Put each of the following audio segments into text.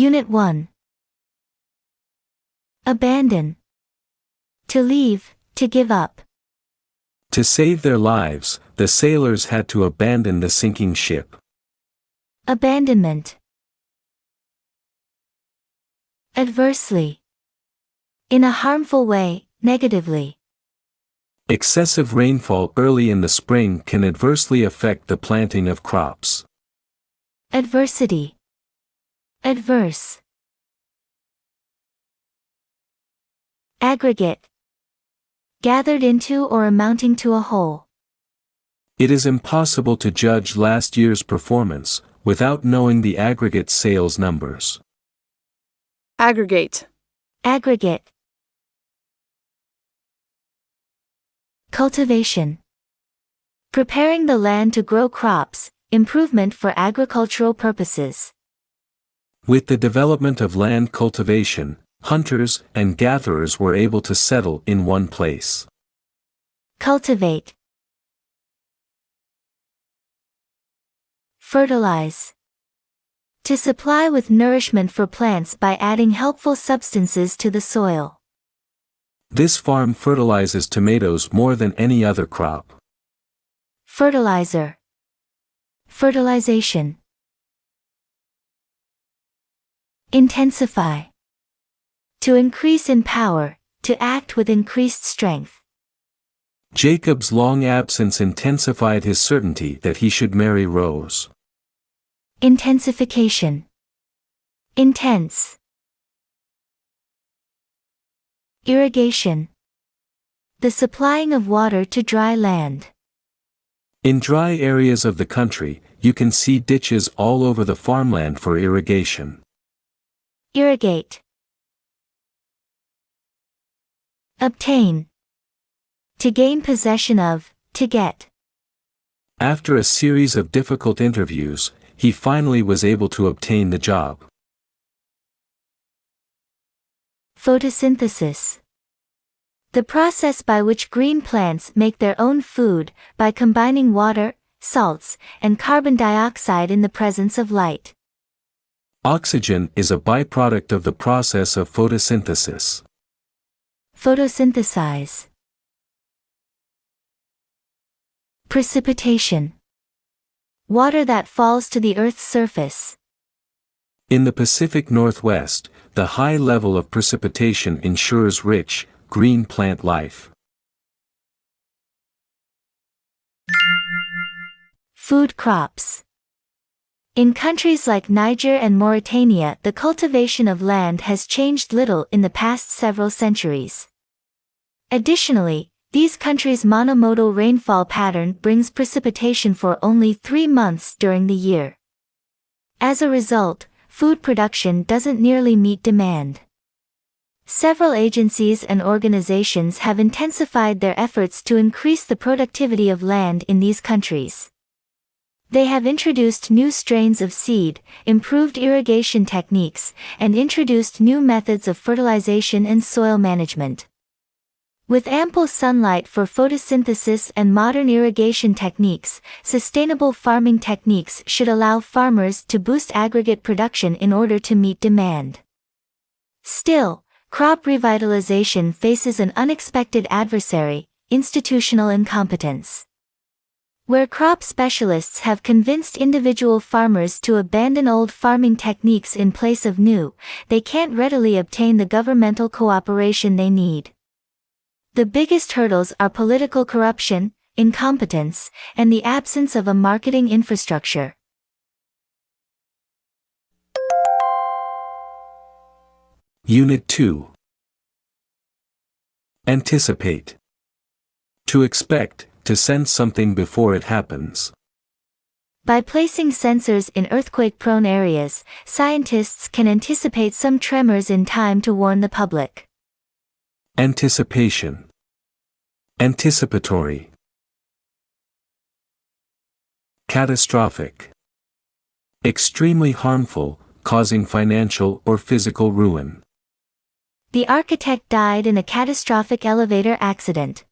Unit 1. Abandon. To leave, to give up. To save their lives, the sailors had to abandon the sinking ship. Abandonment. Adversely. In a harmful way, negatively. Excessive rainfall early in the spring can adversely affect the planting of crops. Adversity. Adverse. Aggregate. Gathered into or amounting to a whole. It is impossible to judge last year's performance without knowing the aggregate sales numbers. Aggregate. Aggregate. Cultivation. Preparing the land to grow crops, improvement for agricultural purposes. With the development of land cultivation, hunters and gatherers were able to settle in one place. Cultivate. Fertilize. To supply with nourishment for plants by adding helpful substances to the soil. This farm fertilizes tomatoes more than any other crop. Fertilizer. Fertilization. Intensify. To increase in power, to act with increased strength. Jacob's long absence intensified his certainty that he should marry Rose. Intensification. Intense. Irrigation. The supplying of water to dry land. In dry areas of the country, you can see ditches all over the farmland for irrigation. Irrigate. Obtain. To gain possession of, to get. After a series of difficult interviews, he finally was able to obtain the job. Photosynthesis. The process by which green plants make their own food, by combining water, salts, and carbon dioxide in the presence of light. Oxygen is a byproduct of the process of photosynthesis. Photosynthesize. Precipitation. Water that falls to the Earth's surface. In the Pacific Northwest, the high level of precipitation ensures rich, green plant life. Food crops. In countries like Niger and Mauritania, the cultivation of land has changed little in the past several centuries. Additionally, these countries' monomodal rainfall pattern brings precipitation for only 3 months during the year. As a result, food production doesn't nearly meet demand. Several agencies and organizations have intensified their efforts to increase the productivity of land in these countries. They have introduced new strains of seed, improved irrigation techniques, and introduced new methods of fertilization and soil management. With ample sunlight for photosynthesis and modern irrigation techniques, sustainable farming techniques should allow farmers to boost aggregate production in order to meet demand. Still, crop revitalization faces an unexpected adversary: institutional incompetence. Where crop specialists have convinced individual farmers to abandon old farming techniques in place of new, they can't readily obtain the governmental cooperation they need. The biggest hurdles are political corruption, incompetence, and the absence of a marketing infrastructure. Unit 2. Anticipate. To expect, to sense something before it happens. By placing sensors in earthquake-prone areas, scientists can anticipate some tremors in time to warn the public. Anticipation. Anticipatory. Catastrophic. Extremely harmful, causing financial or physical ruin. The architect died in a catastrophic elevator accident.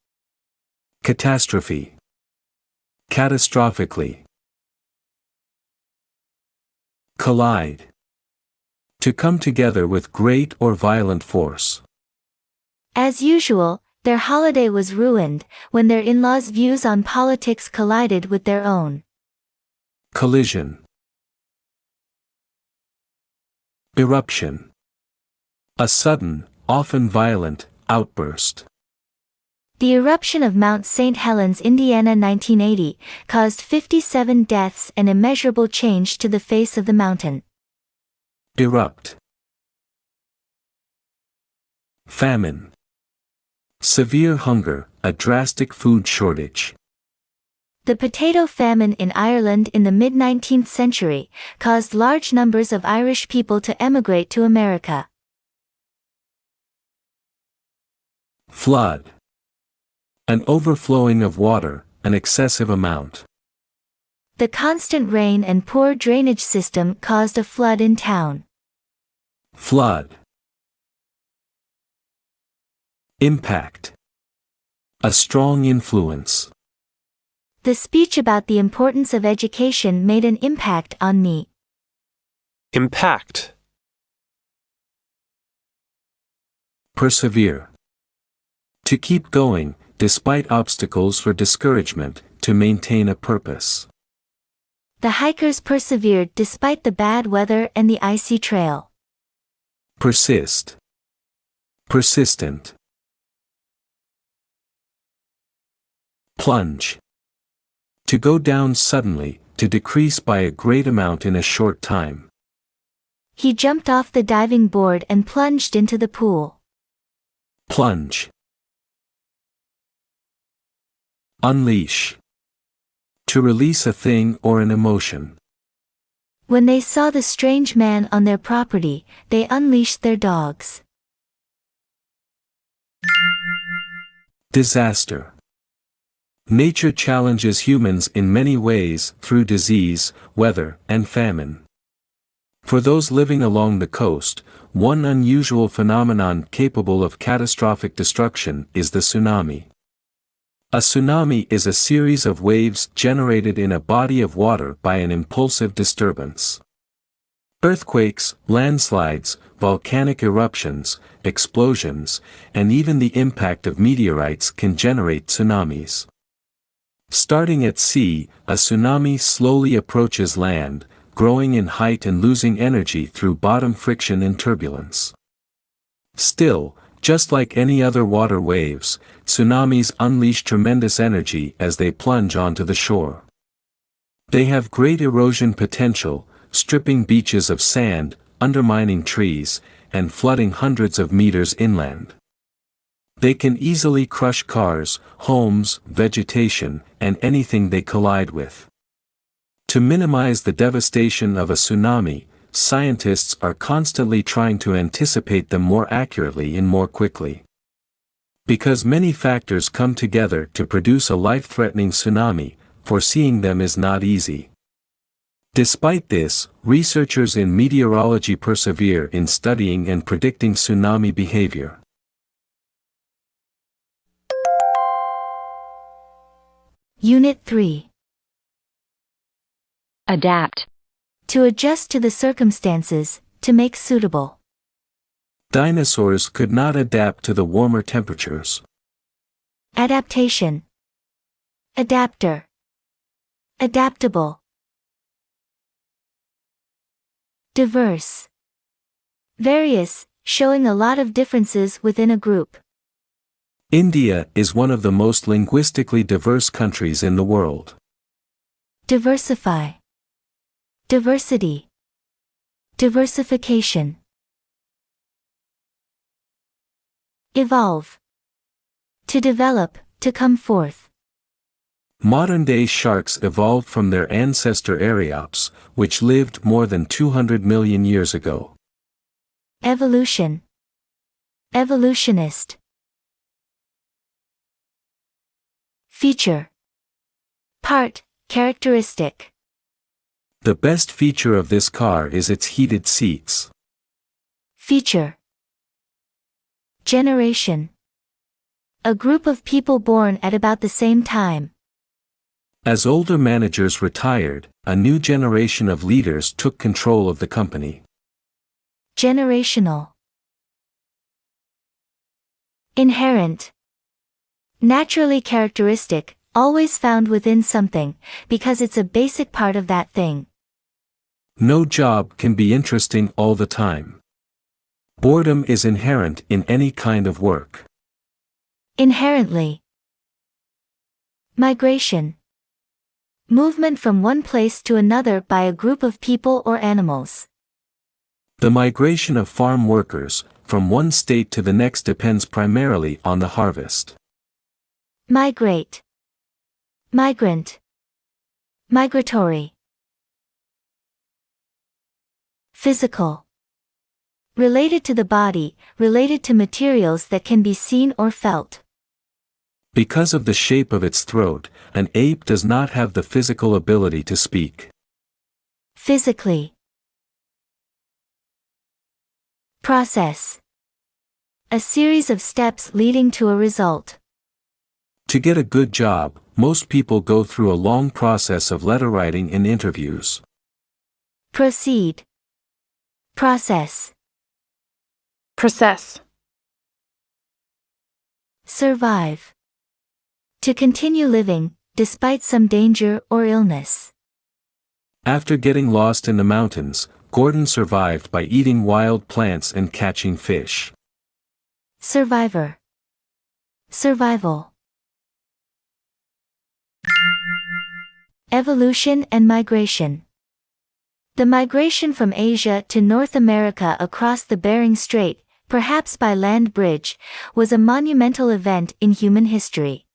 Catastrophe. Catastrophically. Collide. To come together with great or violent force. As usual, their holiday was ruined when their in-laws' views on politics collided with their own. Collision. Eruption. A sudden, often violent, outburst. The eruption of Mount St. Helens, Indiana 1980, caused 57 deaths and immeasurable change to the face of the mountain. Erupt. Famine. Severe hunger, a drastic food shortage. The potato famine in Ireland in the mid-19th century caused large numbers of Irish people to emigrate to America. Flood. An overflowing of water, an excessive amount. The constant rain and poor drainage system caused a flood in town. Flood. Impact. A strong influence. The speech about the importance of education made an impact on me. Impact. Persevere. To keep going, despite obstacles or discouragement, to maintain a purpose. The hikers persevered despite the bad weather and the icy trail. Persist. Persistent. Plunge. To go down suddenly, to decrease by a great amount in a short time. He jumped off the diving board and plunged into the pool. Plunge. Unleash. To release a thing or an emotion. When they saw the strange man on their property, they unleashed their dogs. Disaster. Nature challenges humans in many ways through disease, weather, and famine. For those living along the coast, one unusual phenomenon capable of catastrophic destruction is the tsunami. A tsunami is a series of waves generated in a body of water by an impulsive disturbance. Earthquakes, landslides, volcanic eruptions, explosions, and even the impact of meteorites can generate tsunamis. Starting at sea, a tsunami slowly approaches land, growing in height and losing energy through bottom friction and turbulence. Still, just like any other water waves, tsunamis unleash tremendous energy as they plunge onto the shore. They have great erosion potential, stripping beaches of sand, undermining trees, and flooding hundreds of meters inland. They can easily crush cars, homes, vegetation, and anything they collide with. To minimize the devastation of a tsunami, scientists are constantly trying to anticipate them more accurately and more quickly. Because many factors come together to produce a life-threatening tsunami, foreseeing them is not easy. Despite this, researchers in meteorology persevere in studying and predicting tsunami behavior. Unit 3. Adapt. To adjust to the circumstances, to make suitable. Dinosaurs could not adapt to the warmer temperatures. Adaptation. Adapter. Adaptable. Diverse. Various, showing a lot of differences within a group. India is one of the most linguistically diverse countries in the world. Diversify. Diversity. Diversification. Evolve. To develop, to come forth. Modern-day sharks evolved from their ancestor Archaeops, which lived more than 200 million years ago. Evolution. Evolutionist. Feature. Part, characteristic. The best feature of this car is its heated seats. Feature. Generation. A group of people born at about the same time. As older managers retired, a new generation of leaders took control of the company. Generational. Inherent. Naturally characteristic, always found within something, because it's a basic part of that thing. No job can be interesting all the time. Boredom is inherent in any kind of work. Inherently. Migration. Movement from one place to another by a group of people or animals. The migration of farm workers from one state to the next depends primarily on the harvest. Migrate. Migrant. Migratory. Physical. Related to the body, related to materials that can be seen or felt. Because of the shape of its throat, an ape does not have the physical ability to speak. Physically. Process. A series of steps leading to a result. To get a good job, most people go through a long process of letter writing and interviews. Proceed. Process. Process. Survive. To continue living, despite some danger or illness. After getting lost in the mountains, Gordon survived by eating wild plants and catching fish. Survivor. Survival. Evolution and migration. The migration from Asia to North America across the Bering Strait, perhaps by land bridge, was a monumental event in human history.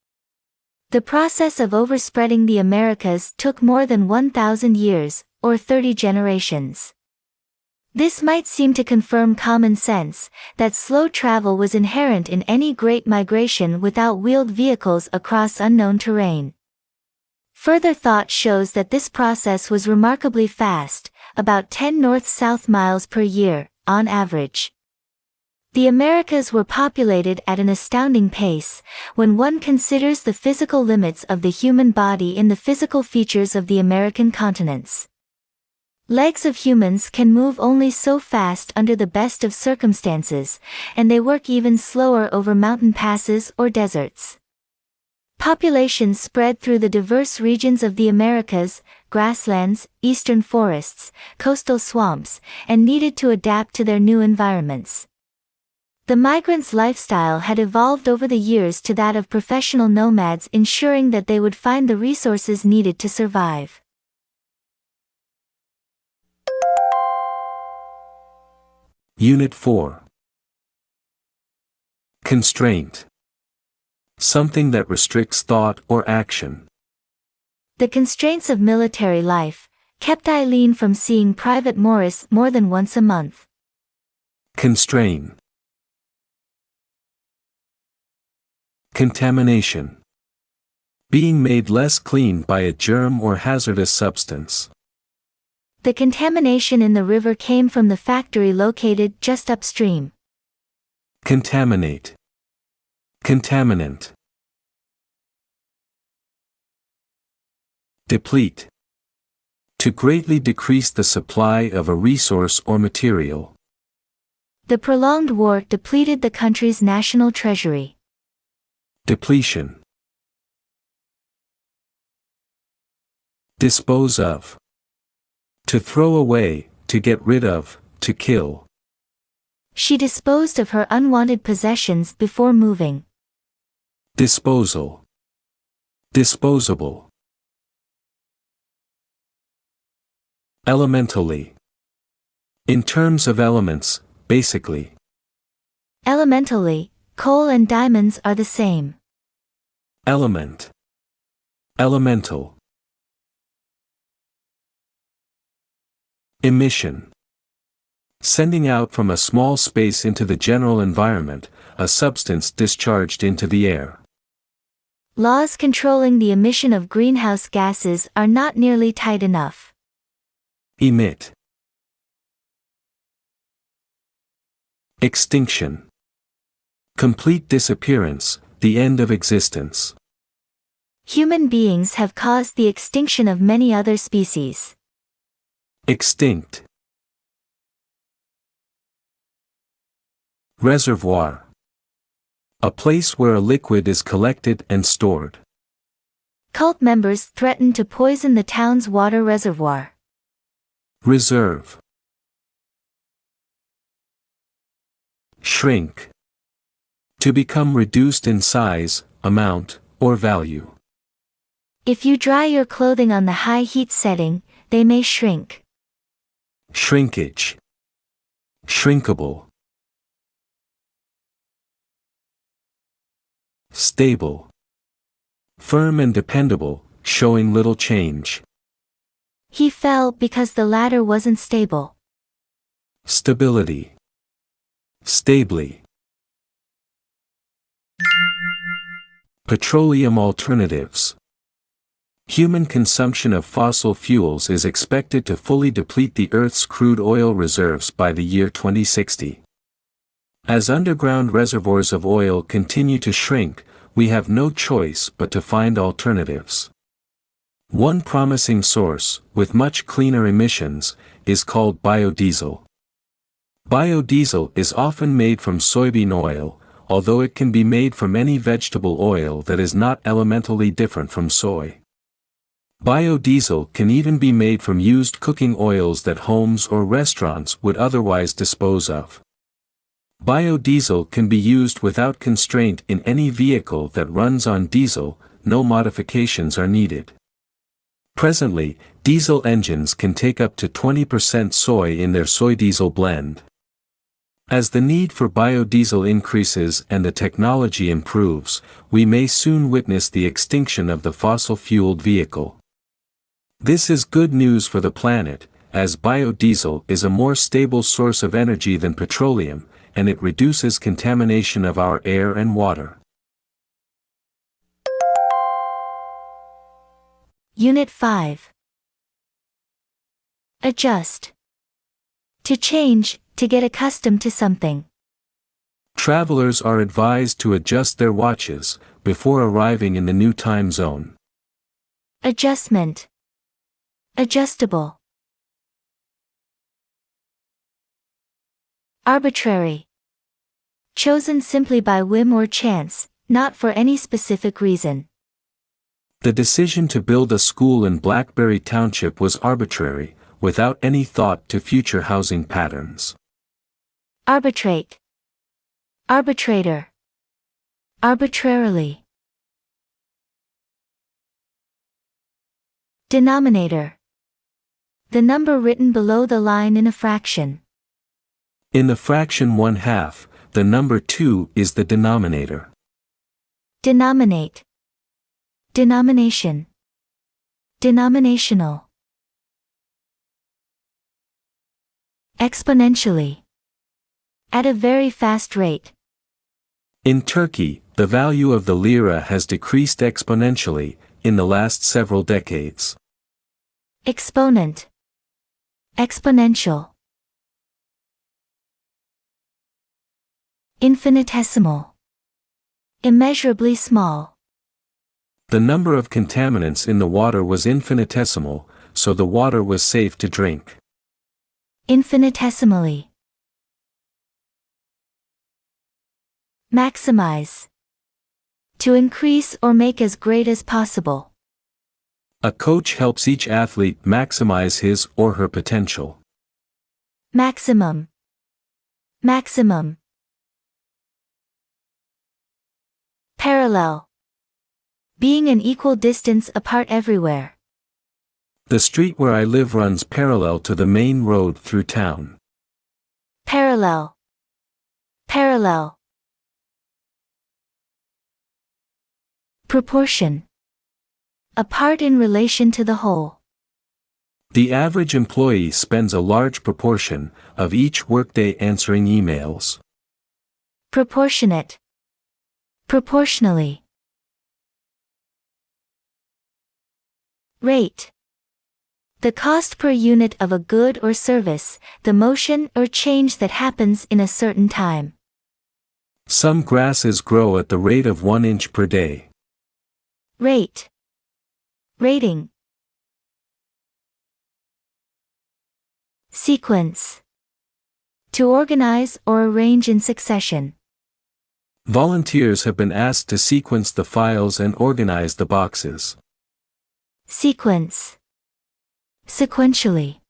The process of overspreading the Americas took more than 1,000 years, or 30 generations. This might seem to confirm common sense, that slow travel was inherent in any great migration without wheeled vehicles across unknown terrain. Further thought shows that this process was remarkably fast, about 10 north-south miles per year, on average. The Americas were populated at an astounding pace, when one considers the physical limits of the human body in the physical features of the American continents. Legs of humans can move only so fast under the best of circumstances, and they work even slower over mountain passes or deserts. Populations spread through the diverse regions of the Americas, grasslands, eastern forests, coastal swamps, and needed to adapt to their new environments. The migrants' lifestyle had evolved over the years to that of professional nomads, ensuring that they would find the resources needed to survive. Unit 4. Constraint. Something that restricts thought or action. The constraints of military life kept Eileen from seeing Private Morris more than once a month. Constrain. Contamination. Being made less clean by a germ or hazardous substance. The contamination in the river came from the factory located just upstream. Contaminate. Contaminant. Deplete. To greatly decrease the supply of a resource or material. The prolonged war depleted the country's national treasury. Depletion. Dispose of. To throw away, to get rid of, to kill. She disposed of her unwanted possessions before moving. Disposal. Disposable. Elementally. In terms of elements, basically. Elementally, coal and diamonds are the same. Element. Elemental. Emission. Sending out from a small space into the general environment, a substance discharged into the air. Laws controlling the emission of greenhouse gases are not nearly tight enough. Emit. Extinction. Complete disappearance, the end of existence. Human beings have caused the extinction of many other species. Extinct. Reservoir. A place where a liquid is collected and stored. Cult members threaten to poison the town's water reservoir. Reserve. Shrink. To become reduced in size, amount, or value. If you dry your clothing on the high heat setting, they may shrink. Shrinkage. Shrinkable. Stable. Firm and dependable, showing little change. He fell because the ladder wasn't stable. Stability. Stably. Petroleum alternatives. Human consumption of fossil fuels is expected to fully deplete the Earth's crude oil reserves by the year 2060. As underground reservoirs of oil continue to shrink, we have no choice but to find alternatives. One promising source, with much cleaner emissions, is called biodiesel. Biodiesel is often made from soybean oil, although it can be made from any vegetable oil that is not elementally different from soy. Biodiesel can even be made from used cooking oils that homes or restaurants would otherwise dispose of. Biodiesel can be used without constraint in any vehicle that runs on diesel, no modifications are needed. Presently, diesel engines can take up to 20% soy in their soy diesel blend. As the need for biodiesel increases and the technology improves, we may soon witness the extinction of the fossil-fueled vehicle. This is good news for the planet, as biodiesel is a more stable source of energy than petroleum, and it reduces contamination of our air and water. Unit 5. Adjust. To change, to get accustomed to something. Travelers are advised to adjust their watches before arriving in the new time zone. Adjustment. Adjustable. Arbitrary. Chosen simply by whim or chance, not for any specific reason. The decision to build a school in Blackberry Township was arbitrary, without any thought to future housing patterns. Arbitrate. Arbitrator. Arbitrarily. Denominator. The number written below the line in a fraction. In the fraction 1/2, the number 2 is the denominator. Denominate. Denomination. Denominational. Exponentially. At a very fast rate. In Turkey, the value of the lira has decreased exponentially in the last several decades. Exponent. Exponential. Infinitesimal. Immeasurably small. The number of contaminants in the water was infinitesimal, so the water was safe to drink. Infinitesimally. Maximize. To increase or make as great as possible. A coach helps each athlete maximize his or her potential. Maximum. Maximum. Parallel. Being an equal distance apart everywhere. The street where I live runs parallel to the main road through town. Parallel. Parallel. Proportion. A part in relation to the whole. The average employee spends a large proportion of each workday answering emails. Proportionate. Proportionally. Rate. The cost per unit of a good or service, the motion or change that happens in a certain time. Some grasses grow at the rate of 1 inch per day. Rate. Rating. Sequence. To organize or arrange in succession. Volunteers have been asked to sequence the files and organize the boxes. Sequence. Sequentially.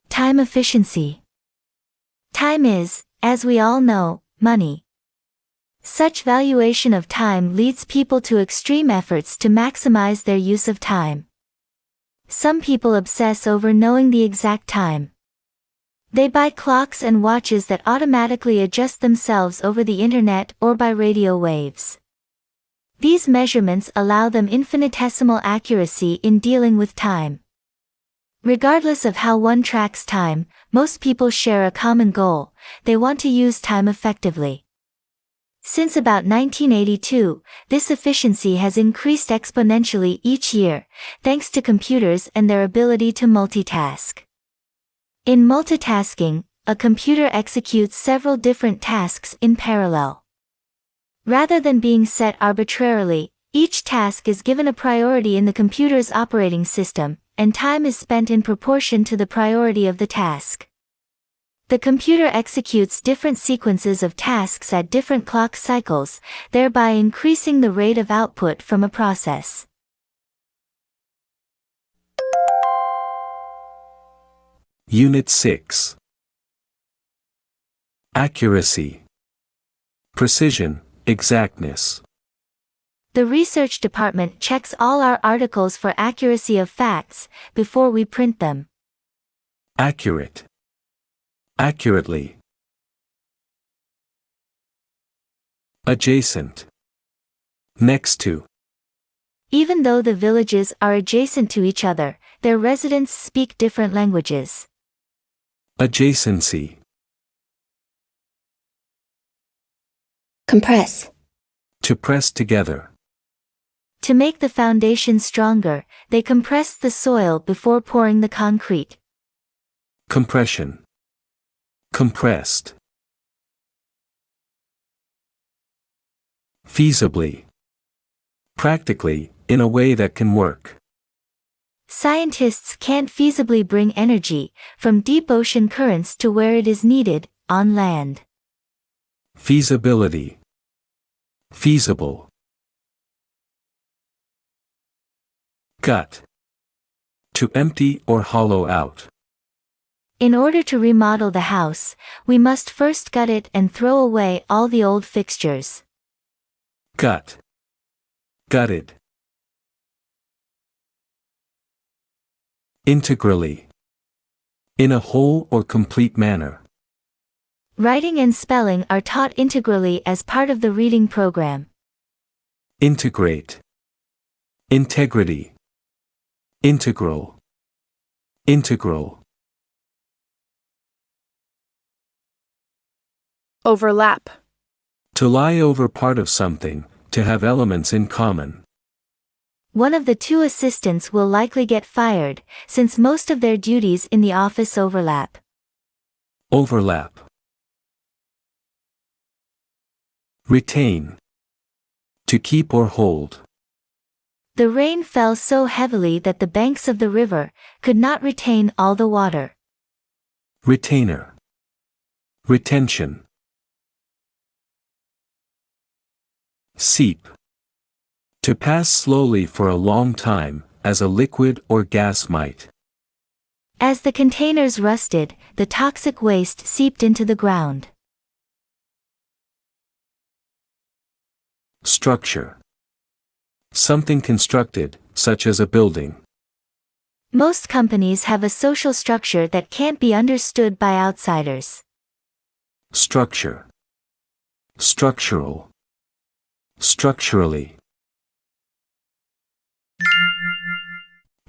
Time efficiency. Time is, as we all know, money. Such valuation of time leads people to extreme efforts to maximize their use of time. Some people obsess over knowing the exact time. They buy clocks and watches that automatically adjust themselves over the internet or by radio waves. These measurements allow them infinitesimal accuracy in dealing with time. Regardless of how one tracks time, most people share a common goal: they want to use time effectively. Since about 1982, this efficiency has increased exponentially each year, thanks to computers and their ability to multitask. In multitasking, a computer executes several different tasks in parallel. Rather than being set arbitrarily, each task is given a priority in the computer's operating system, and time is spent in proportion to the priority of the task. The computer executes different sequences of tasks at different clock cycles, thereby increasing the rate of output from a process. Unit 6. Accuracy. Precision, exactness. The research department checks all our articles for accuracy of facts before we print them. Accurate. Accurately. Adjacent. Next to. Even though the villages are adjacent to each other, their residents speak different languages. Adjacency. Compress. To press together. To make the foundation stronger, they compress the soil before pouring the concrete. Compression. Compressed. Feasibly. Practically, in a way that can work. Scientists can't feasibly bring energy from deep ocean currents to where it is needed, on land. Feasibility. Feasible. Gut. To empty or hollow out. In order to remodel the house, we must first gut it and throw away all the old fixtures. Gut. Gutted. Integrally. In a whole or complete manner. Writing and spelling are taught integrally as part of the reading program. Integrate. Integrity. Integral. Integral. Overlap. To lie over part of something, to have elements in common. One of the two assistants will likely get fired, since most of their duties in the office overlap. Overlap. Retain. To keep or hold. The rain fell so heavily that the banks of the river could not retain all the water. Retainer. Retention. Seep. To pass slowly for a long time, as a liquid or gas might. As the containers rusted, the toxic waste seeped into the ground. Structure. Something constructed, such as a building. Most companies have a social structure that can't be understood by outsiders. Structure. Structural. Structurally.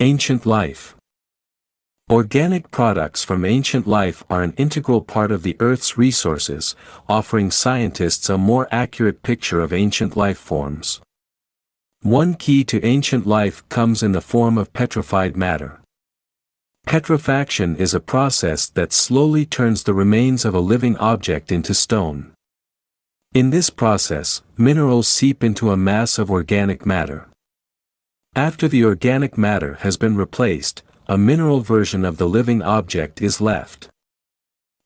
Ancient life. Organic products from ancient life are an integral part of the Earth's resources, offering scientists a more accurate picture of ancient life forms. One key to ancient life comes in the form of petrified matter. Petrifaction is a process that slowly turns the remains of a living object into stone. In this process, minerals seep into a mass of organic matter. After the organic matter has been replaced, a mineral version of the living object is left.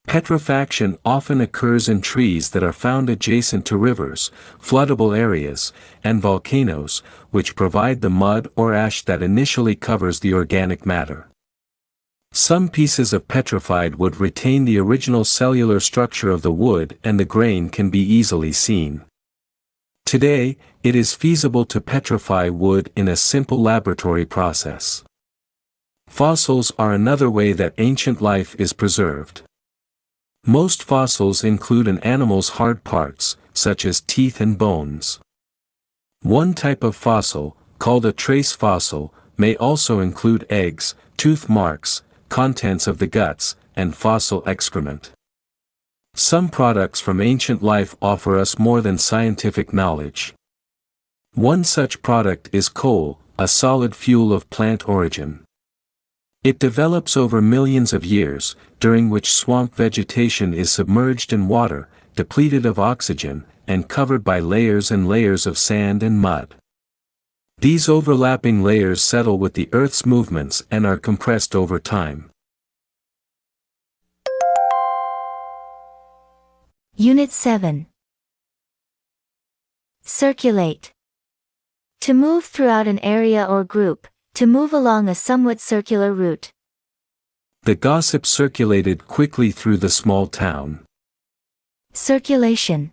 Petrifaction often occurs in trees that are found adjacent to rivers, floodable areas, and volcanoes, which provide the mud or ash that initially covers the organic matter. Some pieces of petrified wood retain the original cellular structure of the wood and the grain can be easily seen. Today, it is feasible to petrify wood in a simple laboratory process. Fossils are another way that ancient life is preserved. Most fossils include an animal's hard parts, such as teeth and bones. One type of fossil, called a trace fossil, may also include eggs, tooth marks, contents of the guts, and fossil excrement. Some products from ancient life offer us more than scientific knowledge. One such product is coal, a solid fuel of plant origin. It develops over millions of years, during which swamp vegetation is submerged in water, depleted of oxygen, and covered by layers and layers of sand and mud. These overlapping layers settle with the Earth's movements and are compressed over time. Unit 7. Circulate. To move throughout an area or group, to move along a somewhat circular route. The gossip circulated quickly through the small town. Circulation.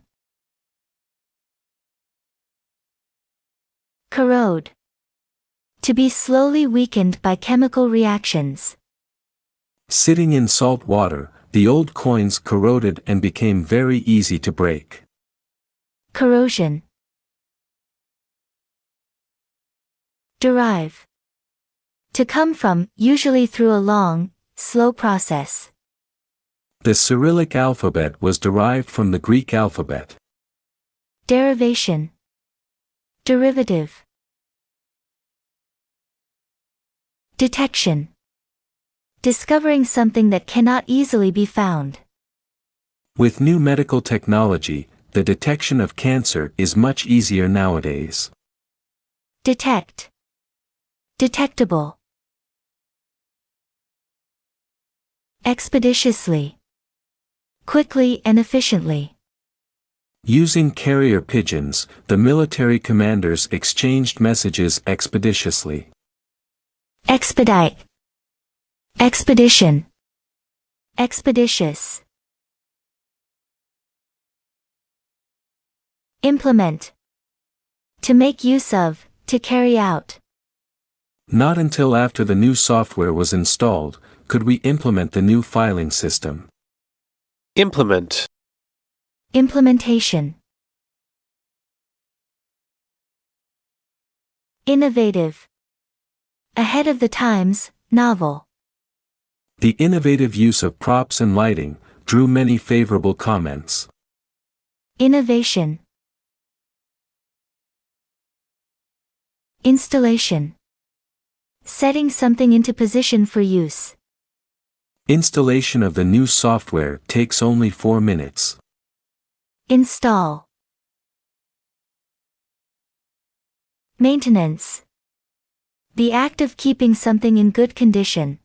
Corrode. To be slowly weakened by chemical reactions. Sitting in salt water, the old coins corroded and became very easy to break. Corrosion. Derive. To come from, usually through a long, slow process. The Cyrillic alphabet was derived from the Greek alphabet. Derivation. Derivative. Detection. Discovering something that cannot easily be found. With new medical technology, the detection of cancer is much easier nowadays. Detect. Detectable. Expeditiously. Quickly and efficiently. Using carrier pigeons, the military commanders exchanged messages expeditiously. Expedite. Expedition. Expeditious. Implement. To make use of, to carry out. Not until after the new software was installed, could we implement the new filing system. Implement. Implementation. Innovative. Ahead of the times, novel. The innovative use of props and lighting drew many favorable comments. Innovation. Installation. Setting something into position for use. Installation of the new software takes only 4 minutes. Install. Maintenance. The act of keeping something in good condition.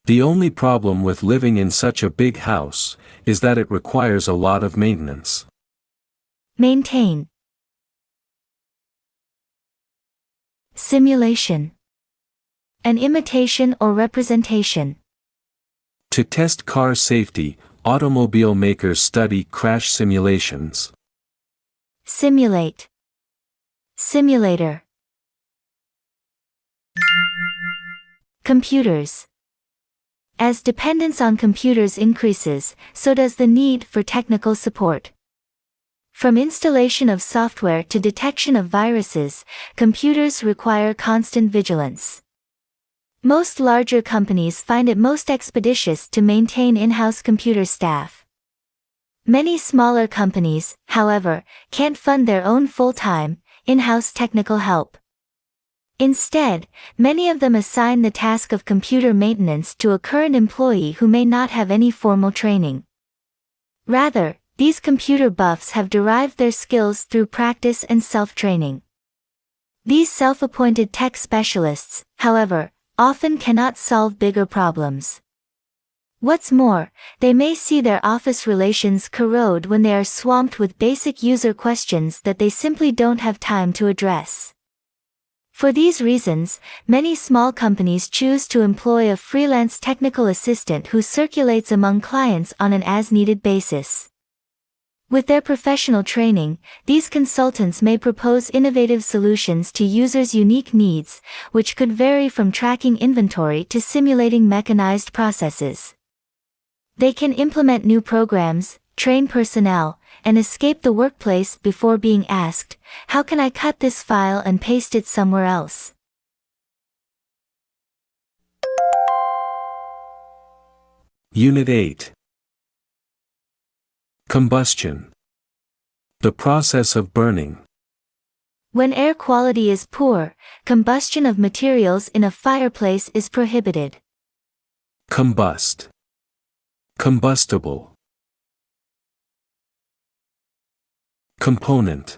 The only problem with living in such a big house is that it requires a lot of maintenance. Maintain. Simulation. An imitation or representation. To test car safety, automobile makers study crash simulations. Simulate. Simulator. Computers. As dependence on computers increases, so does the need for technical support. From installation of software to detection of viruses, computers require constant vigilance. Most larger companies find it most expeditious to maintain in-house computer staff. Many smaller companies, however, can't fund their own full-time, in-house technical help. Instead, many of them assign the task of computer maintenance to a current employee who may not have any formal training. Rather, these computer buffs have derived their skills through practice and self-training. These self-appointed tech specialists, however, often cannot solve bigger problems. What's more, they may see their office relations corrode when they are swamped with basic user questions that they simply don't have time to address. For these reasons, many small companies choose to employ a freelance technical assistant who circulates among clients on an as-needed basis. With their professional training, these consultants may propose innovative solutions to users' unique needs, which could vary from tracking inventory to simulating mechanized processes. They can implement new programs, train personnel, and escape the workplace before being asked, "How can I cut this file and paste it somewhere else?" Unit 8. Combustion. The process of burning. When air quality is poor, combustion of materials in a fireplace is prohibited. Combust. Combustible. Component.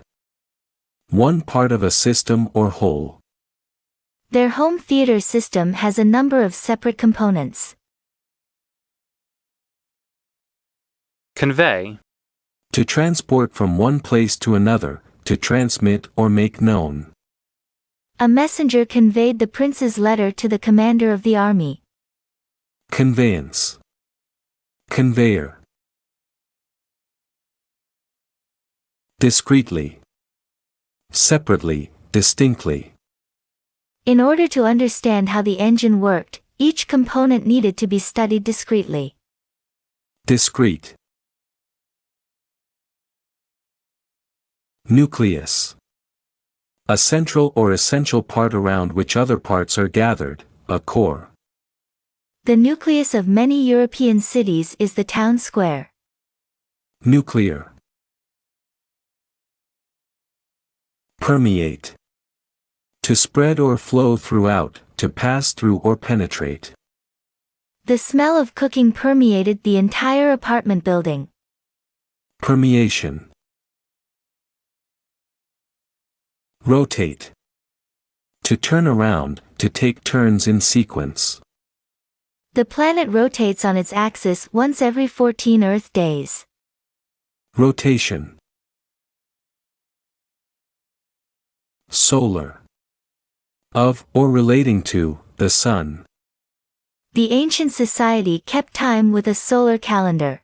One part of a system or whole. Their home theater system has a number of separate components. Convey. To transport from one place to another, to transmit or make known. A messenger conveyed the prince's letter to the commander of the army. Conveyance. Conveyor. Discreetly. Separately, distinctly. In order to understand how the engine worked, each component needed to be studied discreetly. Discrete. Nucleus. A central or essential part around which other parts are gathered, a core. The nucleus of many European cities is the town square. Nuclear. Permeate. To spread or flow throughout, to pass through or penetrate. The smell of cooking permeated the entire apartment building. Permeation. Rotate. To turn around, to take turns in sequence. The planet rotates on its axis once every 14 Earth days. Rotation. Solar. Of, or relating to, the sun. The ancient society kept time with a solar calendar.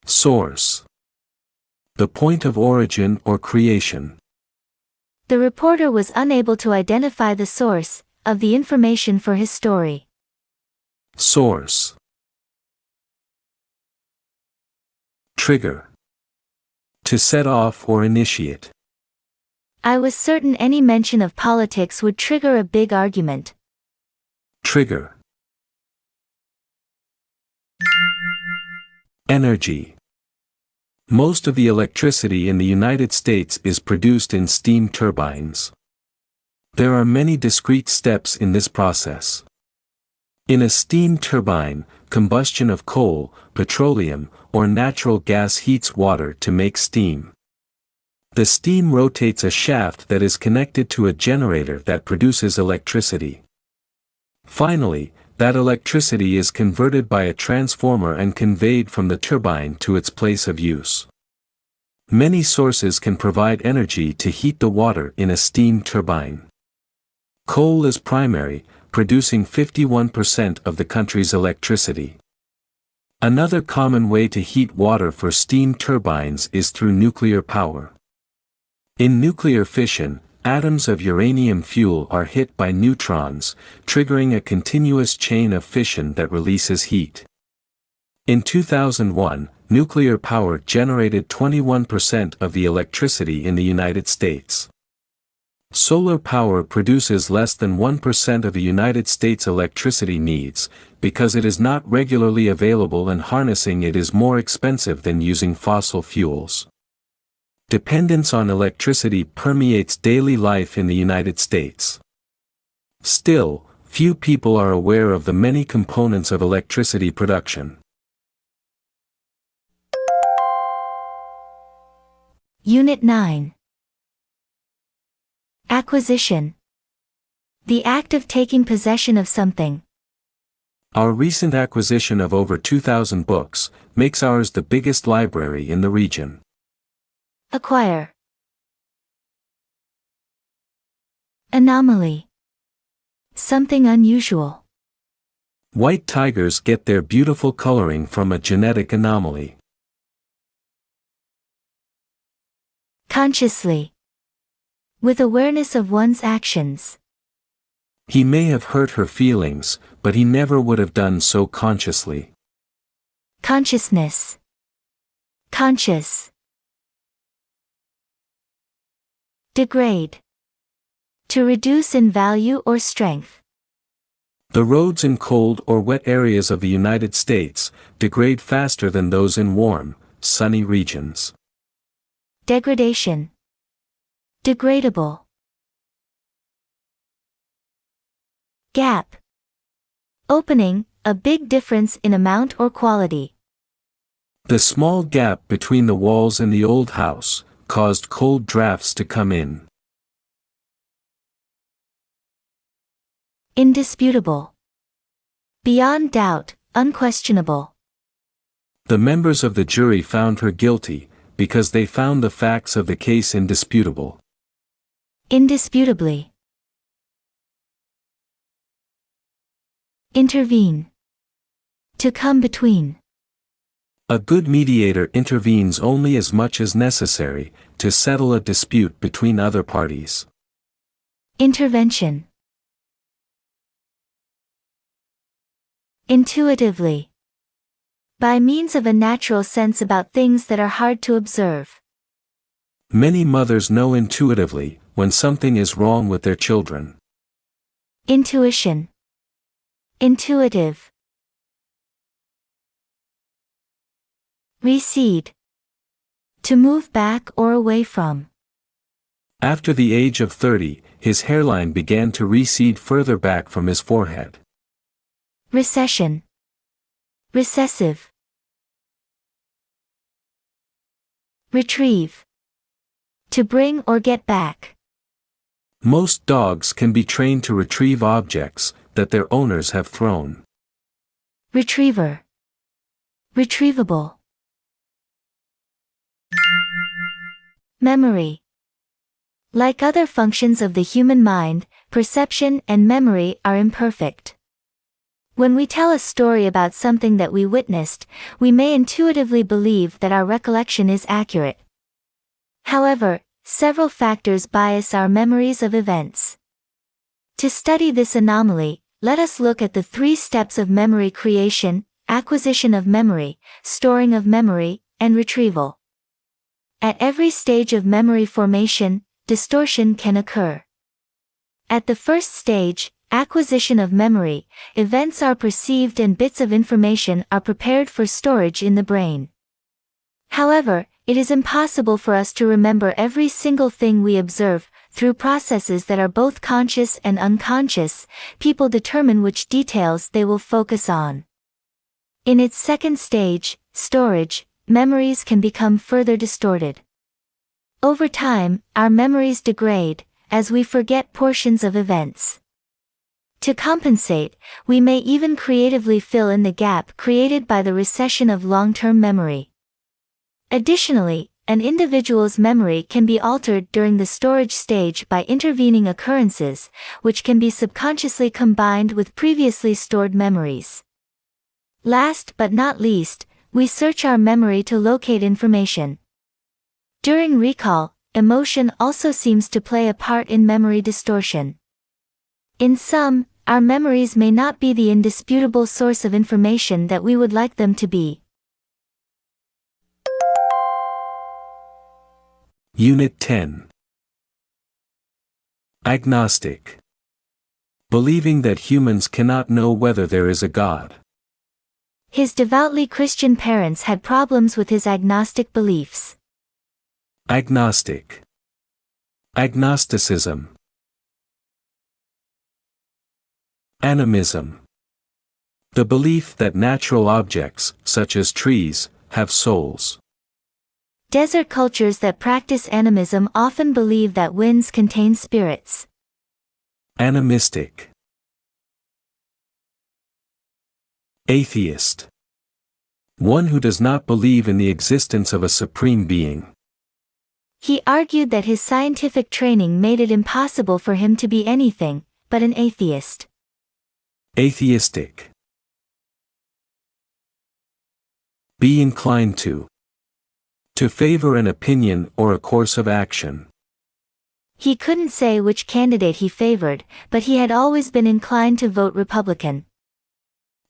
Source. The point of origin or creation. The reporter was unable to identify the source of the information for his story. Source. Trigger. To set off or initiate. I was certain any mention of politics would trigger a big argument. Trigger. Energy. Most of the electricity in the United States is produced in steam turbines. There are many discrete steps in this process. In a steam turbine, combustion of coal, petroleum, or natural gas heats water to make steam. The steam rotates a shaft that is connected to a generator that produces electricity. Finally, that electricity is converted by a transformer and conveyed from the turbine to its place of use. Many sources can provide energy to heat the water in a steam turbine. Coal is primary, producing 51% of the country's electricity. Another common way to heat water for steam turbines is through nuclear power. In nuclear fission, atoms of uranium fuel are hit by neutrons, triggering a continuous chain of fission that releases heat. In 2001, nuclear power generated 21% of the electricity in the United States. Solar power produces less than 1% of the United States' electricity needs, because it is not regularly available and harnessing it is more expensive than using fossil fuels. Dependence on electricity permeates daily life in the United States. Still, few people are aware of the many components of electricity production. Unit 9. Acquisition. The act of taking possession of something. Our recent acquisition of over 2,000 books makes ours the biggest library in the region. Acquire. Anomaly. Something unusual. White tigers get their beautiful coloring from a genetic anomaly. Consciously. With awareness of one's actions. He may have hurt her feelings, but he never would have done so consciously. Consciousness. Conscious. Degrade. To reduce in value or strength. The roads in cold or wet areas of the United States degrade faster than those in warm, sunny regions. Degradation. Degradable. Gap. Opening, a big difference in amount or quality. The small gap between the walls in the old house caused cold drafts to come in. Indisputable. Beyond doubt, unquestionable. The members of the jury found her guilty because they found the facts of the case indisputable. Indisputably. Intervene. To come between. A good mediator intervenes only as much as necessary to settle a dispute between other parties. Intervention. Intuitively. By means of a natural sense about things that are hard to observe. Many mothers know intuitively when something is wrong with their children. Intuition. Intuitive. Recede. To move back or away from. After the age of 30, his hairline began to recede further back from his forehead. Recession. Recessive. Retrieve. To bring or get back. Most dogs can be trained to retrieve objects that their owners have thrown. Retriever. Retrievable. Memory. Like other functions of the human mind, perception and memory are imperfect. When we tell a story about something that we witnessed, we may intuitively believe that our recollection is accurate. However, several factors bias our memories of events. To study this anomaly, let us look at the 3 steps of memory creation: acquisition of memory, storing of memory, and retrieval. At every stage of memory formation, distortion can occur. At the first stage, acquisition of memory, events are perceived and bits of information are prepared for storage in the brain. However, it is impossible for us to remember every single thing we observe. Through processes that are both conscious and unconscious, people determine which details they will focus on. In its second stage, storage, memories can become further distorted. Over time, our memories degrade, as we forget portions of events. To compensate, we may even creatively fill in the gap created by the recession of long-term memory. Additionally, an individual's memory can be altered during the storage stage by intervening occurrences, which can be subconsciously combined with previously stored memories. Last but not least, we search our memory to locate information. During recall, emotion also seems to play a part in memory distortion. In sum, our memories may not be the indisputable source of information that we would like them to be. Unit 10. Agnostic. Believing that humans cannot know whether there is a God. His devoutly Christian parents had problems with his agnostic beliefs. Agnostic. Agnosticism. Animism. The belief that natural objects, such as trees, have souls. Desert cultures that practice animism often believe that winds contain spirits. Animistic. Atheist. One who does not believe in the existence of a supreme being. He argued that his scientific training made it impossible for him to be anything but an atheist. Atheistic. Be inclined to. To favor an opinion or a course of action. He couldn't say which candidate he favored, but he had always been inclined to vote Republican.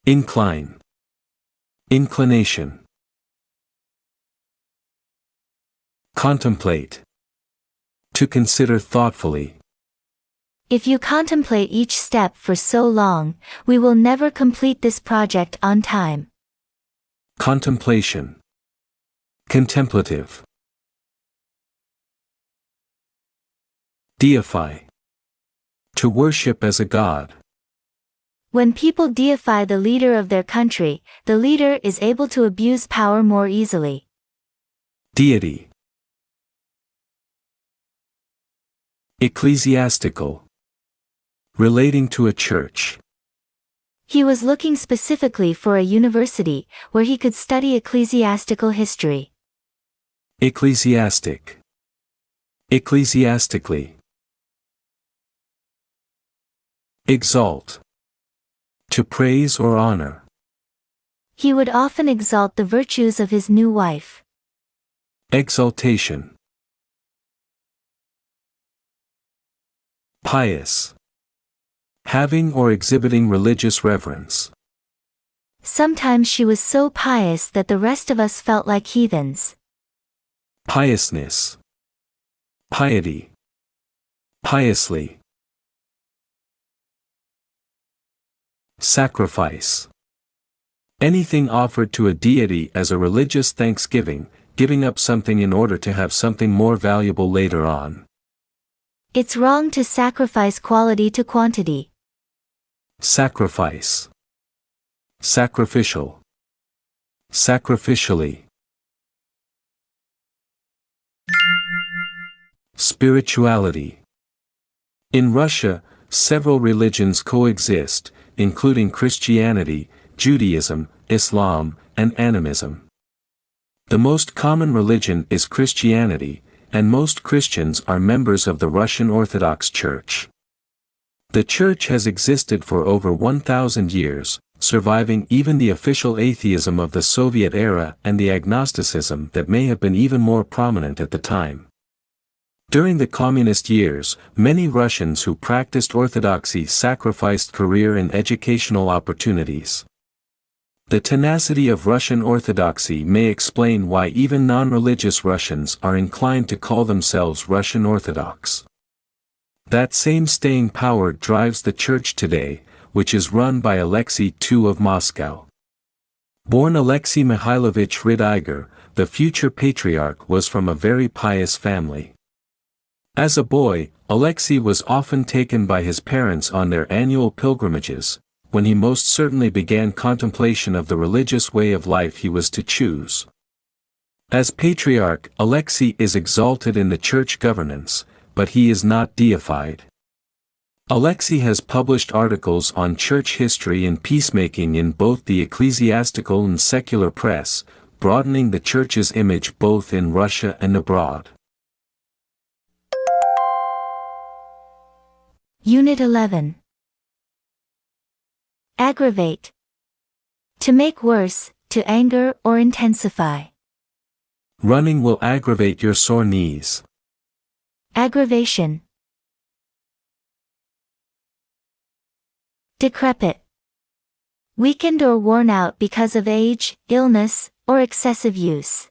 Incline. Inclination. Contemplate. To consider thoughtfully. If you contemplate each step for so long, we will never complete this project on time. Contemplation. Contemplative. Deify. To worship as a god. When people deify the leader of their country, the leader is able to abuse power more easily. Deity. Ecclesiastical. Relating to a church. He was looking specifically for a university where he could study ecclesiastical history. Ecclesiastic. Ecclesiastically. Exalt. To praise or honor. He would often exalt the virtues of his new wife. Exaltation. Pious. Having or exhibiting religious reverence. Sometimes she was so pious that the rest of us felt like heathens. Piousness. Piety. Piously. Sacrifice. Anything offered to a deity as a religious thanksgiving, giving up something in order to have something more valuable later on. It's wrong to sacrifice quality to quantity. Sacrifice. Sacrificial. Sacrificially. Spirituality. In Russia, several religions coexist, including Christianity, Judaism, Islam, and animism. The most common religion is Christianity, and most Christians are members of the Russian Orthodox Church. The Church has existed for over 1,000 years, surviving even the official atheism of the Soviet era and the agnosticism that may have been even more prominent at the time. During the communist years, many Russians who practiced orthodoxy sacrificed career and educational opportunities. The tenacity of Russian orthodoxy may explain why even non-religious Russians are inclined to call themselves Russian Orthodox. That same staying power drives the Church today, which is run by Alexei II of Moscow. Born Alexei Mikhailovich Rydiger, the future patriarch was from a very pious family. As a boy, Alexei was often taken by his parents on their annual pilgrimages, when he most certainly began contemplation of the religious way of life he was to choose. As patriarch, Alexei is exalted in the church governance, but he is not deified. Alexei has published articles on church history and peacemaking in both the ecclesiastical and secular press, broadening the church's image both in Russia and abroad. Unit 11. Aggravate. To make worse, to anger or intensify. Running will aggravate your sore knees. Aggravation. Decrepit. Weakened or worn out because of age, illness, or excessive use.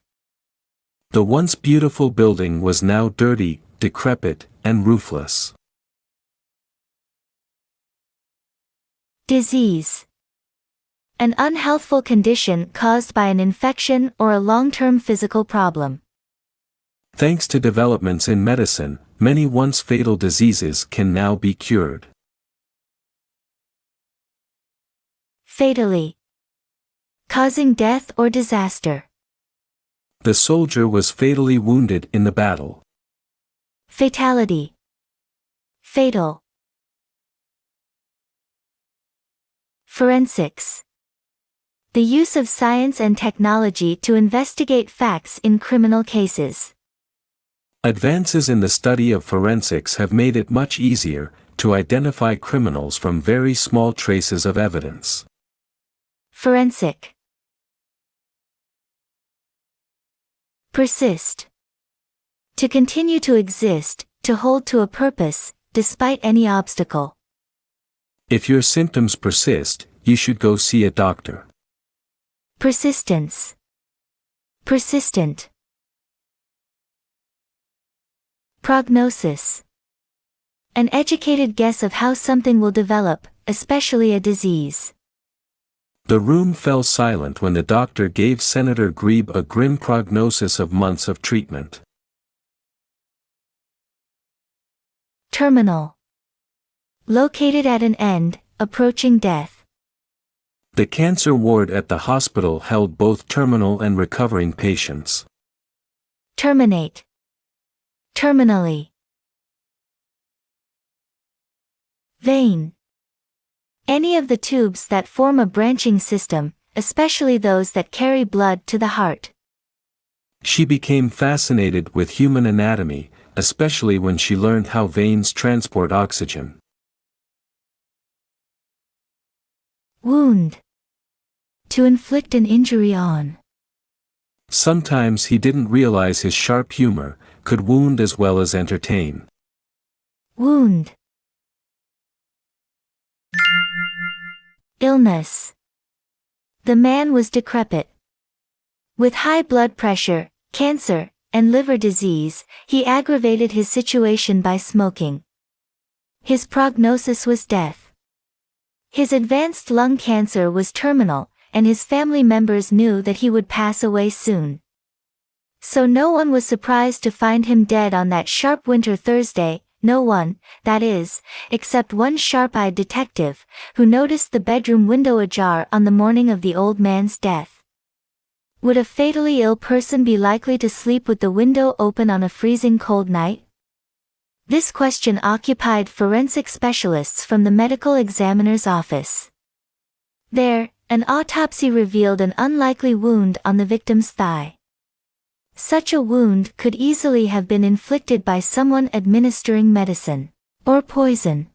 The once beautiful building was now dirty, decrepit, and roofless. Disease. An unhealthful condition caused by an infection or a long-term physical problem. Thanks to developments in medicine, many once fatal diseases can now be cured. Fatally. Causing death or disaster. The soldier was fatally wounded in the battle. Fatality. Fatal. Forensics. The use of science and technology to investigate facts in criminal cases. Advances in the study of forensics have made it much easier to identify criminals from very small traces of evidence. Forensic. Persist. To continue to exist, to hold to a purpose, despite any obstacle. If your symptoms persist, you should go see a doctor. Persistence. Persistent. Prognosis. An educated guess of how something will develop, especially a disease. The room fell silent when the doctor gave Senator Grebe a grim prognosis of months of treatment. Terminal. Located at an end, approaching death. The cancer ward at the hospital held both terminal and recovering patients. Terminate. Terminally. Vein. Any of the tubes that form a branching system, especially those that carry blood to the heart. She became fascinated with human anatomy, especially when she learned how veins transport oxygen. Wound. To inflict an injury on. Sometimes he didn't realize his sharp humor could wound as well as entertain. Wound. Illness. The man was decrepit. With high blood pressure, cancer, and liver disease, he aggravated his situation by smoking. His prognosis was death. His advanced lung cancer was terminal, and his family members knew that he would pass away soon. So no one was surprised to find him dead on that sharp winter Thursday. No one, that is, except one sharp-eyed detective, who noticed the bedroom window ajar on the morning of the old man's death. Would a fatally ill person be likely to sleep with the window open on a freezing cold night? This question occupied forensic specialists from the medical examiner's office. There, an autopsy revealed an unlikely wound on the victim's thigh. Such a wound could easily have been inflicted by someone administering medicine, or poison.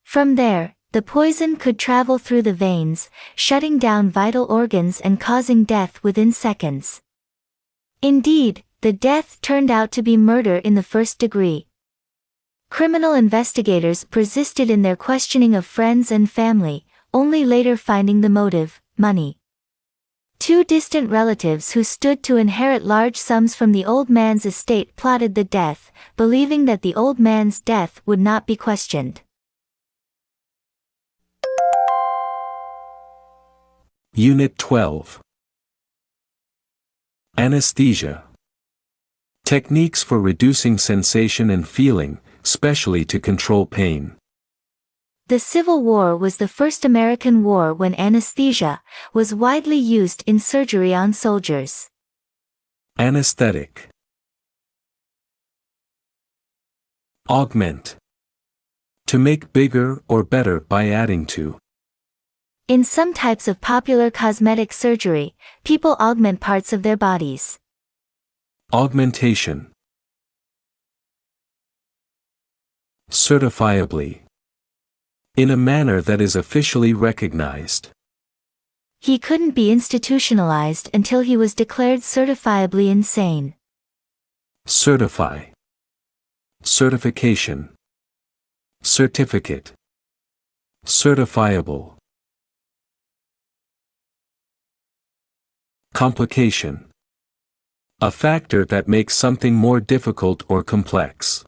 From there, the poison could travel through the veins, shutting down vital organs and causing death within seconds. Indeed, the death turned out to be murder in the first degree. Criminal investigators persisted in their questioning of friends and family, only later finding the motive: money. Two distant relatives who stood to inherit large sums from the old man's estate plotted the death, believing that the old man's death would not be questioned. Unit 12. Anesthesia. Techniques for reducing sensation and feeling, specially to control pain. The Civil War was the first American war when anesthesia was widely used in surgery on soldiers. Anesthetic. Augment. To make bigger or better by adding to. In some types of popular cosmetic surgery, people augment parts of their bodies. Augmentation. Certifiably. In a manner that is officially recognized. He couldn't be institutionalized until he was declared certifiably insane. Certify. Certification. Certificate. Certifiable. Complication. A factor that makes something more difficult or complex.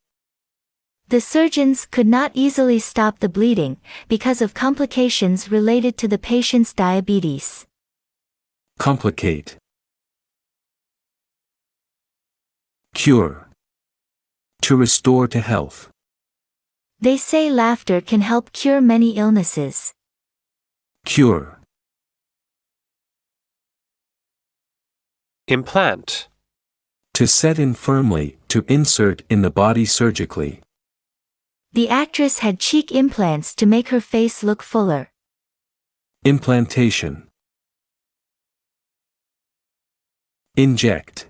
The surgeons could not easily stop the bleeding because of complications related to the patient's diabetes. Complicate. Cure. To restore to health. They say laughter can help cure many illnesses. Cure. Implant. To set in firmly, to insert in the body surgically. The actress had cheek implants to make her face look fuller. Implantation. Inject.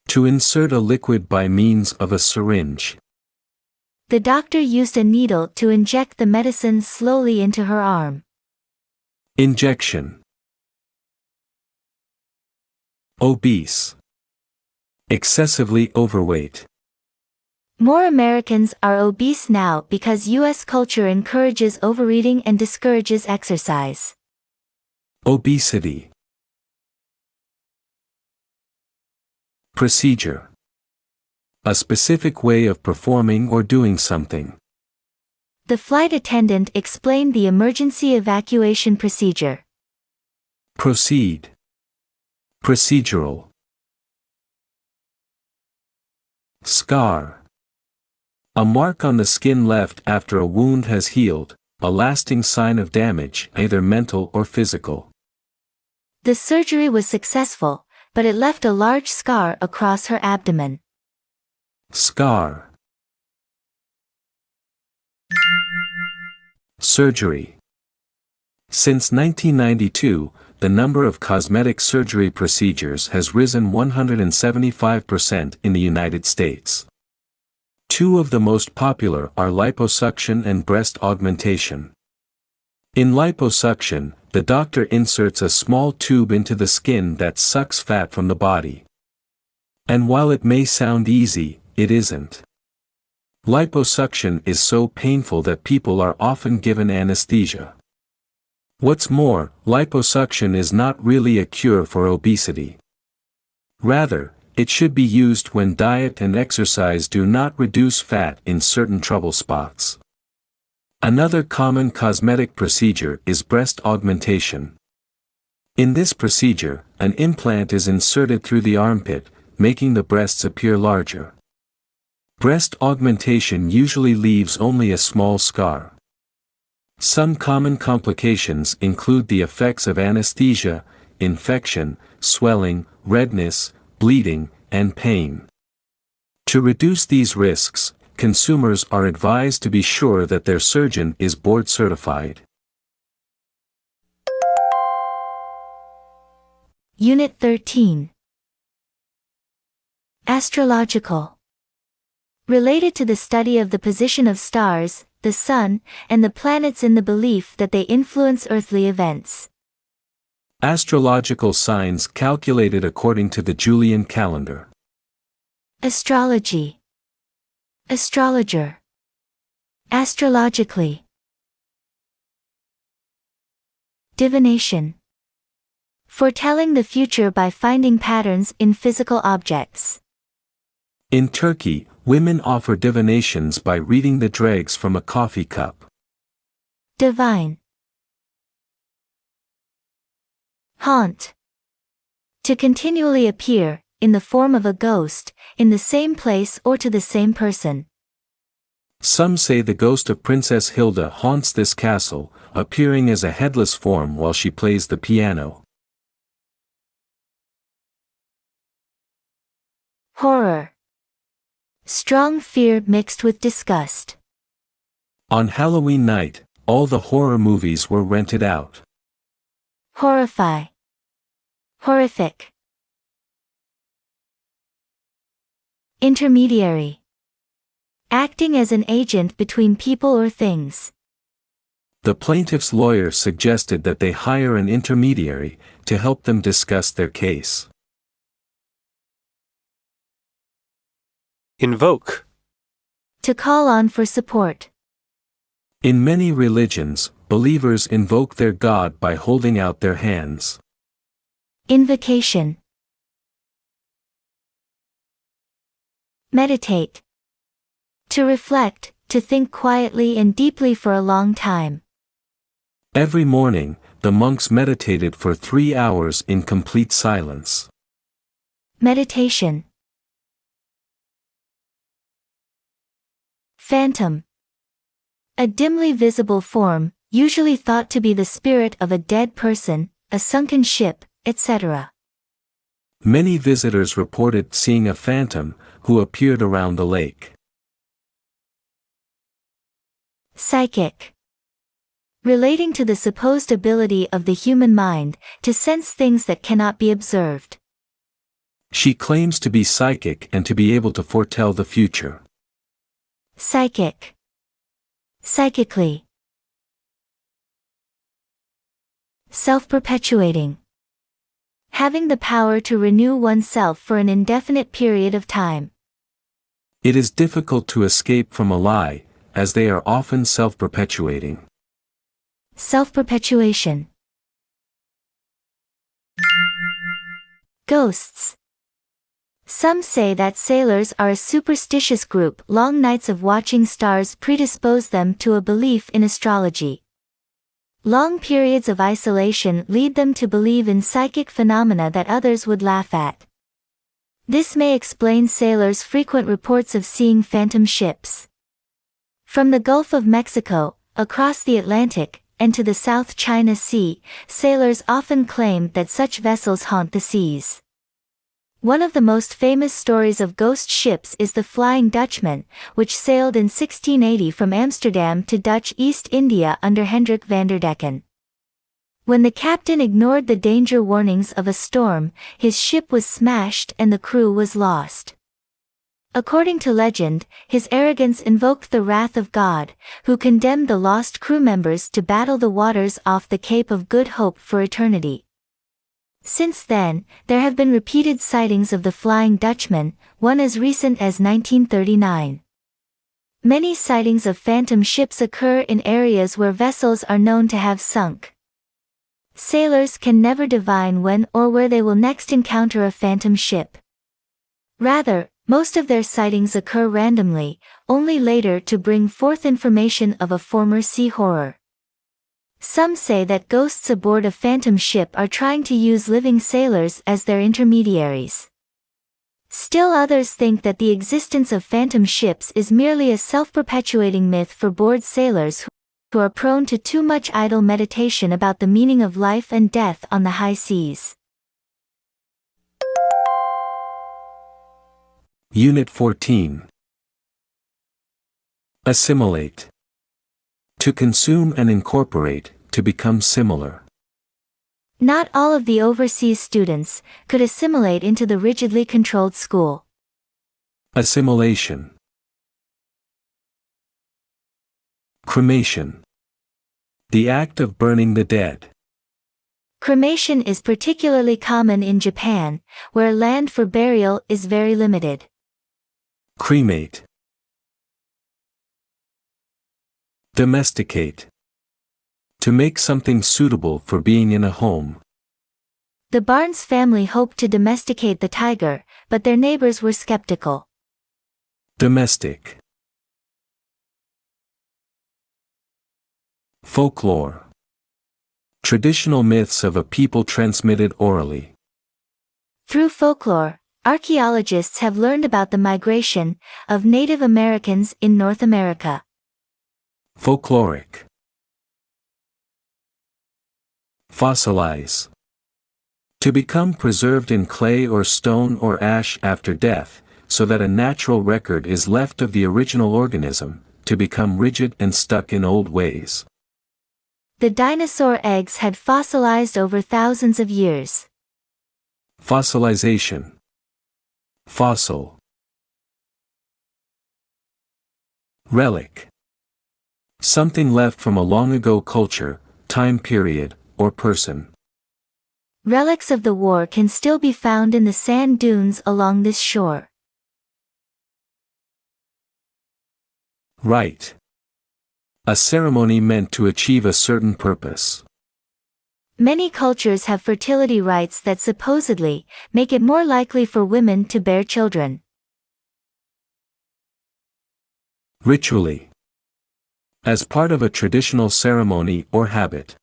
To insert a liquid by means of a syringe. The doctor used a needle to inject the medicine slowly into her arm. Injection. Obese. Excessively overweight. More Americans are obese now because U.S. culture encourages overeating and discourages exercise. Obesity. Procedure. A specific way of performing or doing something. The flight attendant explained the emergency evacuation procedure. Proceed. Procedural. Scar. A mark on the skin left after a wound has healed, a lasting sign of damage, either mental or physical. The surgery was successful, but it left a large scar across her abdomen. Scar. Surgery. Since 1992, the number of cosmetic surgery procedures has risen 175% in the United States. Two of the most popular are liposuction and breast augmentation. In liposuction, the doctor inserts a small tube into the skin that sucks fat from the body. And while it may sound easy, it isn't. Liposuction is so painful that people are often given anesthesia. What's more, liposuction is not really a cure for obesity. Rather, it should be used when diet and exercise do not reduce fat in certain trouble spots. Another common cosmetic procedure is breast augmentation. In this procedure, an implant is inserted through the armpit, making the breasts appear larger. Breast augmentation usually leaves only a small scar. Some common complications include the effects of anesthesia, infection, swelling, redness, bleeding, and pain. To reduce these risks, consumers are advised to be sure that their surgeon is board certified. Unit 13. Astrological. Related to the study of the position of stars, the sun, and the planets in the belief that they influence earthly events. Astrological signs calculated according to the Julian calendar. Astrology. Astrologer. Astrologically. Divination. Foretelling the future by finding patterns in physical objects. In Turkey, women offer divinations by reading the dregs from a coffee cup. Divine. Haunt. To continually appear, in the form of a ghost, in the same place or to the same person. Some say the ghost of Princess Hilda haunts this castle, appearing as a headless form while she plays the piano. Horror. Strong fear mixed with disgust. On Halloween night, all the horror movies were rented out. Horrify. Horrific. Intermediary. Acting as an agent between people or things. The plaintiff's lawyer suggested that they hire an intermediary to help them discuss their case. Invoke. To call on for support. In many religions, believers invoke their God by holding out their hands. Invocation. Meditate. To reflect, to think quietly and deeply for a long time. Every morning, the monks meditated for 3 hours in complete silence. Meditation. Phantom. A dimly visible form, usually thought to be the spirit of a dead person, a sunken ship, etc. Many visitors reported seeing a phantom, who appeared around the lake. Psychic. relating to the supposed ability of the human mind to sense things that cannot be observed. She claims to be psychic and to be able to foretell the future. Psychic. Psychically. Self-perpetuating. Having the power to renew oneself for an indefinite period of time. It is difficult to escape from a lie, as they are often self-perpetuating. Self-perpetuation. Ghosts. Some say that sailors are a superstitious group. Long nights of watching stars predispose them to a belief in astrology. Long periods of isolation lead them to believe in psychic phenomena that others would laugh at. This may explain sailors' frequent reports of seeing phantom ships. From the Gulf of Mexico, across the Atlantic, and to the South China Sea, sailors often claim that such vessels haunt the seas. One of the most famous stories of ghost ships is the Flying Dutchman, which sailed in 1680 from Amsterdam to Dutch East India under Hendrik van der Decken. When the captain ignored the danger warnings of a storm, his ship was smashed and the crew was lost. According to legend, his arrogance invoked the wrath of God, who condemned the lost crew members to battle the waters off the Cape of Good Hope for eternity. Since then, there have been repeated sightings of the Flying Dutchman, one as recent as 1939. Many sightings of phantom ships occur in areas where vessels are known to have sunk. Sailors can never divine when or where they will next encounter a phantom ship. Rather, most of their sightings occur randomly, only later to bring forth information of a former sea horror. Some say that ghosts aboard a phantom ship are trying to use living sailors as their intermediaries. Still others think that the existence of phantom ships is merely a self-perpetuating myth for bored sailors who are prone to too much idle meditation about the meaning of life and death on the high seas. Unit 14. Assimilate. To consume and incorporate, to become similar. Not all of the overseas students could assimilate into the rigidly controlled school. Assimilation. Cremation. The act of burning the dead. Cremation is particularly common in Japan, where land for burial is very limited. Cremate. Domesticate. To make something suitable for being in a home. The Barnes family hoped to domesticate the tiger, but their neighbors were skeptical. Domestic. Folklore. Traditional myths of a people transmitted orally. Through folklore, archaeologists have learned about the migration of Native Americans in North America. Folkloric. Fossilize. To become preserved in clay or stone or ash after death, so that a natural record is left of the original organism, to become rigid and stuck in old ways. The dinosaur eggs had fossilized over thousands of years. Fossilization. Fossil. Relic. Something left from a long ago culture, time period, or person. Relics of the war can still be found in the sand dunes along this shore. Rite. A ceremony meant to achieve a certain purpose. Many cultures have fertility rites that supposedly make it more likely for women to bear children. Ritually. As part of a traditional ceremony or habit.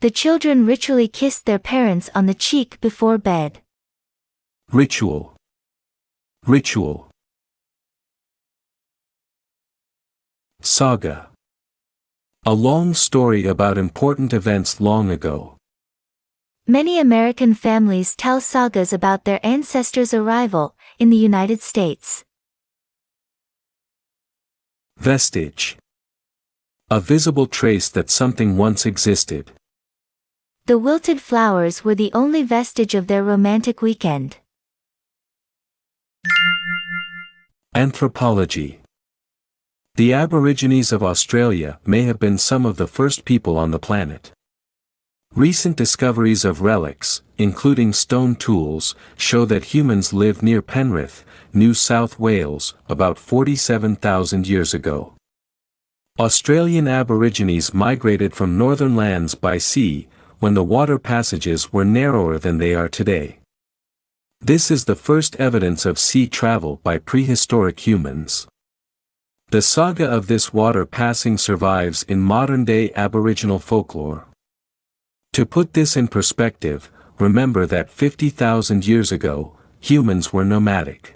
The children ritually kissed their parents on the cheek before bed. Ritual. Ritual. Saga. A long story about important events long ago. Many American families tell sagas about their ancestors' arrival in the United States. Vestige. A visible trace that something once existed. The wilted flowers were the only vestige of their romantic weekend. Anthropology. The Aborigines of Australia may have been some of the first people on the planet. Recent discoveries of relics, including stone tools, show that humans lived near Penrith, New South Wales, about 47,000 years ago. Australian Aborigines migrated from northern lands by sea, when the water passages were narrower than they are today. This is the first evidence of sea travel by prehistoric humans. The saga of this water passing survives in modern-day Aboriginal folklore. To put this in perspective, remember that 50,000 years ago, humans were nomadic.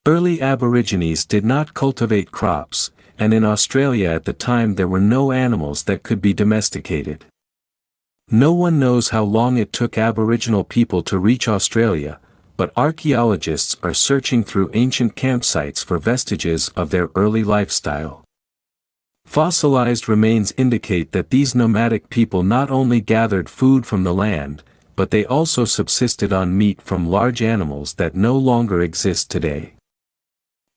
Early Aborigines did not cultivate crops, and in Australia at the time there were no animals that could be domesticated. No one knows how long it took Aboriginal people to reach Australia, but archaeologists are searching through ancient campsites for vestiges of their early lifestyle. Fossilized remains indicate that these nomadic people not only gathered food from the land, but they also subsisted on meat from large animals that no longer exist today.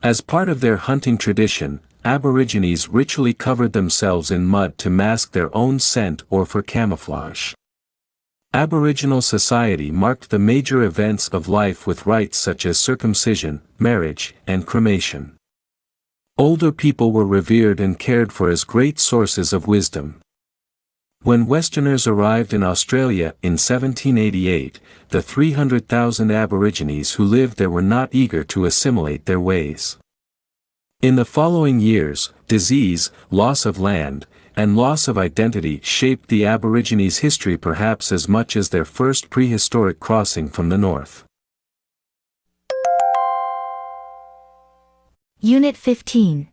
As part of their hunting tradition, Aborigines ritually covered themselves in mud to mask their own scent or for camouflage. Aboriginal society marked the major events of life with rites such as circumcision, marriage, and cremation. Older people were revered and cared for as great sources of wisdom. When Westerners arrived in Australia in 1788, the 300,000 Aborigines who lived there were not eager to assimilate their ways. In the following years, disease, loss of land, and loss of identity shaped the Aborigines' history perhaps as much as their first prehistoric crossing from the north. Unit 15.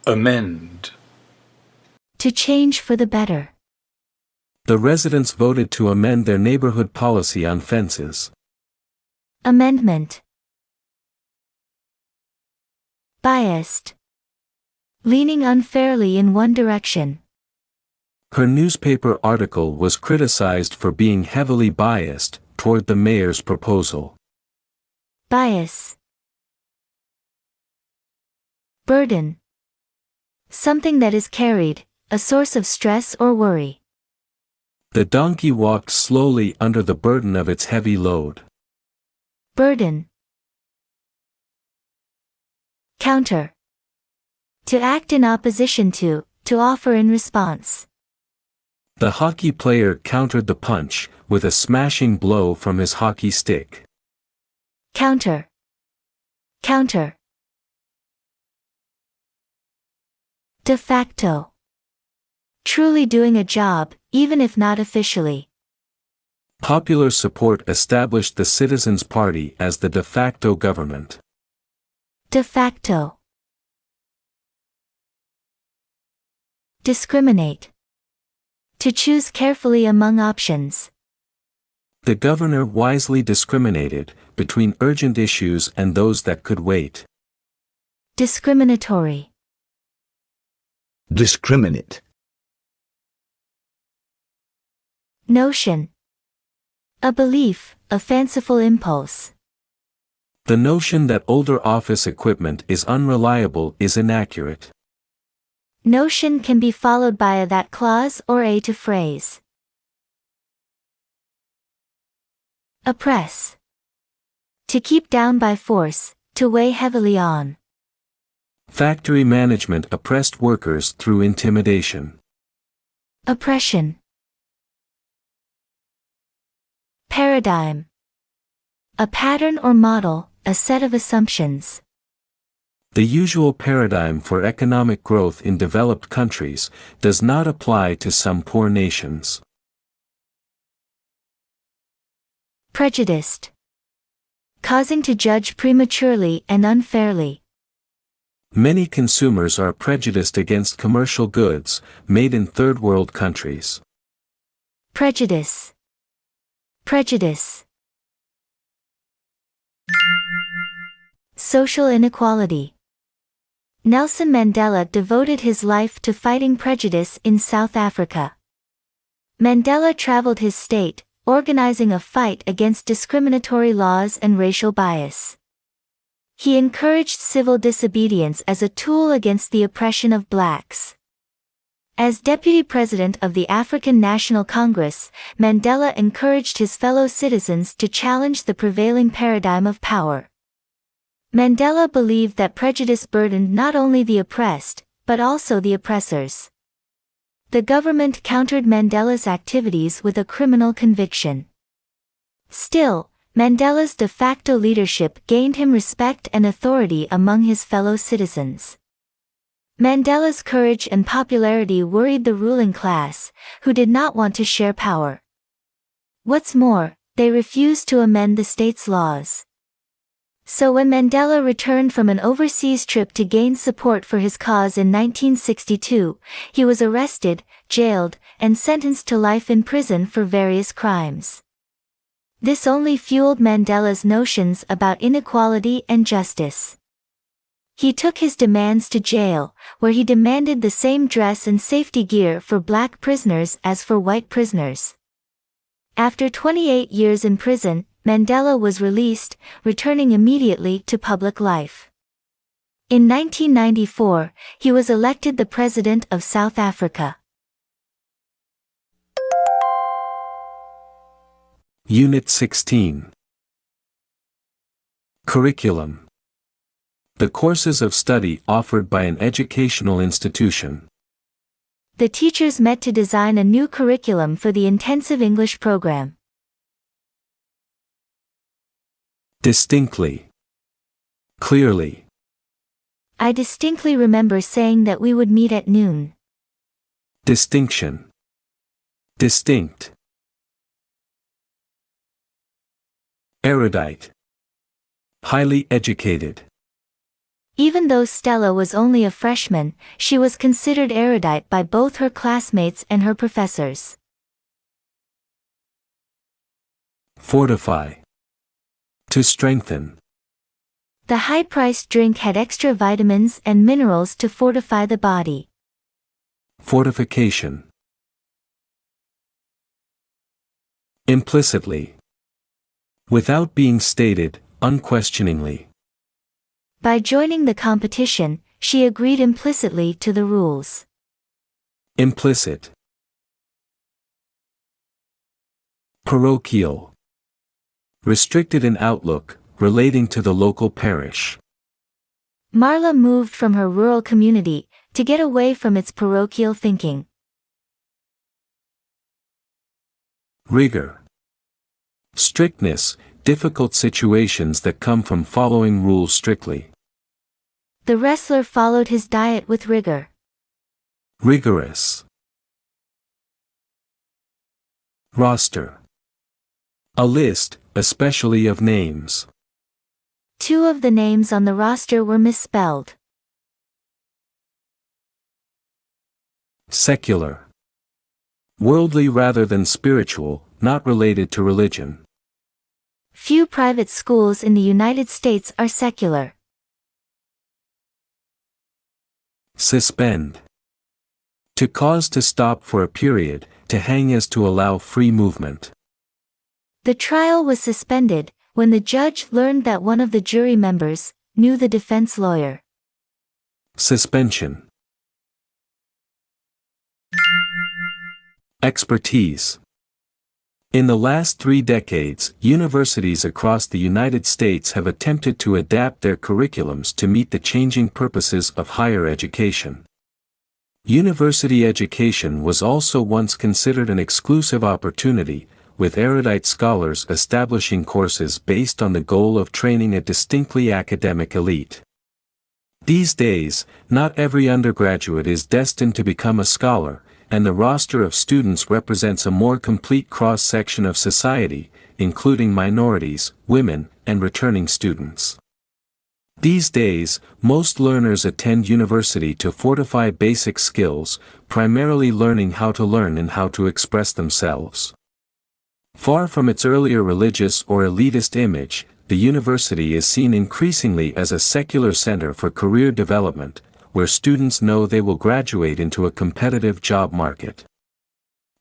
Amend. To change for the better. The residents voted to amend their neighborhood policy on fences. Amendment. Biased. Leaning unfairly in one direction. Her newspaper article was criticized for being heavily biased toward the mayor's proposal. Bias. Burden. Something that is carried, a source of stress or worry. The donkey walked slowly under the burden of its heavy load. Burden. Counter. To act in opposition to offer in response. The hockey player countered the punch with a smashing blow from his hockey stick. Counter. Counter. De facto. Truly doing a job, even if not officially. Popular support established the Citizens' Party as the de facto government. De facto. Discriminate. To choose carefully among options. The governor wisely discriminated between urgent issues and those that could wait. Discriminatory. Discriminate. Notion. A belief, a fanciful impulse. The notion that older office equipment is unreliable is inaccurate. Notion can be followed by a that clause or a to phrase. Oppress. To keep down by force, to weigh heavily on. Factory management oppressed workers through intimidation. Oppression. Paradigm. A pattern or model, a set of assumptions. The usual paradigm for economic growth in developed countries does not apply to some poor nations. Prejudiced. Causing to judge prematurely and unfairly. Many consumers are prejudiced against commercial goods made in third world countries. Prejudice. Prejudice. Social inequality. Nelson Mandela devoted his life to fighting prejudice in South Africa. Mandela traveled his state, organizing a fight against discriminatory laws and racial bias. He encouraged civil disobedience as a tool against the oppression of blacks. As deputy president of the African National Congress, Mandela encouraged his fellow citizens to challenge the prevailing paradigm of power. Mandela believed that prejudice burdened not only the oppressed, but also the oppressors. The government countered Mandela's activities with a criminal conviction. Still, Mandela's de facto leadership gained him respect and authority among his fellow citizens. Mandela's courage and popularity worried the ruling class, who did not want to share power. What's more, they refused to amend the state's laws. So when Mandela returned from an overseas trip to gain support for his cause in 1962, he was arrested, jailed, and sentenced to life in prison for various crimes. This only fueled Mandela's notions about inequality and justice. He took his demands to jail, where he demanded the same dress and safety gear for black prisoners as for white prisoners. After 28 years in prison, Mandela was released, returning immediately to public life. In 1994, he was elected the President of South Africa. Unit 16. Curriculum. The courses of study offered by an educational institution. The teachers met to design a new curriculum for the intensive English program. Distinctly. Clearly. I distinctly remember saying that we would meet at noon. Distinction. Distinct. Erudite. Highly educated. Even though Stella was only a freshman, she was considered erudite by both her classmates and her professors. Fortify. To strengthen. The high-priced drink had extra vitamins and minerals to fortify the body. Fortification. Implicitly. Without being stated, unquestioningly. By joining the competition, she agreed implicitly to the rules. Implicit. Parochial. Restricted in outlook, relating to the local parish. Marla moved from her rural community to get away from its parochial thinking. Rigor. Strictness, difficult situations that come from following rules strictly. The wrestler followed his diet with rigor. Rigorous. Roster. A list, especially of names. 2 of the names on the roster were misspelled. Secular. Worldly rather than spiritual, not related to religion. Few private schools in the United States are secular. Suspend. To cause to stop for a period, to hang as to allow free movement. The trial was suspended when the judge learned that one of the jury members knew the defense lawyer. Suspension. Expertise. In the last 3 decades, universities across the United States have attempted to adapt their curriculums to meet the changing purposes of higher education. University education was also once considered an exclusive opportunity, with erudite scholars establishing courses based on the goal of training a distinctly academic elite. These days, not every undergraduate is destined to become a scholar, and the roster of students represents a more complete cross-section of society, including minorities, women, and returning students. These days, most learners attend university to fortify basic skills, primarily learning how to learn and how to express themselves. Far from its earlier religious or elitist image, the university is seen increasingly as a secular center for career development, where students know they will graduate into a competitive job market.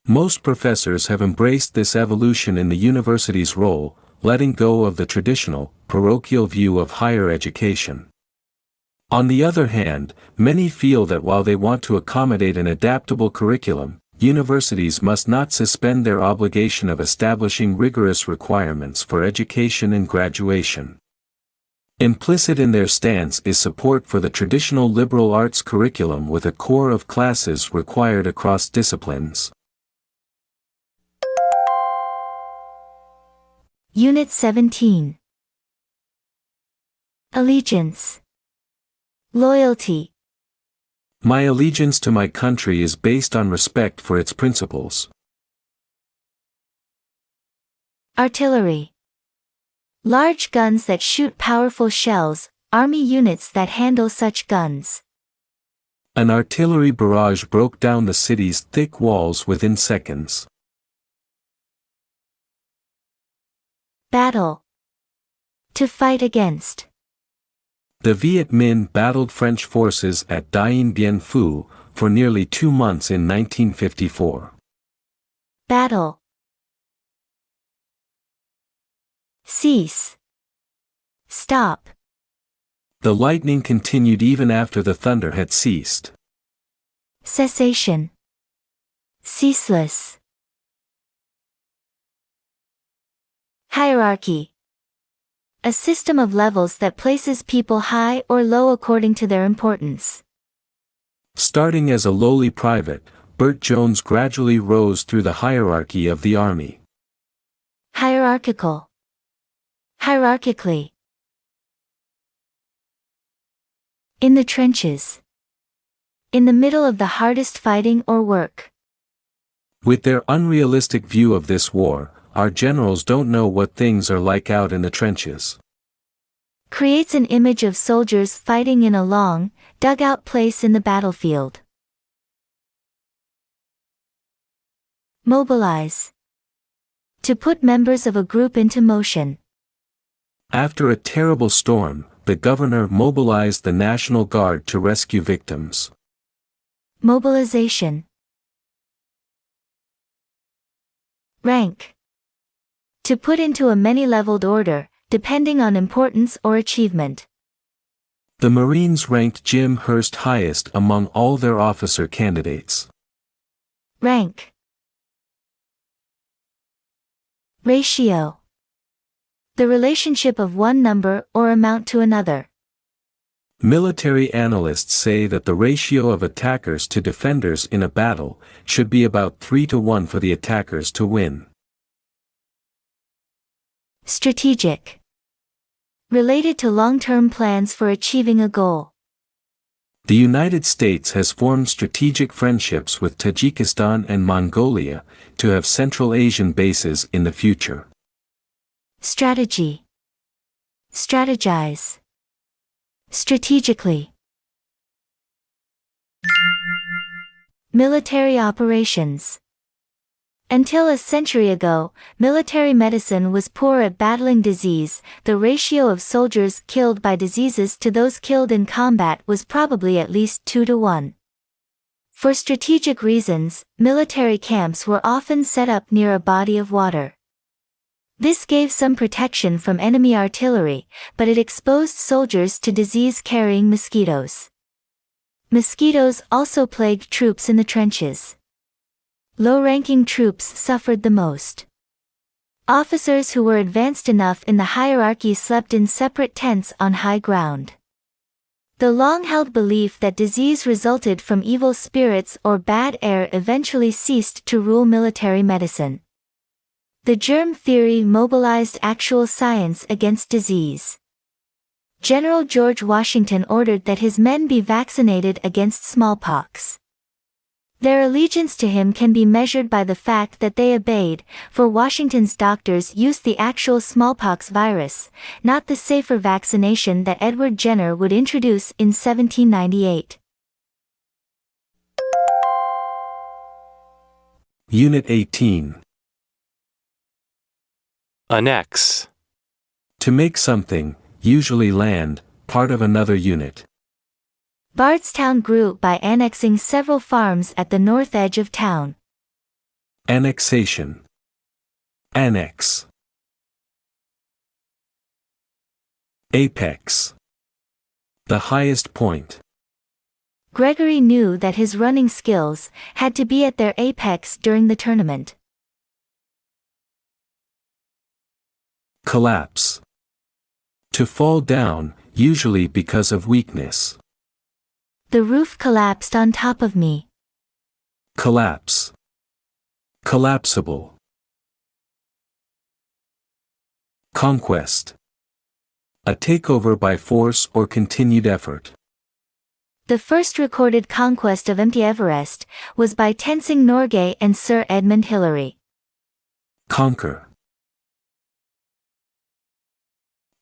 Most professors have embraced this evolution in the university's role, letting go of the traditional, parochial view of higher education. On the other hand, many feel that while they want to accommodate an adaptable curriculum, universities must not suspend their obligation of establishing rigorous requirements for education and graduation. Implicit in their stance is support for the traditional liberal arts curriculum with a core of classes required across disciplines. Unit 17. Allegiance. Loyalty. My allegiance to my country is based on respect for its principles. Artillery. Large guns that shoot powerful shells, army units that handle such guns. An artillery barrage broke down the city's thick walls within seconds. Battle. To fight against. The Viet Minh battled French forces at Dien Bien Phu for nearly 2 months in 1954. Battle. Cease. Stop. The lightning continued even after the thunder had ceased. Cessation. Ceaseless. Hierarchy. A system of levels that places people high or low according to their importance. Starting as a lowly private, Burt Jones gradually rose through the hierarchy of the army. Hierarchical. Hierarchically. In the trenches. In the middle of the hardest fighting or work. With their unrealistic view of this war, our generals don't know what things are like out in the trenches. Creates an image of soldiers fighting in a long, dugout place in the battlefield. Mobilize. To put members of a group into motion. After a terrible storm, the governor mobilized the National Guard to rescue victims. Mobilization. Rank. To put into a many-leveled order, depending on importance or achievement. The Marines ranked Jim Hurst highest among all their officer candidates. Rank. Ratio. The relationship of one number or amount to another. Military analysts say that the ratio of attackers to defenders in a battle should be about 3-to-1 for the attackers to win. Strategic. Related to long-term plans for achieving a goal. The United States has formed strategic friendships with Tajikistan and Mongolia to have Central Asian bases in the future. Strategy. Strategize. Strategically. Military operations. Until a century ago, military medicine was poor at battling disease. The ratio of soldiers killed by diseases to those killed in combat was probably at least 2-to-1. For strategic reasons, military camps were often set up near a body of water. This gave some protection from enemy artillery, but it exposed soldiers to disease-carrying mosquitoes. Mosquitoes also plagued troops in the trenches. Low-ranking troops suffered the most. Officers who were advanced enough in the hierarchy slept in separate tents on high ground. The long-held belief that disease resulted from evil spirits or bad air eventually ceased to rule military medicine. The germ theory mobilized actual science against disease. General George Washington ordered that his men be vaccinated against smallpox. Their allegiance to him can be measured by the fact that they obeyed, for Washington's doctors used the actual smallpox virus, not the safer vaccination that Edward Jenner would introduce in 1798. Unit 18. Annex. To make something, usually land, part of another unit. Bardstown grew by annexing several farms at the north edge of town. Annexation. Annex. Apex. The highest point. Gregory knew that his running skills had to be at their apex during the tournament. Collapse. To fall down, usually because of weakness. The roof collapsed on top of me. Collapse. Collapsible. Conquest. A takeover by force or continued effort. The first recorded conquest of Mt. Everest was by Tenzing Norgay and Sir Edmund Hillary. Conquer.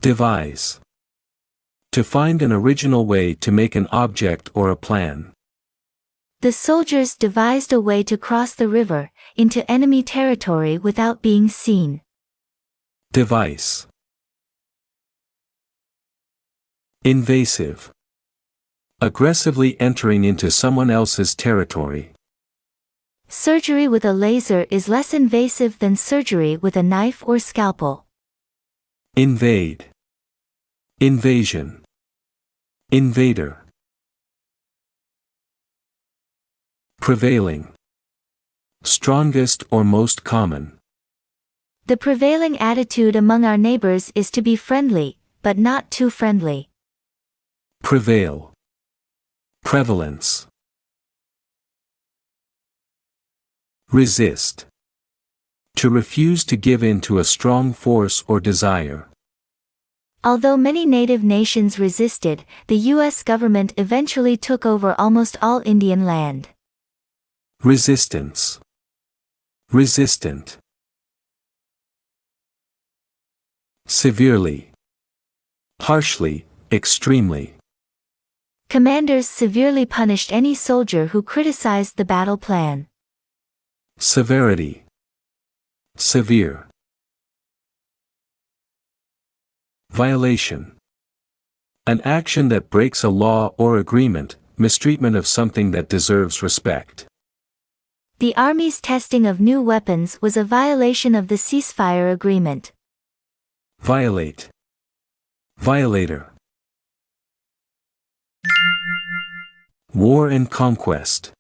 Devise. To find an original way to make an object or a plan. The soldiers devised a way to cross the river into enemy territory without being seen. Device. Invasive. Aggressively entering into someone else's territory. Surgery with a laser is less invasive than surgery with a knife or scalpel. Invade. Invasion. Invader. Prevailing. Strongest or most common. The prevailing attitude among our neighbors is to be friendly, but not too friendly. Prevail. Prevalence. Resist. To refuse to give in to a strong force or desire. Although many native nations resisted, the U.S. government eventually took over almost all Indian land. Resistance. Resistant. Severely. Harshly, extremely. Commanders severely punished any soldier who criticized the battle plan. Severity. Severe. Violation. An action that breaks a law or agreement, mistreatment of something that deserves respect. The Army's testing of new weapons was a violation of the ceasefire agreement. Violate. Violator. War and conquest.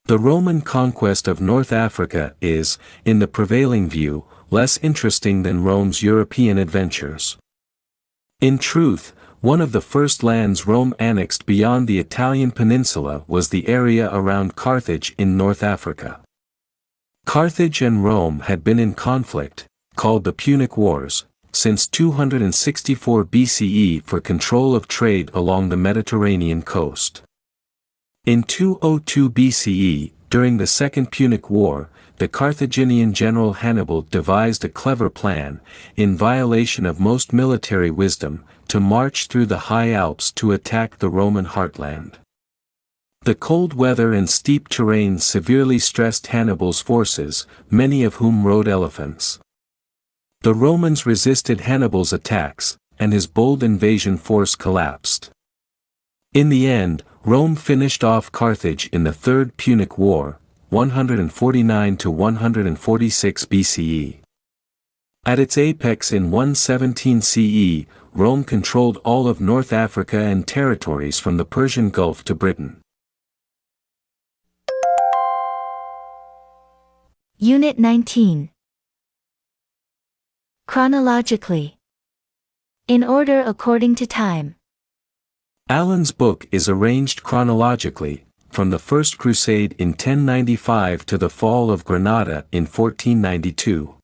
The Roman conquest of North Africa is, in the prevailing view, less interesting than Rome's European adventures. In truth, one of the first lands Rome annexed beyond the Italian peninsula was the area around Carthage in North Africa. Carthage and Rome had been in conflict, called the Punic Wars, since 264 BCE for control of trade along the Mediterranean coast. In 202 BCE, during the Second Punic War, the Carthaginian general Hannibal devised a clever plan, in violation of most military wisdom, to march through the high Alps to attack the Roman heartland. The cold weather and steep terrain severely stressed Hannibal's forces, many of whom rode elephants. The Romans resisted Hannibal's attacks, and his bold invasion force collapsed. In the end, Rome finished off Carthage in the Third Punic War, 149 to 146 BCE. At its apex in 117 CE, Rome controlled all of North Africa and territories from the Persian Gulf to Britain. Unit 19. Chronologically. In order according to time. Allen's book is arranged chronologically, from the First Crusade in 1095 to the fall of Granada in 1492.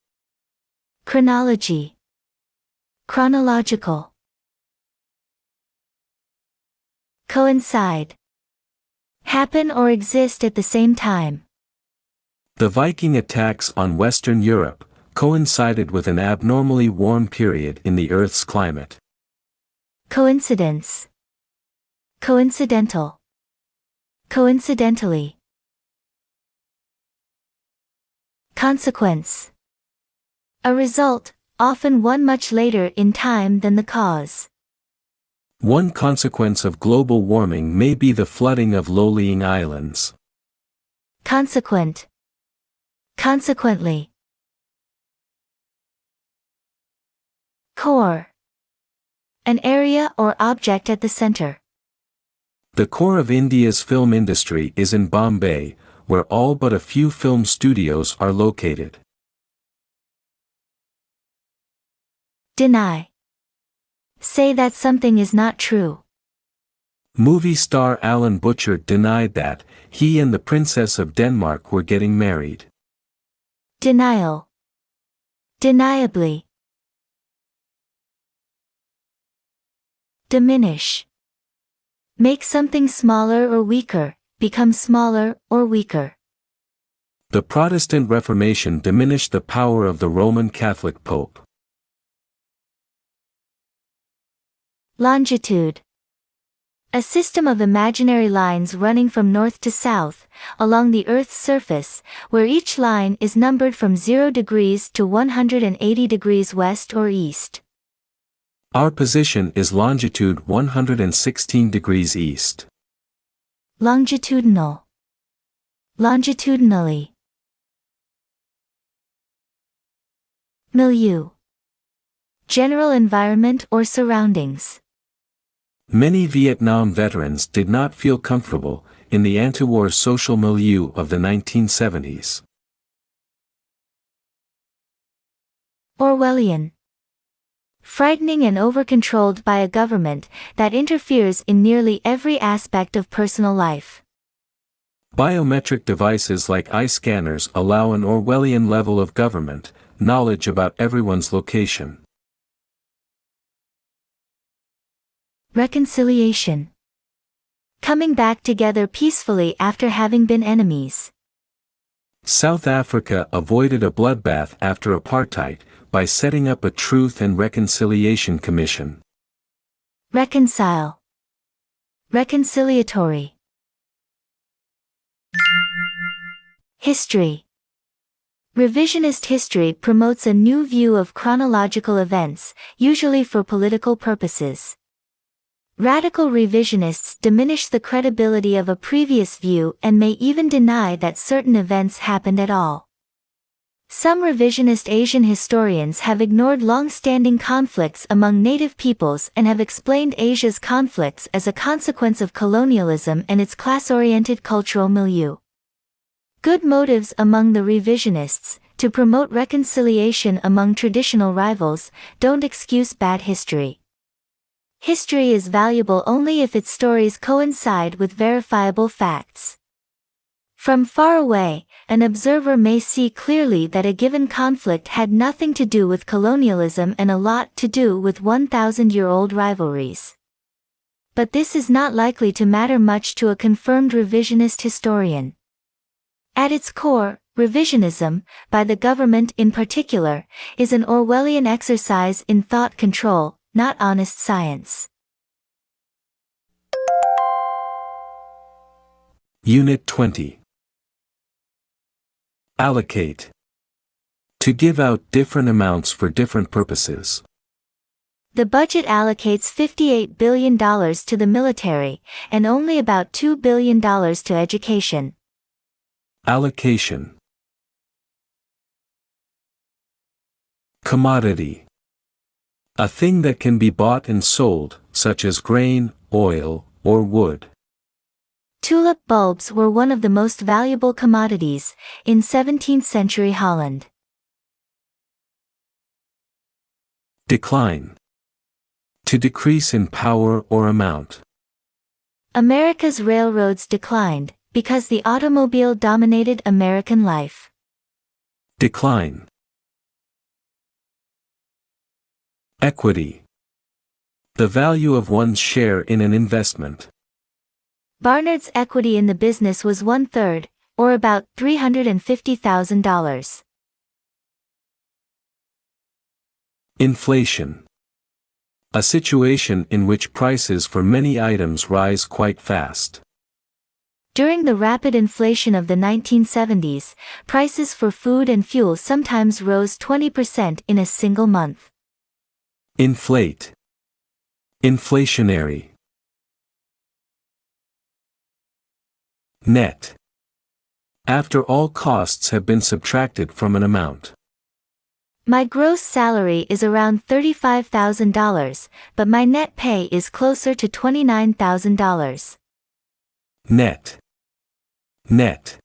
Chronology. Chronological. Coincide. Happen or exist at the same time. The Viking attacks on Western Europe coincided with an abnormally warm period in the Earth's climate. Coincidence. Coincidental. Coincidentally. Consequence. A result, often one much later in time than the cause. One consequence of global warming may be the flooding of low-lying islands. Consequent. Consequently. Core. An area or object at the center. The core of India's film industry is in Bombay, where all but a few film studios are located. Deny. Say that something is not true. Movie star Alan Butcher denied that he and the Princess of Denmark were getting married. Denial. Deniably. Diminish. Make something smaller or weaker, become smaller or weaker. The Protestant Reformation diminished the power of the Roman Catholic Pope. Longitude. A system of imaginary lines running from north to south, along the Earth's surface, where each line is numbered from 0 degrees to 180 degrees west or east. Our position is longitude 116 degrees east. Longitudinal. Longitudinally. Milieu. General environment or surroundings. Many Vietnam veterans did not feel comfortable in the anti-war social milieu of the 1970s. Orwellian. Frightening and over-controlled by a government that interferes in nearly every aspect of personal life. Biometric devices like eye scanners allow an Orwellian level of government knowledge about everyone's location. Reconciliation. Coming back together peacefully after having been enemies. South Africa avoided a bloodbath after apartheid by setting up a Truth and Reconciliation Commission. Reconcile. Reconciliatory. History. Revisionist history promotes a new view of chronological events, usually for political purposes. Radical revisionists diminish the credibility of a previous view and may even deny that certain events happened at all. Some revisionist Asian historians have ignored long-standing conflicts among native peoples and have explained Asia's conflicts as a consequence of colonialism and its class-oriented cultural milieu. Good motives among the revisionists, to promote reconciliation among traditional rivals, don't excuse bad history. History is valuable only if its stories coincide with verifiable facts. From far away, an observer may see clearly that a given conflict had nothing to do with colonialism and a lot to do with 1,000-year-old rivalries. But this is not likely to matter much to a confirmed revisionist historian. At its core, revisionism, by the government in particular, is an Orwellian exercise in thought control, not honest science. Unit 20. Allocate. To give out different amounts for different purposes. The budget allocates $58 billion to the military, and only about $2 billion to education. Allocation. Commodity. A thing that can be bought and sold, such as grain, oil, or wood. Tulip bulbs were one of the most valuable commodities in 17th century Holland. Decline. To decrease in power or amount. America's railroads declined because the automobile dominated American life. Decline. Equity. The value of one's share in an investment. Barnard's equity in the business was 1/3, or about $350,000. Inflation. A situation in which prices for many items rise quite fast. During the rapid inflation of the 1970s, prices for food and fuel sometimes rose 20% in a single month. Inflate. Inflationary. Net. After all costs have been subtracted from an amount. My gross salary is around $35,000, but my net pay is closer to $29,000. Net. Net.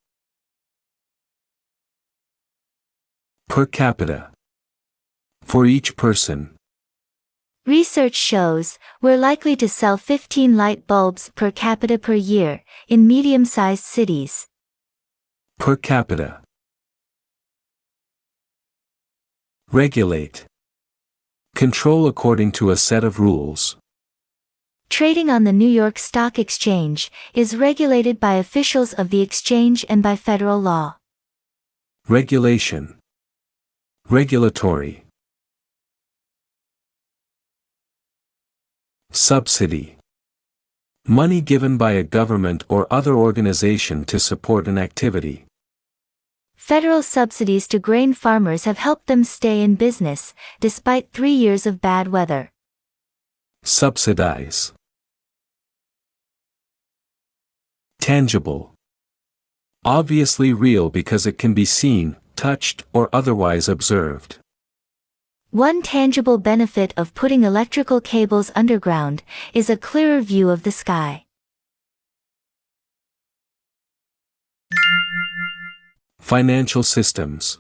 Per capita. For each person. Research shows we're likely to sell 15 light bulbs per capita per year in medium-sized cities. Per capita. Regulate. Control according to a set of rules. Trading on the New York Stock Exchange is regulated by officials of the exchange and by federal law. Regulation. Regulatory. Subsidy. Money given by a government or other organization to support an activity. Federal subsidies to grain farmers have helped them stay in business, despite 3 years of bad weather. Subsidize. Tangible. Obviously real because it can be seen, touched, or otherwise observed. One tangible benefit of putting electrical cables underground is a clearer view of the sky. Financial systems.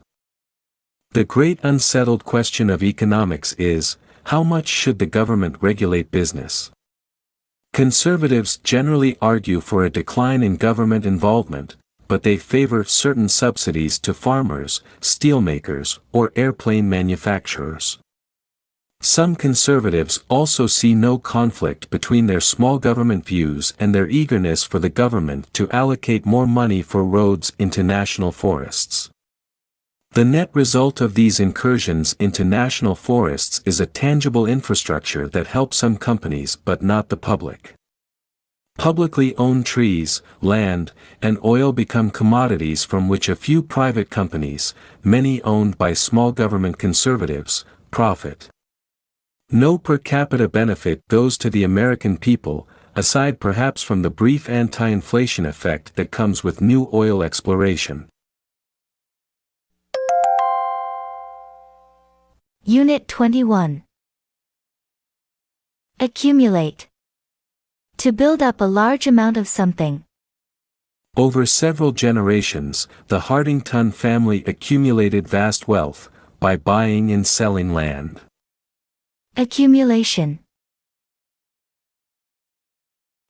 The great unsettled question of economics is, how much should the government regulate business? Conservatives generally argue for a decline in government involvement, but they favor certain subsidies to farmers, steelmakers, or airplane manufacturers. Some conservatives also see no conflict between their small government views and their eagerness for the government to allocate more money for roads into national forests. The net result of these incursions into national forests is a tangible infrastructure that helps some companies but not the public. Publicly owned trees, land, and oil become commodities from which a few private companies, many owned by small government conservatives, profit. No per capita benefit goes to the American people, aside perhaps from the brief anti-inflation effect that comes with new oil exploration. Unit 21. Accumulate. To build up a large amount of something. Over several generations, the Hardington family accumulated vast wealth by buying and selling land. Accumulation.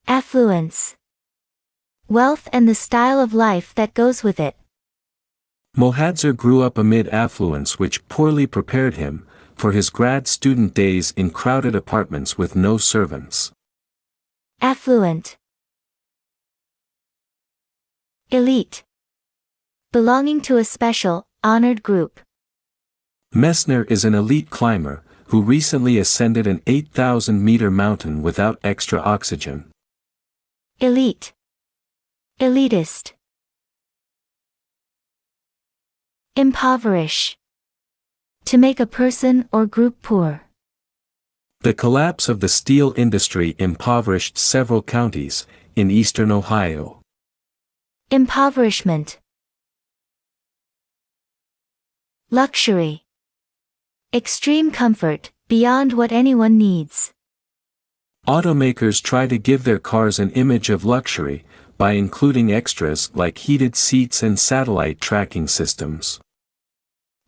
Affluence. Wealth and the style of life that goes with it. Mohadzar grew up amid affluence which poorly prepared him for his grad student days in crowded apartments with no servants. Affluent. Elite. Belonging to a special, honored group. Messner is an elite climber who recently ascended an 8,000-meter mountain without extra oxygen. Elite. Elitist. Impoverish. To make a person or group poor. The collapse of the steel industry impoverished several counties in eastern Ohio. Impoverishment. Luxury. Extreme comfort, beyond what anyone needs. Automakers try to give their cars an image of luxury by including extras like heated seats and satellite tracking systems.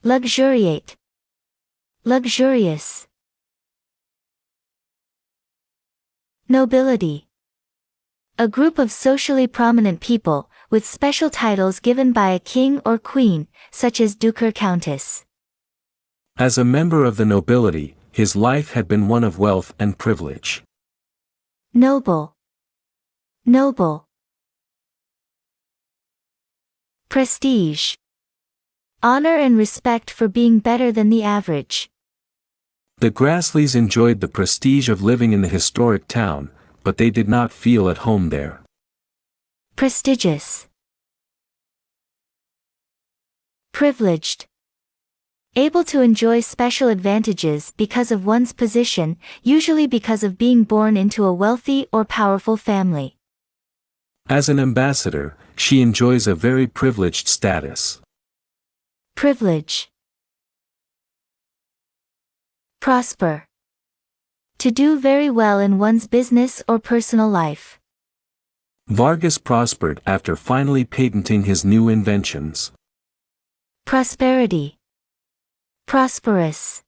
Luxuriate. Luxurious. Nobility. A group of socially prominent people, with special titles given by a king or queen, such as Duke or Countess. As a member of the nobility, his life had been one of wealth and privilege. Noble. Noble. Prestige. Honor and respect for being better than the average. The Grassleys enjoyed the prestige of living in the historic town, but they did not feel at home there. Prestigious. Privileged. Able to enjoy special advantages because of one's position, usually because of being born into a wealthy or powerful family. As an ambassador, she enjoys a very privileged status. Privilege. Prosper. To do very well in one's business or personal life. Vargas prospered after finally patenting his new inventions. Prosperity. Prosperous.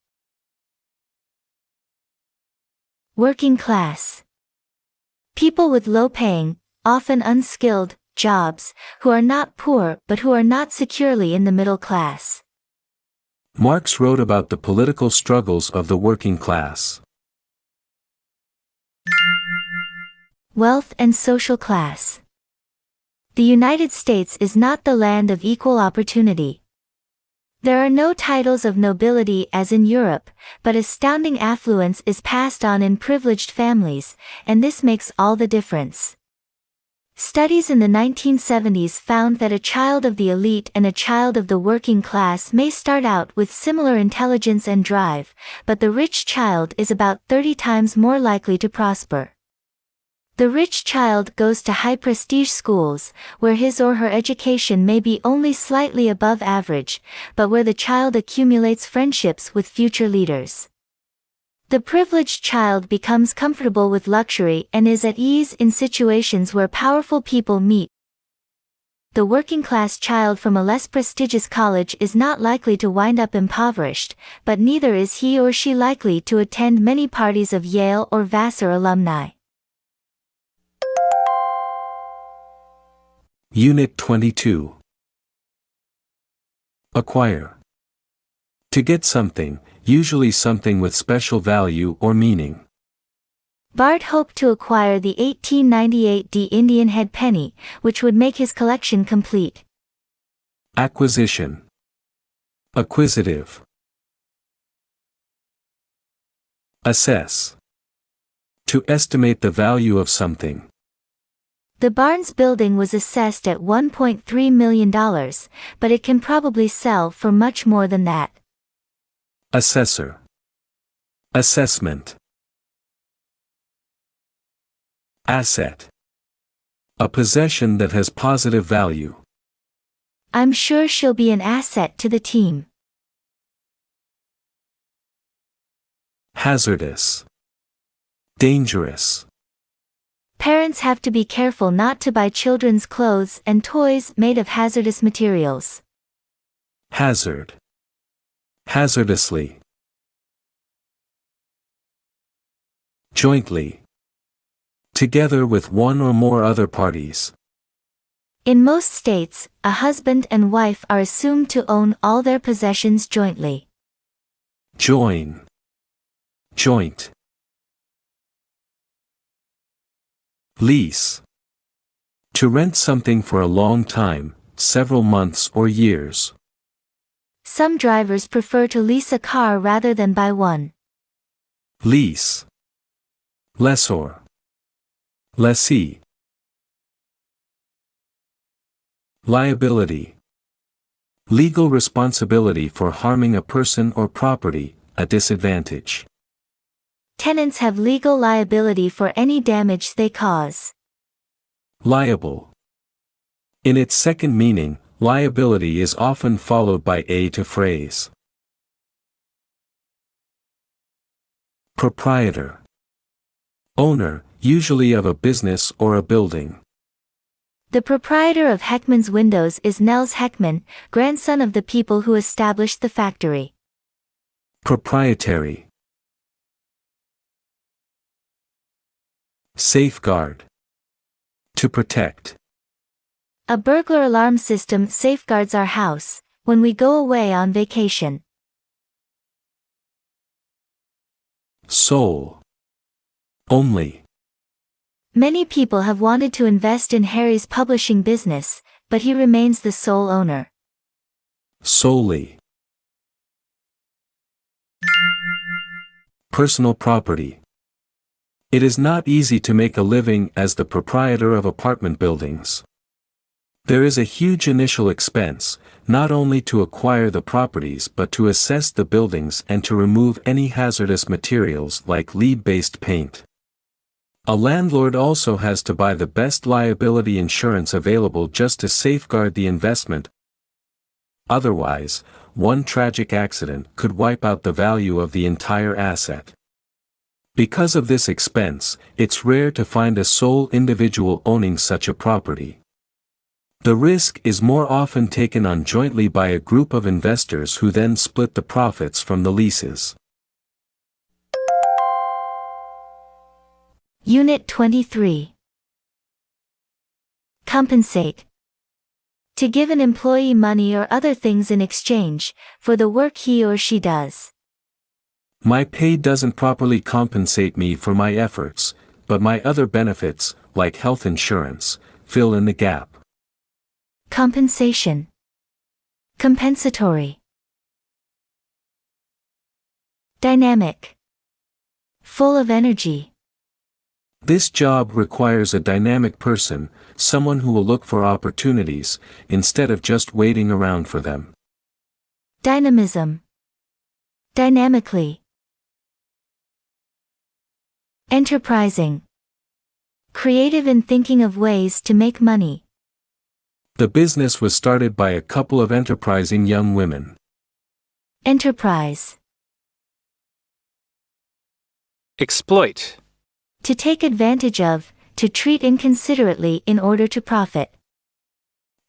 Working class. People with low-paying, often unskilled, jobs, who are not poor but who are not securely in the middle class. Marx wrote about the political struggles of the working class. Wealth and social class. The United States is not the land of equal opportunity. There are no titles of nobility as in Europe, but astounding affluence is passed on in privileged families, and this makes all the difference. Studies in the 1970s found that a child of the elite and a child of the working class may start out with similar intelligence and drive, but the rich child is about 30 times more likely to prosper. The rich child goes to high-prestige schools, where his or her education may be only slightly above average, but where the child accumulates friendships with future leaders. The privileged child becomes comfortable with luxury and is at ease in situations where powerful people meet. The working-class child from a less prestigious college is not likely to wind up impoverished, but neither is he or she likely to attend many parties of Yale or Vassar alumni. Unit 22. Acquire. To get something, usually something with special value or meaning. Bart hoped to acquire the 1898 D Indian head penny, which would make his collection complete. Acquisition. Acquisitive. Assess. To estimate the value of something. The Barnes building was assessed at $1.3 million, but it can probably sell for much more than that. Assessor. Assessment. Asset. A possession that has positive value. I'm sure she'll be an asset to the team. Hazardous. Dangerous. Parents have to be careful not to buy children's clothes and toys made of hazardous materials. Hazard. Hazardously. Jointly. Together with one or more other parties. In most states, a husband and wife are assumed to own all their possessions jointly. Join. Joint. Lease. To rent something for a long time, several months or years. Some drivers prefer to lease a car rather than buy one. Lease. Lessor. Lessee. Liability. Legal responsibility for harming a person or property, a disadvantage. Tenants have legal liability for any damage they cause. Liable. In its second meaning, liability is often followed by a to phrase. Proprietor. Owner, usually of a business or a building. The proprietor of Heckman's Windows is Nels Heckman, grandson of the people who established the factory. Proprietary. Safeguard. To protect. A burglar alarm system safeguards our house when we go away on vacation. Sole. Only. Many people have wanted to invest in Harry's publishing business, but he remains the sole owner. Solely. Personal property. It is not easy to make a living as the proprietor of apartment buildings. There is a huge initial expense, not only to acquire the properties but to assess the buildings and to remove any hazardous materials like lead-based paint. A landlord also has to buy the best liability insurance available just to safeguard the investment. Otherwise, one tragic accident could wipe out the value of the entire asset. Because of this expense, it's rare to find a sole individual owning such a property. The risk is more often taken on jointly by a group of investors who then split the profits from the leases. Unit 23. Compensate. To give an employee money or other things in exchange for the work he or she does. My pay doesn't properly compensate me for my efforts, but my other benefits, like health insurance, fill in the gap. Compensation. Compensatory. Dynamic. Full of energy. This job requires a dynamic person, someone who will look for opportunities, instead of just waiting around for them. Dynamism. Dynamically. Enterprising. Creative in thinking of ways to make money. The business was started by a couple of enterprising young women. Enterprise. Exploit. To take advantage of, to treat inconsiderately in order to profit.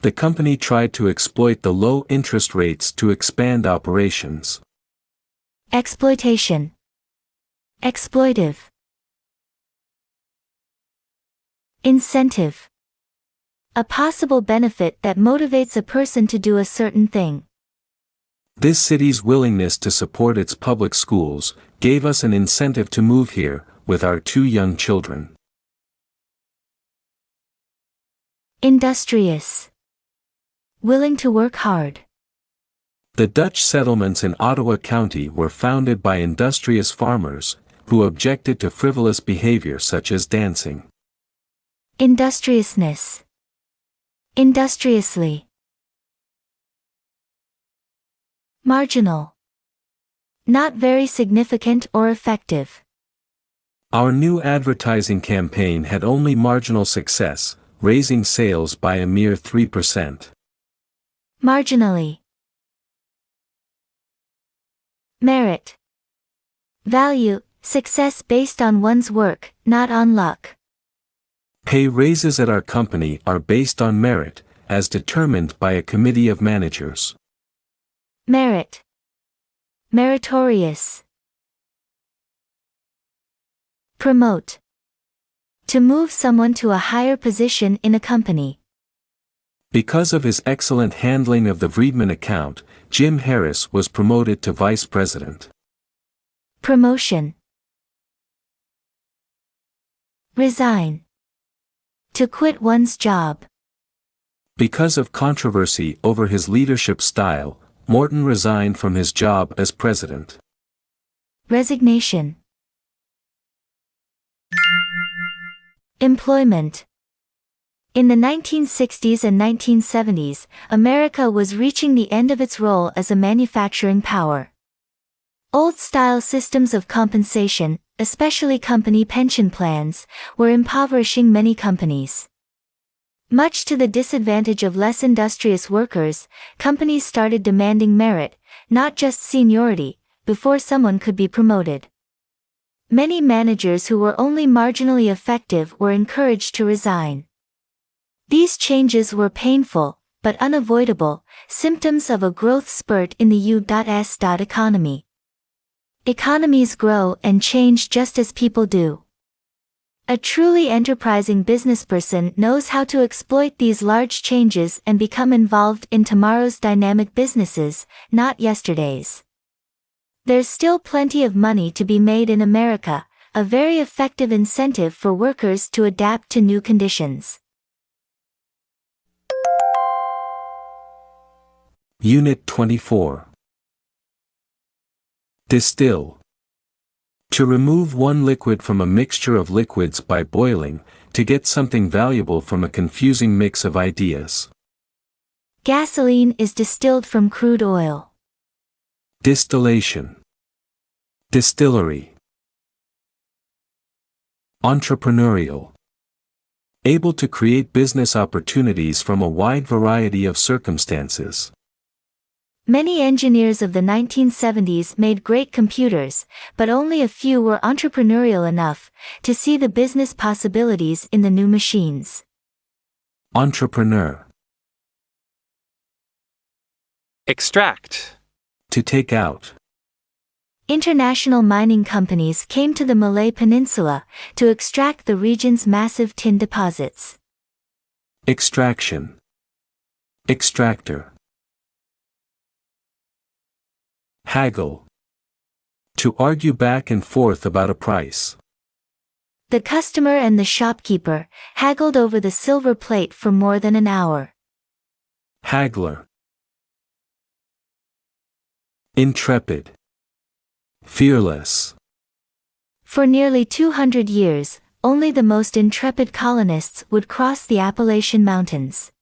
The company tried to exploit the low interest rates to expand operations. Exploitation. Exploitive. Incentive. A possible benefit that motivates a person to do a certain thing. This city's willingness to support its public schools gave us an incentive to move here, with our 2 young children. Industrious. Willing to work hard. The Dutch settlements in Ottawa County were founded by industrious farmers, who objected to frivolous behavior such as dancing. Industriousness. Industriously. Marginal. Not very significant or effective. Our new advertising campaign had only marginal success, raising sales by a mere 3%. Marginally. Merit. Value, success based on one's work, not on luck. Pay raises at our company are based on merit, as determined by a committee of managers. Merit. Meritorious. Promote. To move someone to a higher position in a company. Because of his excellent handling of the Vriedman account, Jim Harris was promoted to vice president. Promotion. Resign. To quit one's job. Because of controversy over his leadership style, Morton resigned from his job as president. Resignation. Employment. In the 1960s and 1970s, America was reaching the end of its role as a manufacturing power. Old-style systems of compensation, especially company pension plans, were impoverishing many companies. Much to the disadvantage of less industrious workers, companies started demanding merit, not just seniority, before someone could be promoted. Many managers who were only marginally effective were encouraged to resign. These changes were painful, but unavoidable, symptoms of a growth spurt in the U.S. economy. Economies grow and change just as people do. A truly enterprising businessperson knows how to exploit these large changes and become involved in tomorrow's dynamic businesses, not yesterday's. There's still plenty of money to be made in America, a very effective incentive for workers to adapt to new conditions. Unit 24. Distill. To remove one liquid from a mixture of liquids by boiling, to get something valuable from a confusing mix of ideas. Gasoline is distilled from crude oil. Distillation. Distillery. Entrepreneurial. Able to create business opportunities from a wide variety of circumstances. Many engineers of the 1970s made great computers, but only a few were entrepreneurial enough to see the business possibilities in the new machines. Entrepreneur. Extract. To take out. International mining companies came to the Malay Peninsula to extract the region's massive tin deposits. Extraction. Extractor. Haggle. To argue back and forth about a price. The customer and the shopkeeper haggled over the silver plate for more than an hour. Haggler. Intrepid. Fearless. For nearly 200 years, only the most intrepid colonists would cross the Appalachian Mountains.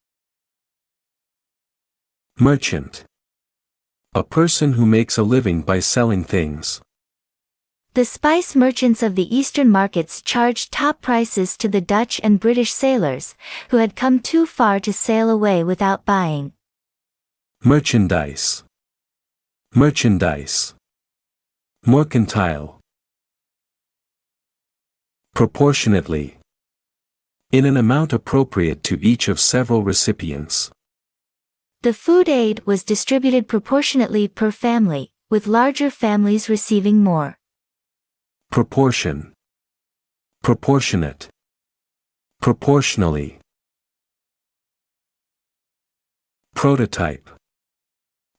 Merchant. A person who makes a living by selling things. The spice merchants of the eastern markets charged top prices to the Dutch and British sailors, who had come too far to sail away without buying. Merchandise. Merchandise. Mercantile. Proportionately. In an amount appropriate to each of several recipients. The food aid was distributed proportionately per family, with larger families receiving more. Proportion. Proportionate. Proportionally. Prototype.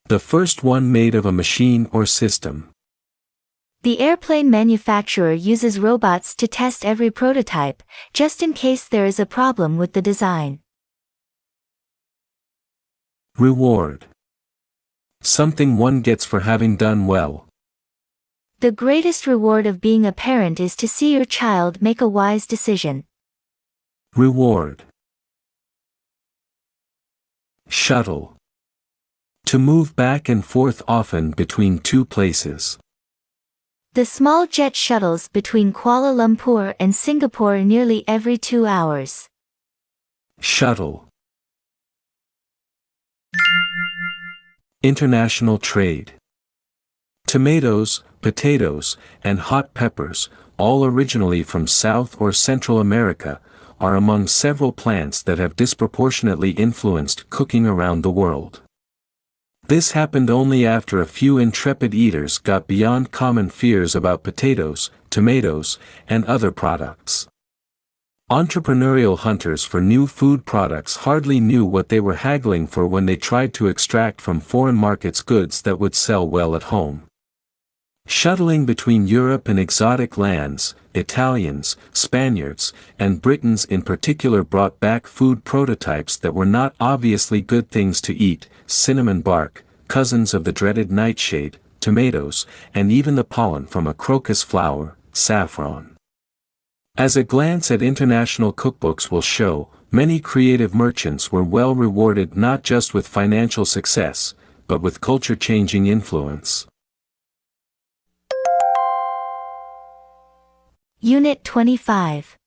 The first one made of a machine or system. The airplane manufacturer uses robots to test every prototype, just in case there is a problem with the design. Reward. Something one gets for having done well. The greatest reward of being a parent is to see your child make a wise decision. Reward. Shuttle. To move back and forth often between two places. The small jet shuttles between Kuala Lumpur and Singapore nearly every 2 hours. Shuttle. International trade. Tomatoes, potatoes, and hot peppers, all originally from South or Central America, are among several plants that have disproportionately influenced cooking around the world. This happened only after a few intrepid eaters got beyond common fears about potatoes, tomatoes, and other products. Entrepreneurial hunters for new food products hardly knew what they were haggling for when they tried to extract from foreign markets goods that would sell well at home. Shuttling between Europe and exotic lands, Italians, Spaniards, and Britons in particular brought back food prototypes that were not obviously good things to eat: cinnamon bark, cousins of the dreaded nightshade, tomatoes, and even the pollen from a crocus flower, saffron. As a glance at international cookbooks will show, many creative merchants were well rewarded not just with financial success, but with culture-changing influence. Unit 25.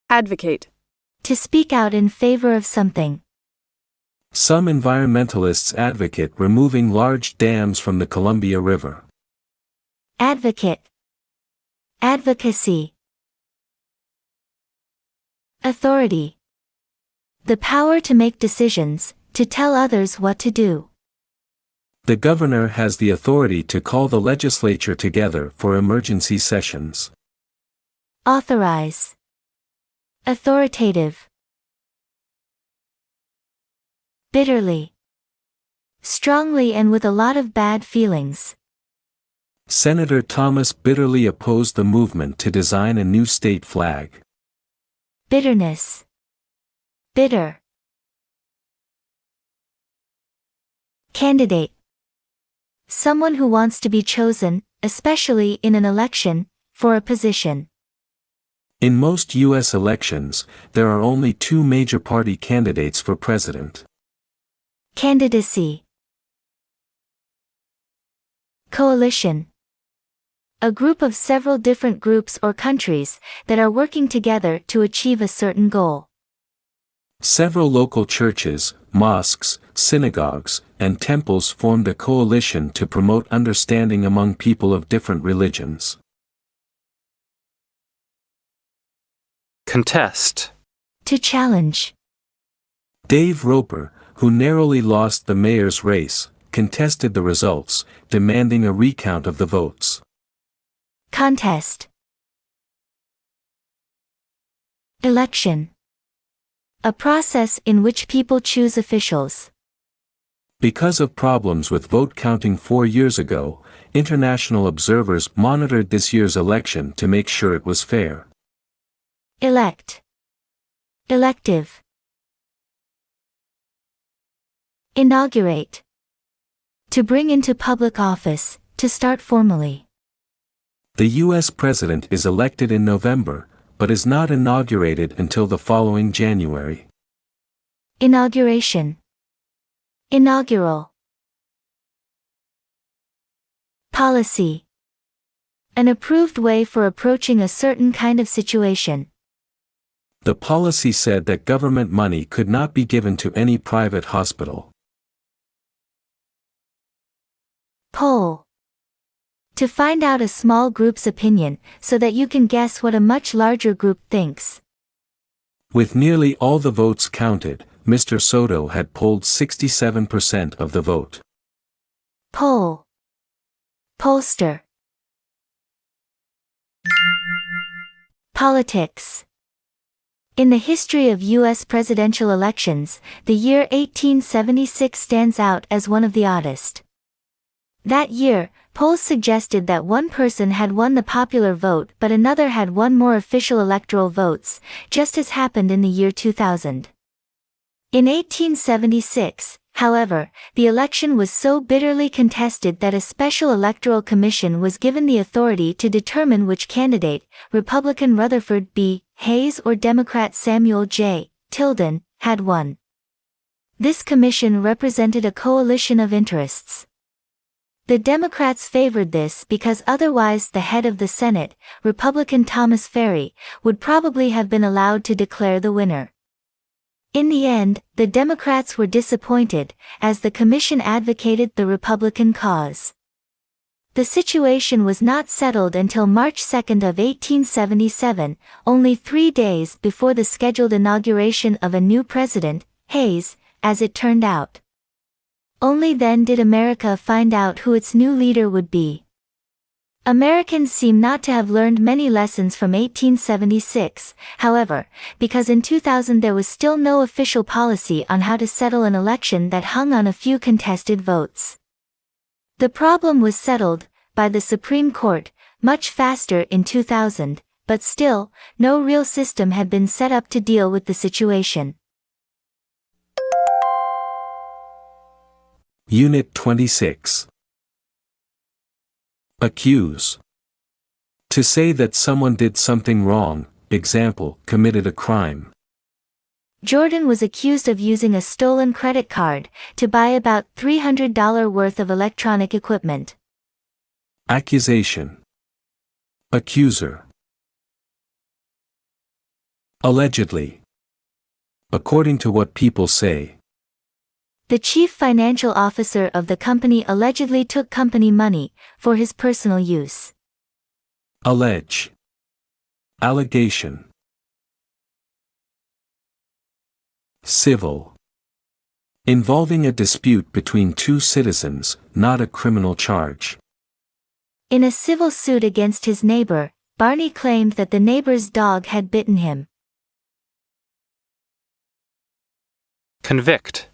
Advocate. To speak out in favor of something. Some environmentalists advocate removing large dams from the Columbia River. Advocate. Advocacy. Authority. The power to make decisions, to tell others what to do. The governor has the authority to call the legislature together for emergency sessions. Authorize. Authoritative. Bitterly. Strongly and with a lot of bad feelings. Senator Thomas bitterly opposed the movement to design a new state flag. Bitterness. Bitter. Candidate. Someone who wants to be chosen, especially in an election, for a position. In most U.S. elections, there are only two major party candidates for president. Candidacy. Coalition. A group of several different groups or countries that are working together to achieve a certain goal. Several local churches, mosques, synagogues, and temples formed a coalition to promote understanding among people of different religions. Contest. To challenge. Dave Roper, who narrowly lost the mayor's race, contested the results, demanding a recount of the votes. Contest. Election. A process in which people choose officials. Because of problems with vote counting 4 years ago, international observers monitored this year's election to make sure it was fair. Elect. Elective. Inaugurate. To bring into public office, to start formally. The U.S. president is elected in November, but is not inaugurated until the following January. Inauguration. Inaugural. Policy. An approved way for approaching a certain kind of situation. The policy said that government money could not be given to any private hospital. Poll. To find out a small group's opinion, so that you can guess what a much larger group thinks. With nearly all the votes counted, Mr. Soto had polled 67% of the vote. Poll. Pollster. Politics. In the history of U.S. presidential elections, the year 1876 stands out as one of the oddest. That year, polls suggested that one person had won the popular vote but another had won more official electoral votes, just as happened in the year 2000. In 1876, however, the election was so bitterly contested that a special electoral commission was given the authority to determine which candidate, Republican Rutherford B. Hayes or Democrat Samuel J. Tilden, had won. This commission represented a coalition of interests. The Democrats favored this because otherwise the head of the Senate, Republican Thomas Ferry, would probably have been allowed to declare the winner. In the end, the Democrats were disappointed, as the commission advocated the Republican cause. The situation was not settled until March 2 of 1877, only 3 days before the scheduled inauguration of a new president, Hayes, as it turned out. Only then did America find out who its new leader would be. Americans seem not to have learned many lessons from 1876, however, because in 2000 there was still no official policy on how to settle an election that hung on a few contested votes. The problem was settled, by the Supreme Court, much faster in 2000, but still, no real system had been set up to deal with the situation. Unit 26. Accuse. To say that someone did something wrong, example, committed a crime. Jordan was accused of using a stolen credit card to buy about $300 worth of electronic equipment. Accusation. Accuser. Allegedly. According to what people say. The chief financial officer of the company allegedly took company money for his personal use. Allege. Allegation. Civil. Involving a dispute between two citizens, not a criminal charge. In a civil suit against his neighbor, Barney claimed that the neighbor's dog had bitten him. Convict.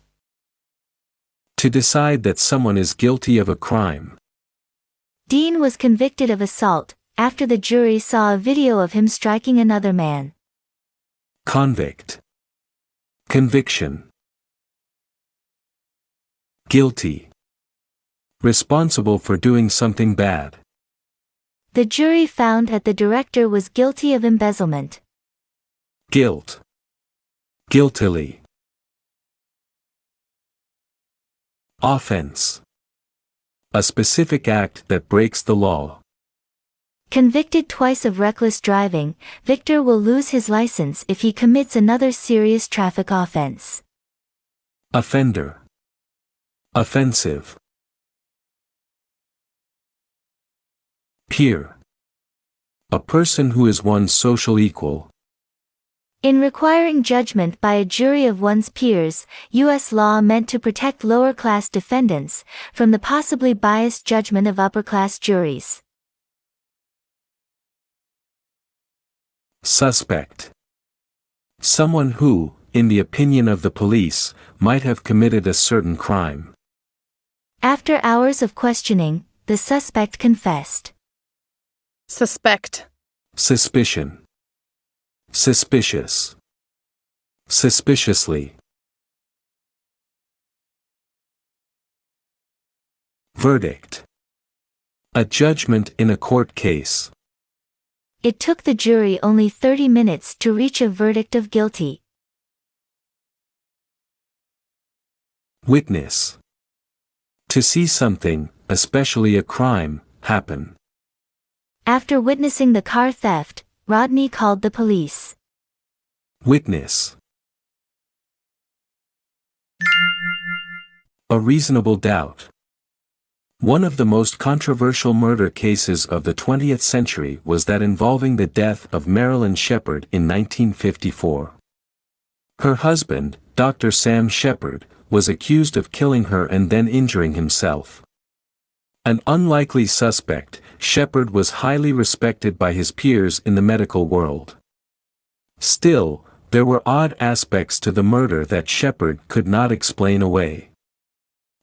To decide that someone is guilty of a crime. Dean was convicted of assault, after the jury saw a video of him striking another man. Convict. Conviction. Guilty. Responsible for doing something bad. The jury found that the director was guilty of embezzlement. Guilt. Guiltily. Offense. A specific act that breaks the law. Convicted twice of reckless driving, Victor will lose his license if he commits another serious traffic offense. Offender. Offensive. Peer. A person who is one's social equal. In requiring judgment by a jury of one's peers, U.S. law meant to protect lower-class defendants from the possibly biased judgment of upper-class juries. Suspect. Someone who, in the opinion of the police, might have committed a certain crime. After hours of questioning, the suspect confessed. Suspect. Suspicion. Suspicious. Suspiciously. Verdict. A judgment in a court case. It took the jury only 30 minutes to reach a verdict of guilty. Witness. To see something, especially a crime, happen. After witnessing the car theft, Rodney called the police. Witness. A reasonable doubt. One of the most controversial murder cases of the 20th century was that involving the death of Marilyn Shepard in 1954. Her husband, Dr. Sam Shepard, was accused of killing her and then injuring himself. An unlikely suspect, Shepard was highly respected by his peers in the medical world. Still, there were odd aspects to the murder that Shepard could not explain away.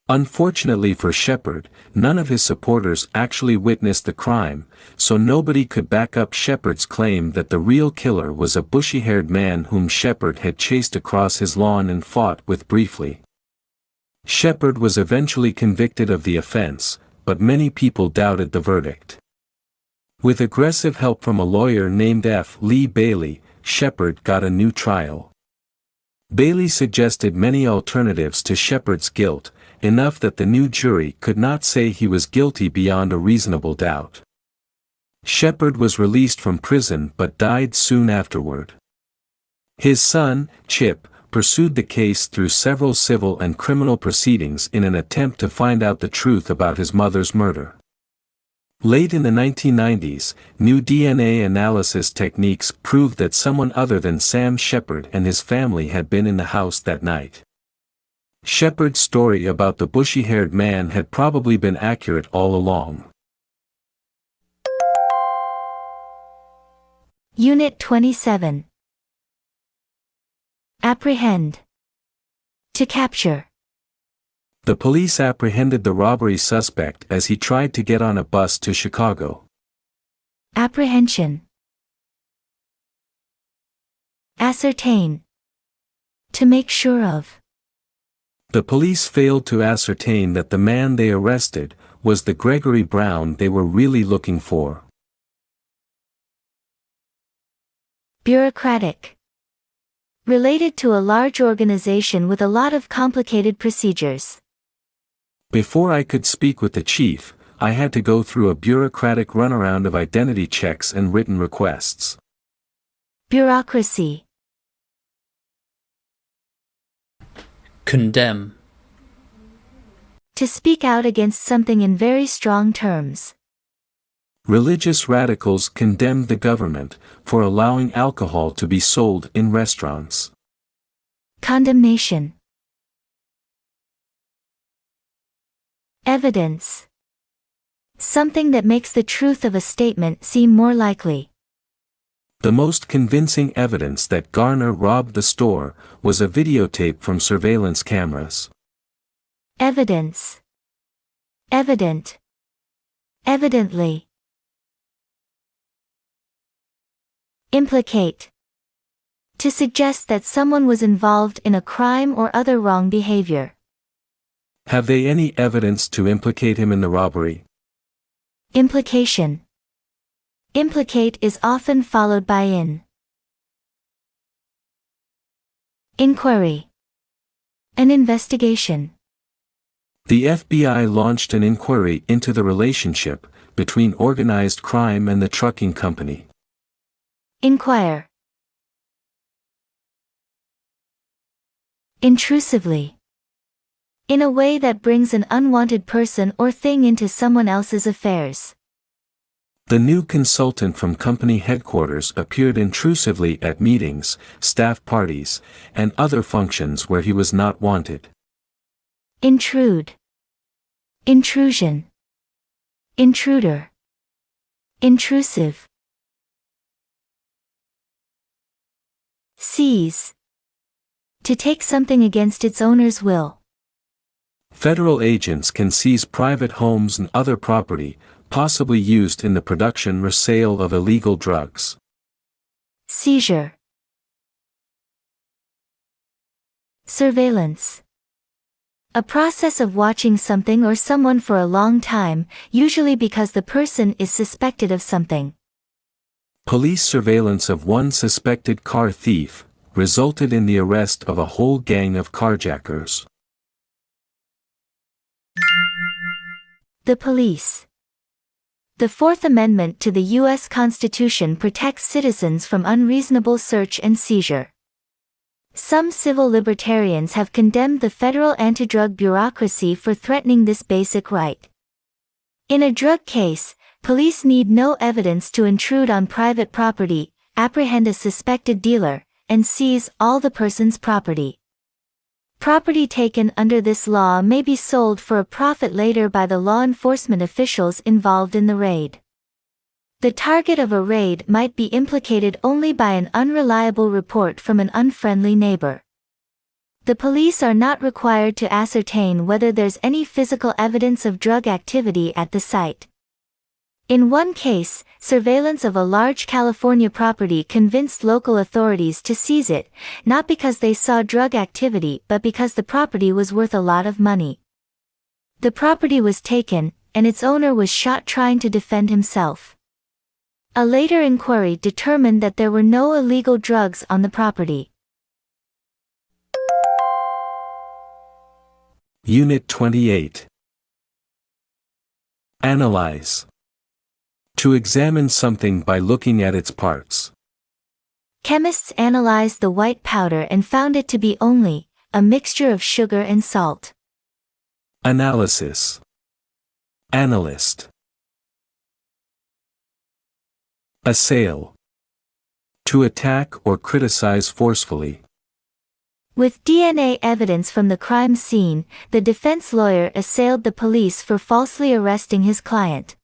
Unfortunately for Shepard, none of his supporters actually witnessed the crime, so nobody could back up Shepard's claim that the real killer was a bushy-haired man whom Shepard had chased across his lawn and fought with briefly. Shepard was eventually convicted of the offense, but many people doubted the verdict. With aggressive help from a lawyer named F. Lee Bailey, Shepard got a new trial. Bailey suggested many alternatives to Shepard's guilt, enough that the new jury could not say he was guilty beyond a reasonable doubt. Shepard was released from prison but died soon afterward. His son, Chip, pursued the case through several civil and criminal proceedings in an attempt to find out the truth about his mother's murder. Late in the 1990s, new DNA analysis techniques proved that someone other than Sam Shepard and his family had been in the house that night. Shepard's story about the bushy-haired man had probably been accurate all along. Unit 27. Apprehend. To capture. The police apprehended the robbery suspect as he tried to get on a bus to Chicago. Apprehension. Ascertain. To make sure of. The police failed to ascertain that the man they arrested was the Gregory Brown they were really looking for. Bureaucratic. Related to a large organization with a lot of complicated procedures. Before I could speak with the chief, I had to go through a bureaucratic runaround of identity checks and written requests. Bureaucracy. Condemn. To speak out against something in very strong terms. Religious radicals condemned the government for allowing alcohol to be sold in restaurants. Condemnation. Evidence. Something that makes the truth of a statement seem more likely. The most convincing evidence that Garner robbed the store was a videotape from surveillance cameras. Evidence. Evident. Evidently. Implicate. To suggest that someone was involved in a crime or other wrong behavior. Have they any evidence to implicate him in the robbery? Implication. Implicate is often followed by in. Inquiry. An investigation. The FBI launched an inquiry into the relationship between organized crime and the trucking company. Inquire. Intrusively. In a way that brings an unwanted person or thing into someone else's affairs. The new consultant from company headquarters appeared intrusively at meetings, staff parties, and other functions where he was not wanted. Intrude. Intrusion. Intruder. Intrusive. Seize. To take something against its owner's will. Federal agents can seize private homes and other property, possibly used in the production or sale of illegal drugs. Seizure. Surveillance. A process of watching something or someone for a long time, usually because the person is suspected of something. Police surveillance of one suspected car thief resulted in the arrest of a whole gang of carjackers. The police. The Fourth Amendment to the U.S. Constitution protects citizens from unreasonable search and seizure. Some civil libertarians have condemned the federal anti-drug bureaucracy for threatening this basic right. In a drug case, police need no evidence to intrude on private property, apprehend a suspected dealer, and seize all the person's property. Property taken under this law may be sold for a profit later by the law enforcement officials involved in the raid. The target of a raid might be implicated only by an unreliable report from an unfriendly neighbor. The police are not required to ascertain whether there's any physical evidence of drug activity at the site. In one case, surveillance of a large California property convinced local authorities to seize it, not because they saw drug activity but because the property was worth a lot of money. The property was taken, and its owner was shot trying to defend himself. A later inquiry determined that there were no illegal drugs on the property. Unit 28. Analyze. To examine something by looking at its parts. Chemists analyzed the white powder and found it to be only a mixture of sugar and salt. Analysis. Analyst. Assail. To attack or criticize forcefully. With DNA evidence from the crime scene, the defense lawyer assailed the police for falsely arresting his client.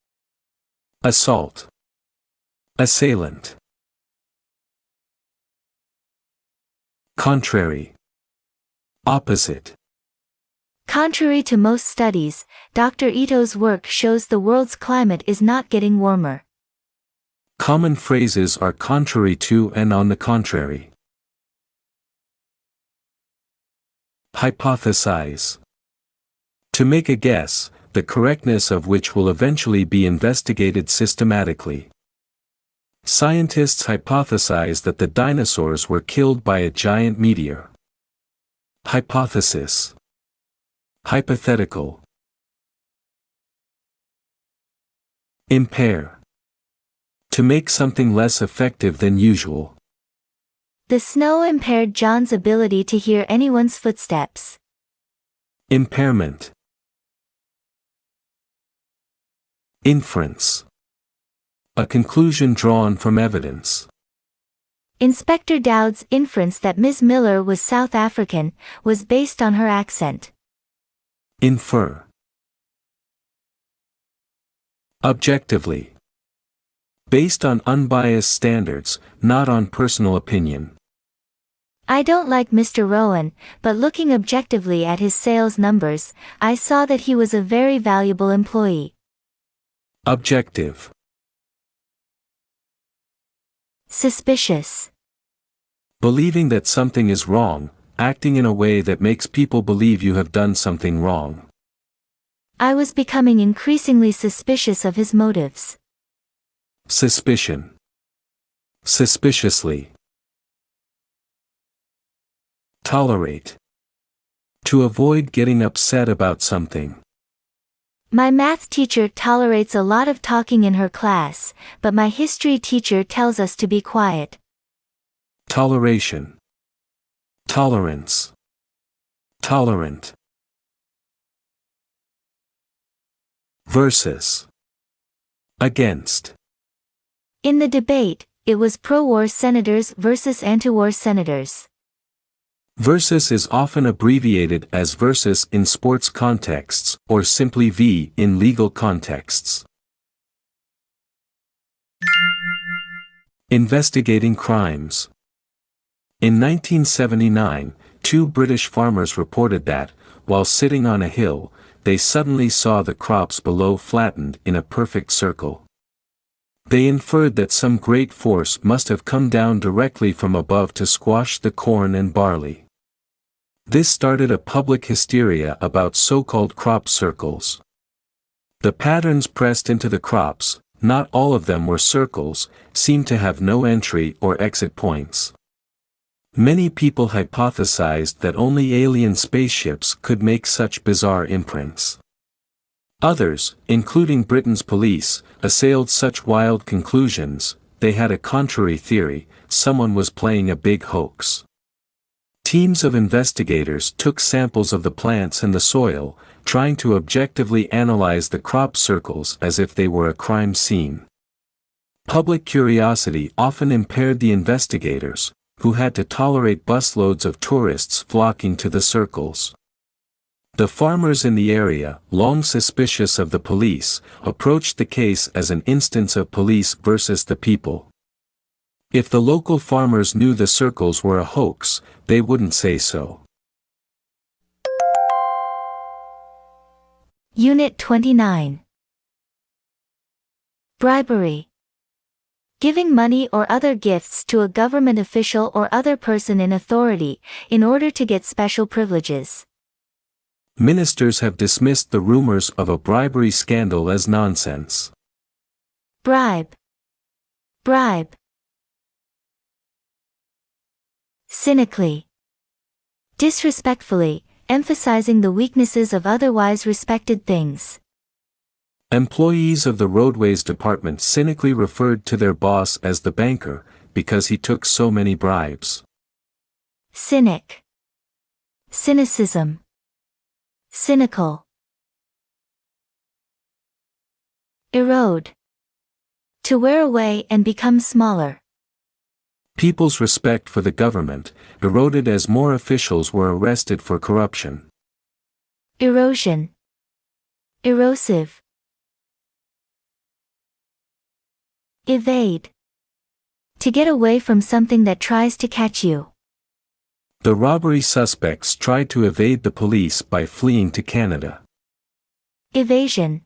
Assault. Assailant. Contrary. Opposite. Contrary to most studies, Dr. Ito's work shows the world's climate is not getting warmer. Common phrases are contrary to and on the contrary. Hypothesize. To make a guess, the correctness of which will eventually be investigated systematically. Scientists hypothesize that the dinosaurs were killed by a giant meteor. Hypothesis. Hypothetical. Impair. To make something less effective than usual. The snow impaired John's ability to hear anyone's footsteps. Impairment. Inference. A conclusion drawn from evidence. Inspector Dowd's inference that Ms. Miller was South African was based on her accent. Infer. Objectively. Based on unbiased standards, not on personal opinion. I don't like Mr. Rowan, but looking objectively at his sales numbers, I saw that he was a very valuable employee. Objective. Suspicious. Believing that something is wrong, acting in a way that makes people believe you have done something wrong. I was becoming increasingly suspicious of his motives. Suspicion. Suspiciously. Tolerate. To avoid getting upset about something. My math teacher tolerates a lot of talking in her class, but my history teacher tells us to be quiet. Toleration. Tolerance. Tolerant. Versus. Against. In the debate, it was pro-war senators versus anti-war senators. Versus is often abbreviated as versus in sports contexts, or simply V in legal contexts. Investigating crimes. In 1979, two British farmers reported that, while sitting on a hill, they suddenly saw the crops below flattened in a perfect circle. They inferred that some great force must have come down directly from above to squash the corn and barley. This started a public hysteria about so-called crop circles. The patterns pressed into the crops, not all of them were circles, seemed to have no entry or exit points. Many people hypothesized that only alien spaceships could make such bizarre imprints. Others, including Britain's police, assailed such wild conclusions. They had a contrary theory: someone was playing a big hoax. Teams of investigators took samples of the plants and the soil, trying to objectively analyze the crop circles as if they were a crime scene. Public curiosity often impaired the investigators, who had to tolerate busloads of tourists flocking to the circles. The farmers in the area, long suspicious of the police, approached the case as an instance of police versus the people. If the local farmers knew the circles were a hoax, they wouldn't say so. Unit 29. Bribery. Giving money or other gifts to a government official or other person in authority, in order to get special privileges. Ministers have dismissed the rumors of a bribery scandal as nonsense. Bribe. Bribe. Cynically. Disrespectfully, emphasizing the weaknesses of otherwise respected things. Employees of the roadways department cynically referred to their boss as the banker, because he took so many bribes. Cynic. Cynicism. Cynical. Erode. To wear away and become smaller. People's respect for the government eroded as more officials were arrested for corruption. Erosion. Erosive. Evade. To get away from something that tries to catch you. The robbery suspects tried to evade the police by fleeing to Canada. Evasion.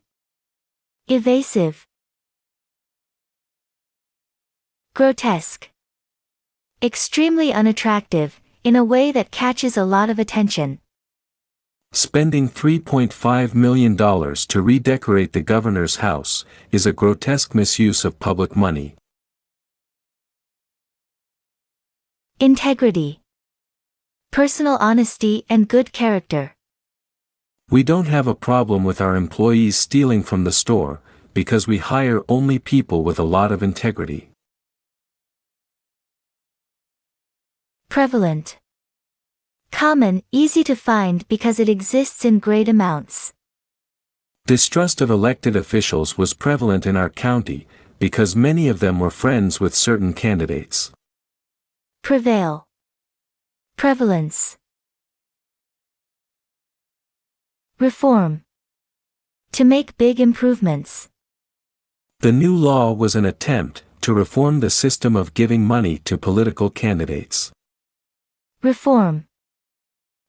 Evasive. Grotesque. Extremely unattractive, in a way that catches a lot of attention. Spending $3.5 million to redecorate the governor's house is a grotesque misuse of public money. Integrity. Personal honesty and good character. We don't have a problem with our employees stealing from the store, because we hire only people with a lot of integrity. Prevalent. Common, easy to find because it exists in great amounts. Distrust of elected officials was prevalent in our county, because many of them were friends with certain candidates. Prevail. Prevalence. Reform. To make big improvements. The new law was an attempt to reform the system of giving money to political candidates. Reform.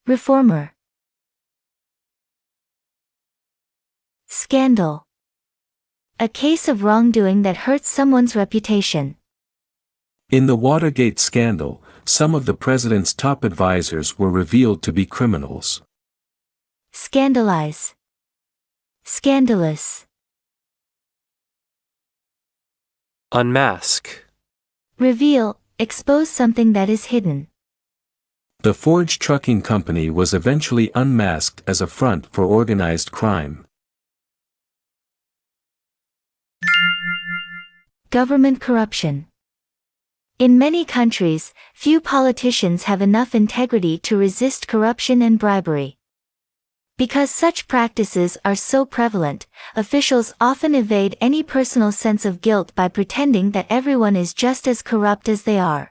Reformer. Scandal. A case of wrongdoing that hurts someone's reputation. In the Watergate scandal, some of the president's top advisors were revealed to be criminals. Scandalize. Scandalous. Unmask. Reveal, expose something that is hidden. The forged trucking company was eventually unmasked as a front for organized crime. Government corruption. In many countries, few politicians have enough integrity to resist corruption and bribery. Because such practices are so prevalent, officials often evade any personal sense of guilt by pretending that everyone is just as corrupt as they are.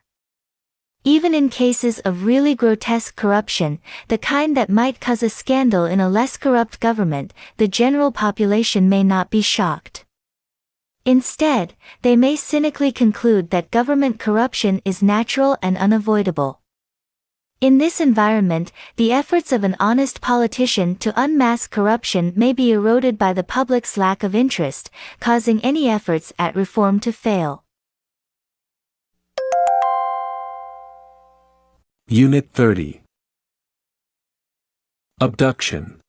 Even in cases of really grotesque corruption, the kind that might cause a scandal in a less corrupt government, the general population may not be shocked. Instead, they may cynically conclude that government corruption is natural and unavoidable. In this environment, the efforts of an honest politician to unmask corruption may be eroded by the public's lack of interest, causing any efforts at reform to fail. Unit 30. Abduction.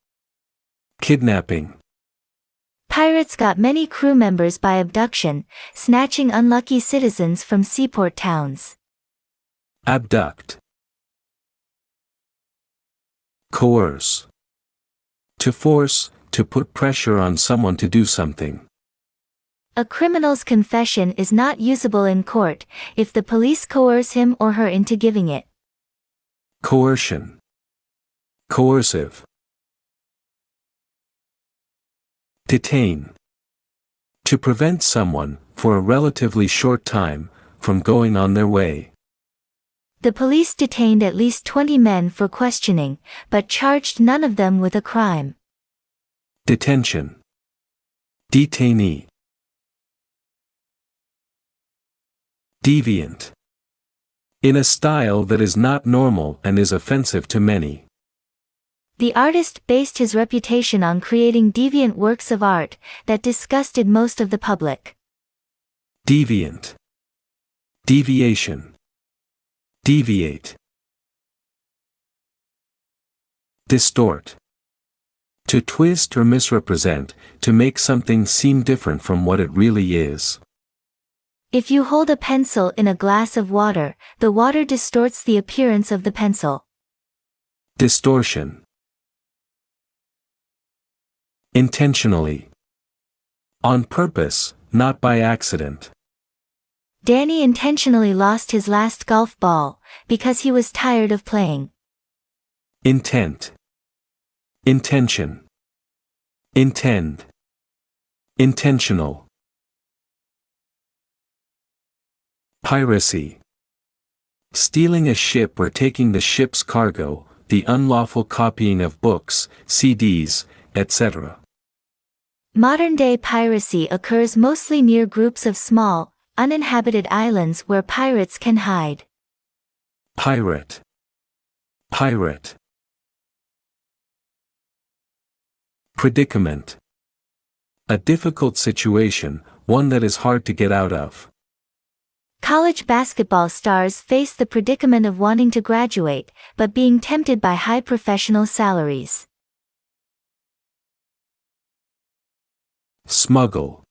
Kidnapping. Pirates got many crew members by abduction, snatching unlucky citizens from seaport towns. Abduct. Coerce. To force, to put pressure on someone to do something. A criminal's confession is not usable in court if the police coerce him or her into giving it. Coercion. Coercive. Detain. To prevent someone, for a relatively short time, from going on their way. The police detained at least 20 men for questioning, but charged none of them with a crime. Detention. Detainee. Deviant. In a style that is not normal and is offensive to many. The artist based his reputation on creating deviant works of art that disgusted most of the public. Deviant. Deviation. Deviate. Distort. To twist or misrepresent, to make something seem different from what it really is. If you hold a pencil in a glass of water, the water distorts the appearance of the pencil. Distortion. Intentionally. On purpose, not by accident. Danny intentionally lost his last golf ball, because he was tired of playing. Intent. Intention. Intend. Intentional. Piracy. Stealing a ship or taking the ship's cargo, the unlawful copying of books, CDs, etc. Modern-day piracy occurs mostly near groups of small, uninhabited islands where pirates can hide. Pirate. Pirate. Predicament. A difficult situation, one that is hard to get out of. College basketball stars face the predicament of wanting to graduate, but being tempted by high professional salaries. Smuggle.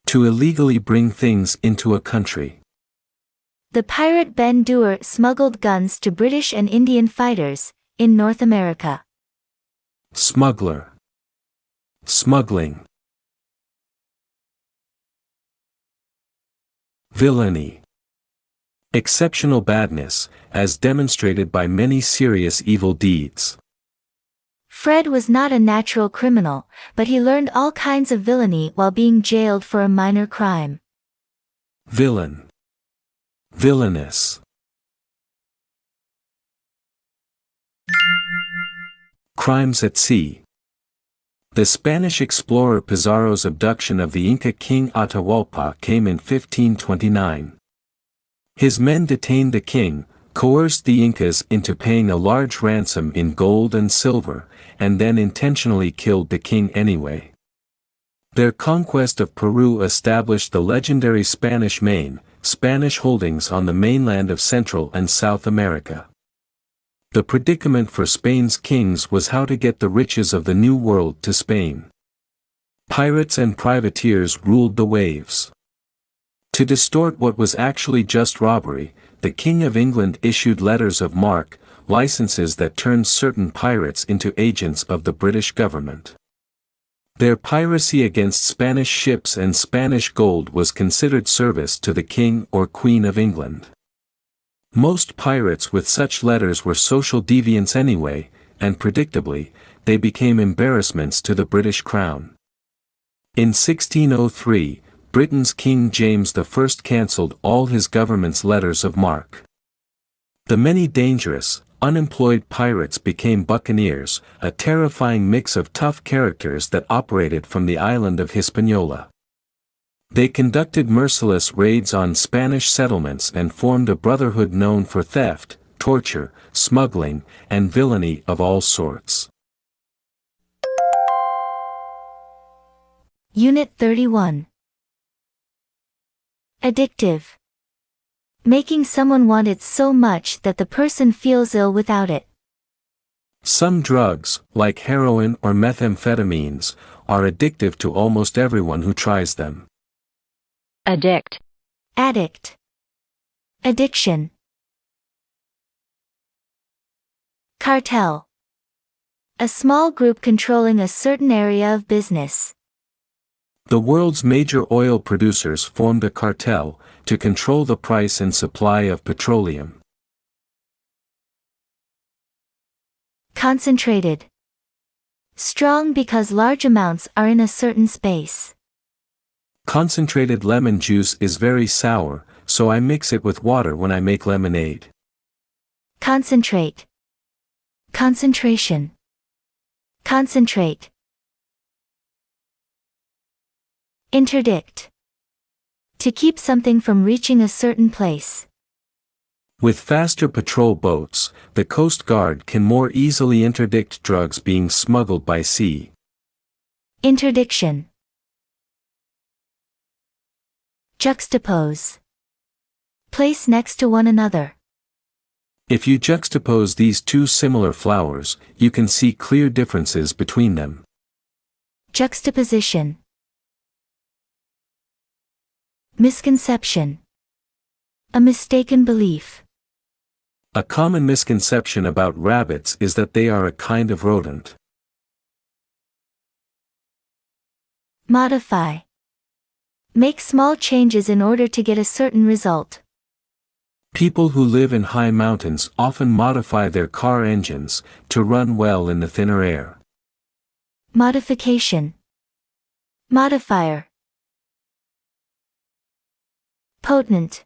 To illegally bring things into a country. The pirate Ben Dewar smuggled guns to British and Indian fighters, in North America. Smuggler. Smuggling. Villainy. Exceptional badness, as demonstrated by many serious evil deeds. Fred was not a natural criminal, but he learned all kinds of villainy while being jailed for a minor crime. Villain. Villainous. Crimes at sea. The Spanish explorer Pizarro's abduction of the Inca king Atahualpa came in 1529. His men detained the king, coerced the Incas into paying a large ransom in gold and silver, and then intentionally killed the king anyway. Their conquest of Peru established the legendary Spanish Main, Spanish holdings on the mainland of Central and South America. The predicament for Spain's kings was how to get the riches of the New World to Spain. Pirates and privateers ruled the waves. To distort what was actually just robbery, the King of England issued letters of marque, licenses that turned certain pirates into agents of the British government. Their piracy against Spanish ships and Spanish gold was considered service to the King or Queen of England. Most pirates with such letters were social deviants anyway, and predictably, they became embarrassments to the British Crown. In 1603, Britain's King James I cancelled all his government's letters of marque. The many dangerous, unemployed pirates became buccaneers, a terrifying mix of tough characters that operated from the island of Hispaniola. They conducted merciless raids on Spanish settlements and formed a brotherhood known for theft, torture, smuggling, and villainy of all sorts. Unit 31. Addictive. Making someone want it so much that the person feels ill without it. Some drugs, like heroin or methamphetamines, are addictive to almost everyone who tries them. Addict. Addict. Addiction. Cartel. A small group controlling a certain area of business. The world's major oil producers formed a cartel to control the price and supply of petroleum. Concentrated. Strong because large amounts are in a certain space. Concentrated lemon juice is very sour, so I mix it with water when I make lemonade. Concentrate. Concentration. Concentrate. Interdict. To keep something from reaching a certain place. With faster patrol boats, the Coast Guard can more easily interdict drugs being smuggled by sea. Interdiction. Juxtapose. Place next to one another. If you juxtapose these two similar flowers, you can see clear differences between them. Juxtaposition. Misconception. A mistaken belief. A common misconception about rabbits is that they are a kind of rodent. Modify. Make small changes in order to get a certain result. People who live in high mountains often modify their car engines to run well in the thinner air. Modification. Modifier. Potent.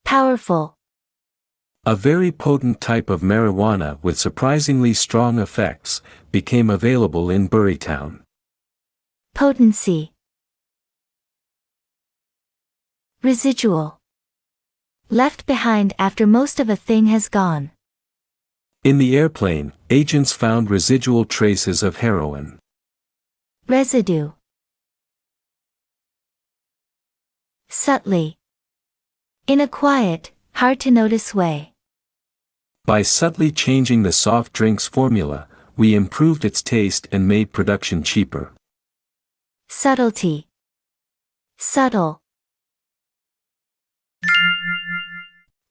Powerful. A very potent type of marijuana with surprisingly strong effects became available in Burrytown. Potency. Residual. Left behind after most of a thing has gone. In the airplane, agents found residual traces of heroin. Residue. Subtly. In a quiet, hard-to-notice way. By subtly changing the soft drink's formula, we improved its taste and made production cheaper. Subtlety. Subtle.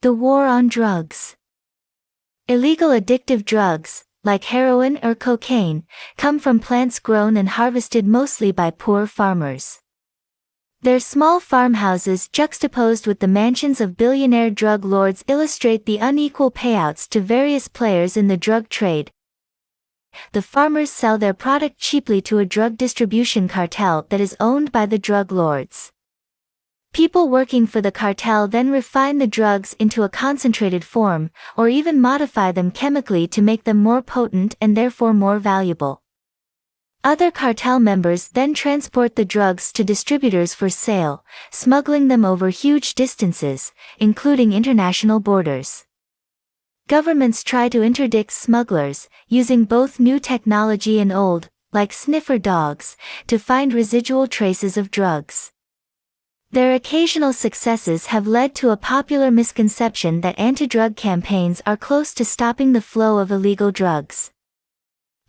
The war on drugs. Illegal addictive drugs, like heroin or cocaine, come from plants grown and harvested mostly by poor farmers. Their small farmhouses juxtaposed with the mansions of billionaire drug lords illustrate the unequal payouts to various players in the drug trade. The farmers sell their product cheaply to a drug distribution cartel that is owned by the drug lords. People working for the cartel then refine the drugs into a concentrated form, or even modify them chemically to make them more potent and therefore more valuable. Other cartel members then transport the drugs to distributors for sale, smuggling them over huge distances, including international borders. Governments try to interdict smugglers, using both new technology and old, like sniffer dogs, to find residual traces of drugs. Their occasional successes have led to a popular misconception that anti-drug campaigns are close to stopping the flow of illegal drugs.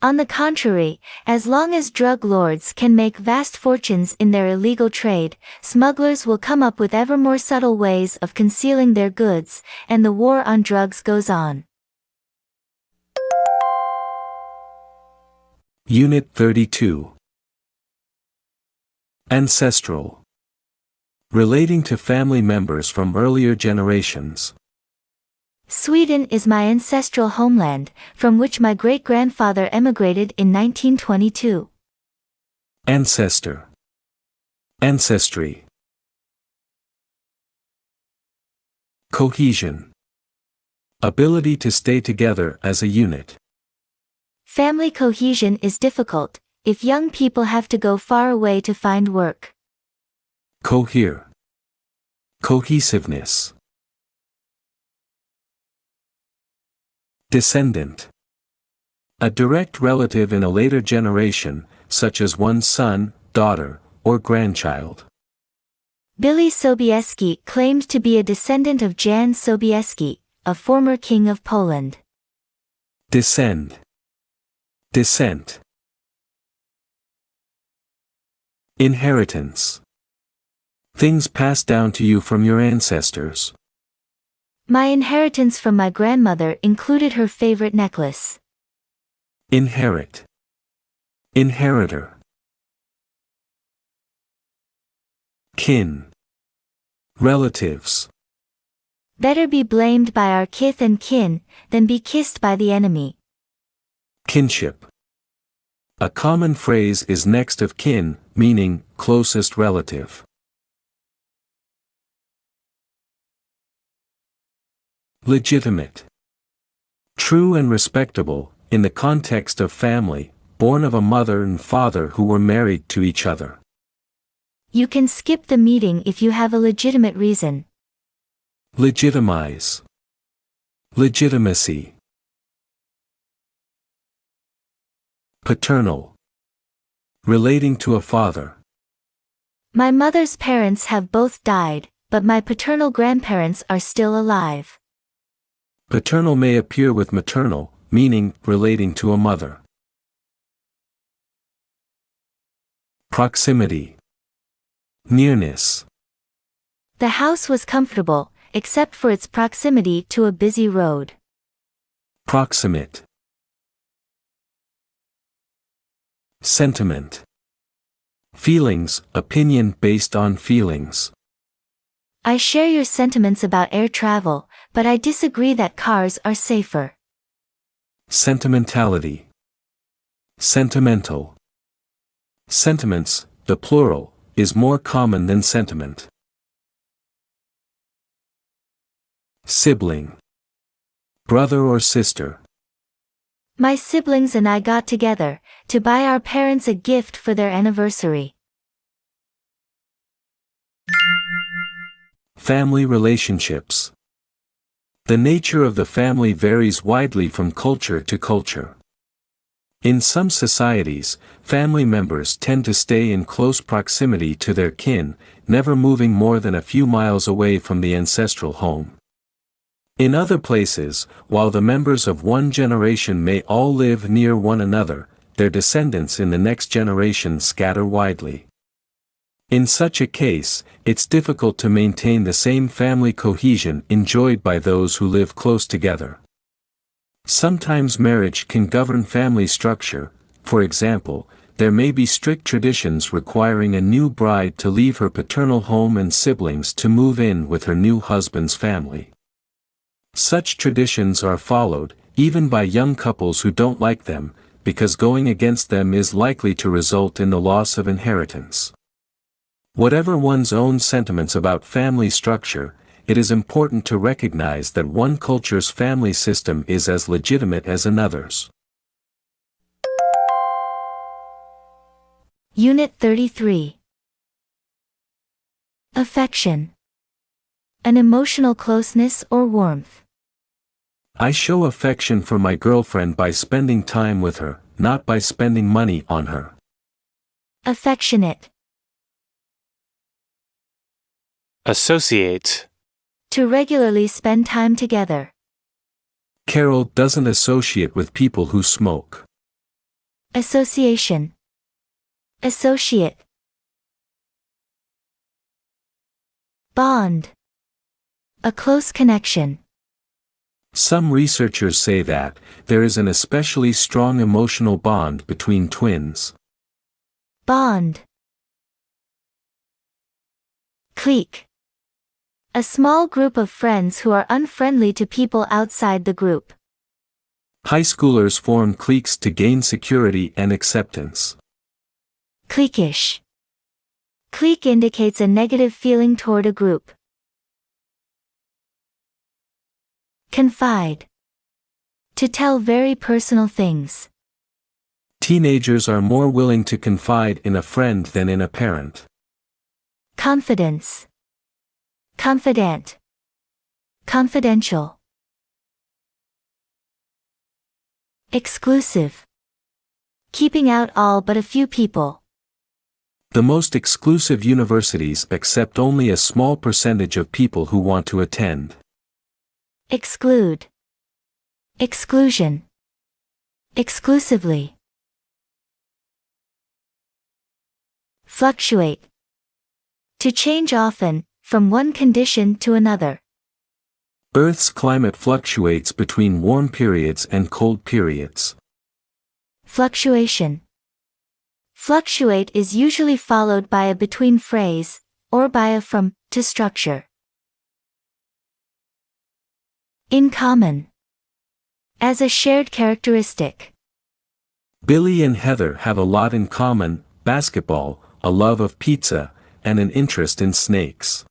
On the contrary, as long as drug lords can make vast fortunes in their illegal trade, smugglers will come up with ever more subtle ways of concealing their goods, and the war on drugs goes on. Unit 32. Ancestral. Relating to family members from earlier generations. Sweden is my ancestral homeland, from which my great-grandfather emigrated in 1922. Ancestor. Ancestry. Cohesion. Ability to stay together as a unit. Family cohesion is difficult if young people have to go far away to find work. Cohere. Cohesiveness. Descendant. A direct relative in a later generation, such as one's son, daughter, or grandchild. Billy Sobieski claimed to be a descendant of Jan Sobieski, a former king of Poland. Descend. Descent. Inheritance. Things passed down to you from your ancestors. My inheritance from my grandmother included her favorite necklace. Inherit. Inheritor. Kin. Relatives. Better be blamed by our kith and kin than be kissed by the enemy. Kinship. A common phrase is next of kin, meaning closest relative. Legitimate. True and respectable, in the context of family, born of a mother and father who were married to each other. You can skip the meeting if you have a legitimate reason. Legitimize. Legitimacy. Paternal. Relating to a father. My mother's parents have both died, but my paternal grandparents are still alive. Paternal may appear with maternal, meaning relating to a mother. Proximity. Nearness. The house was comfortable, except for its proximity to a busy road. Proximate. Sentiment. Feelings, opinion based on feelings. I share your sentiments about air travel, but I disagree that cars are safer. Sentimentality. Sentimental. Sentiments, the plural, is more common than sentiment. Sibling. Brother or sister. My siblings and I got together to buy our parents a gift for their anniversary. Family relationships. The nature of the family varies widely from culture to culture. In some societies, family members tend to stay in close proximity to their kin, never moving more than a few miles away from the ancestral home. In other places, while the members of one generation may all live near one another, their descendants in the next generation scatter widely. In such a case, it's difficult to maintain the same family cohesion enjoyed by those who live close together. Sometimes marriage can govern family structure. For example, there may be strict traditions requiring a new bride to leave her paternal home and siblings to move in with her new husband's family. Such traditions are followed, even by young couples who don't like them, because going against them is likely to result in the loss of inheritance. Whatever one's own sentiments about family structure, it is important to recognize that one culture's family system is as legitimate as another's. Unit 33. Affection. An emotional closeness or warmth. I show affection for my girlfriend by spending time with her, not by spending money on her. Affectionate. Associate. To regularly spend time together. Carol doesn't associate with people who smoke. Association. Associate. Bond. A close connection. Some researchers say that there is an especially strong emotional bond between twins. Bond. Clique. A small group of friends who are unfriendly to people outside the group. High schoolers form cliques to gain security and acceptance. Cliquish. Clique indicates a negative feeling toward a group. Confide. To tell very personal things. Teenagers are more willing to confide in a friend than in a parent. Confidence. Confidant. Confidential. Exclusive. Keeping out all but a few people. The most exclusive universities accept only a small percentage of people who want to attend. Exclude. Exclusion. Exclusively. Fluctuate. To change often, from one condition to another. Earth's climate fluctuates between warm periods and cold periods. Fluctuation. Fluctuate is usually followed by a between phrase, or by a from, to structure. In common. As a shared characteristic. Billy and Heather have a lot in common: basketball, a love of pizza, and an interest in snakes.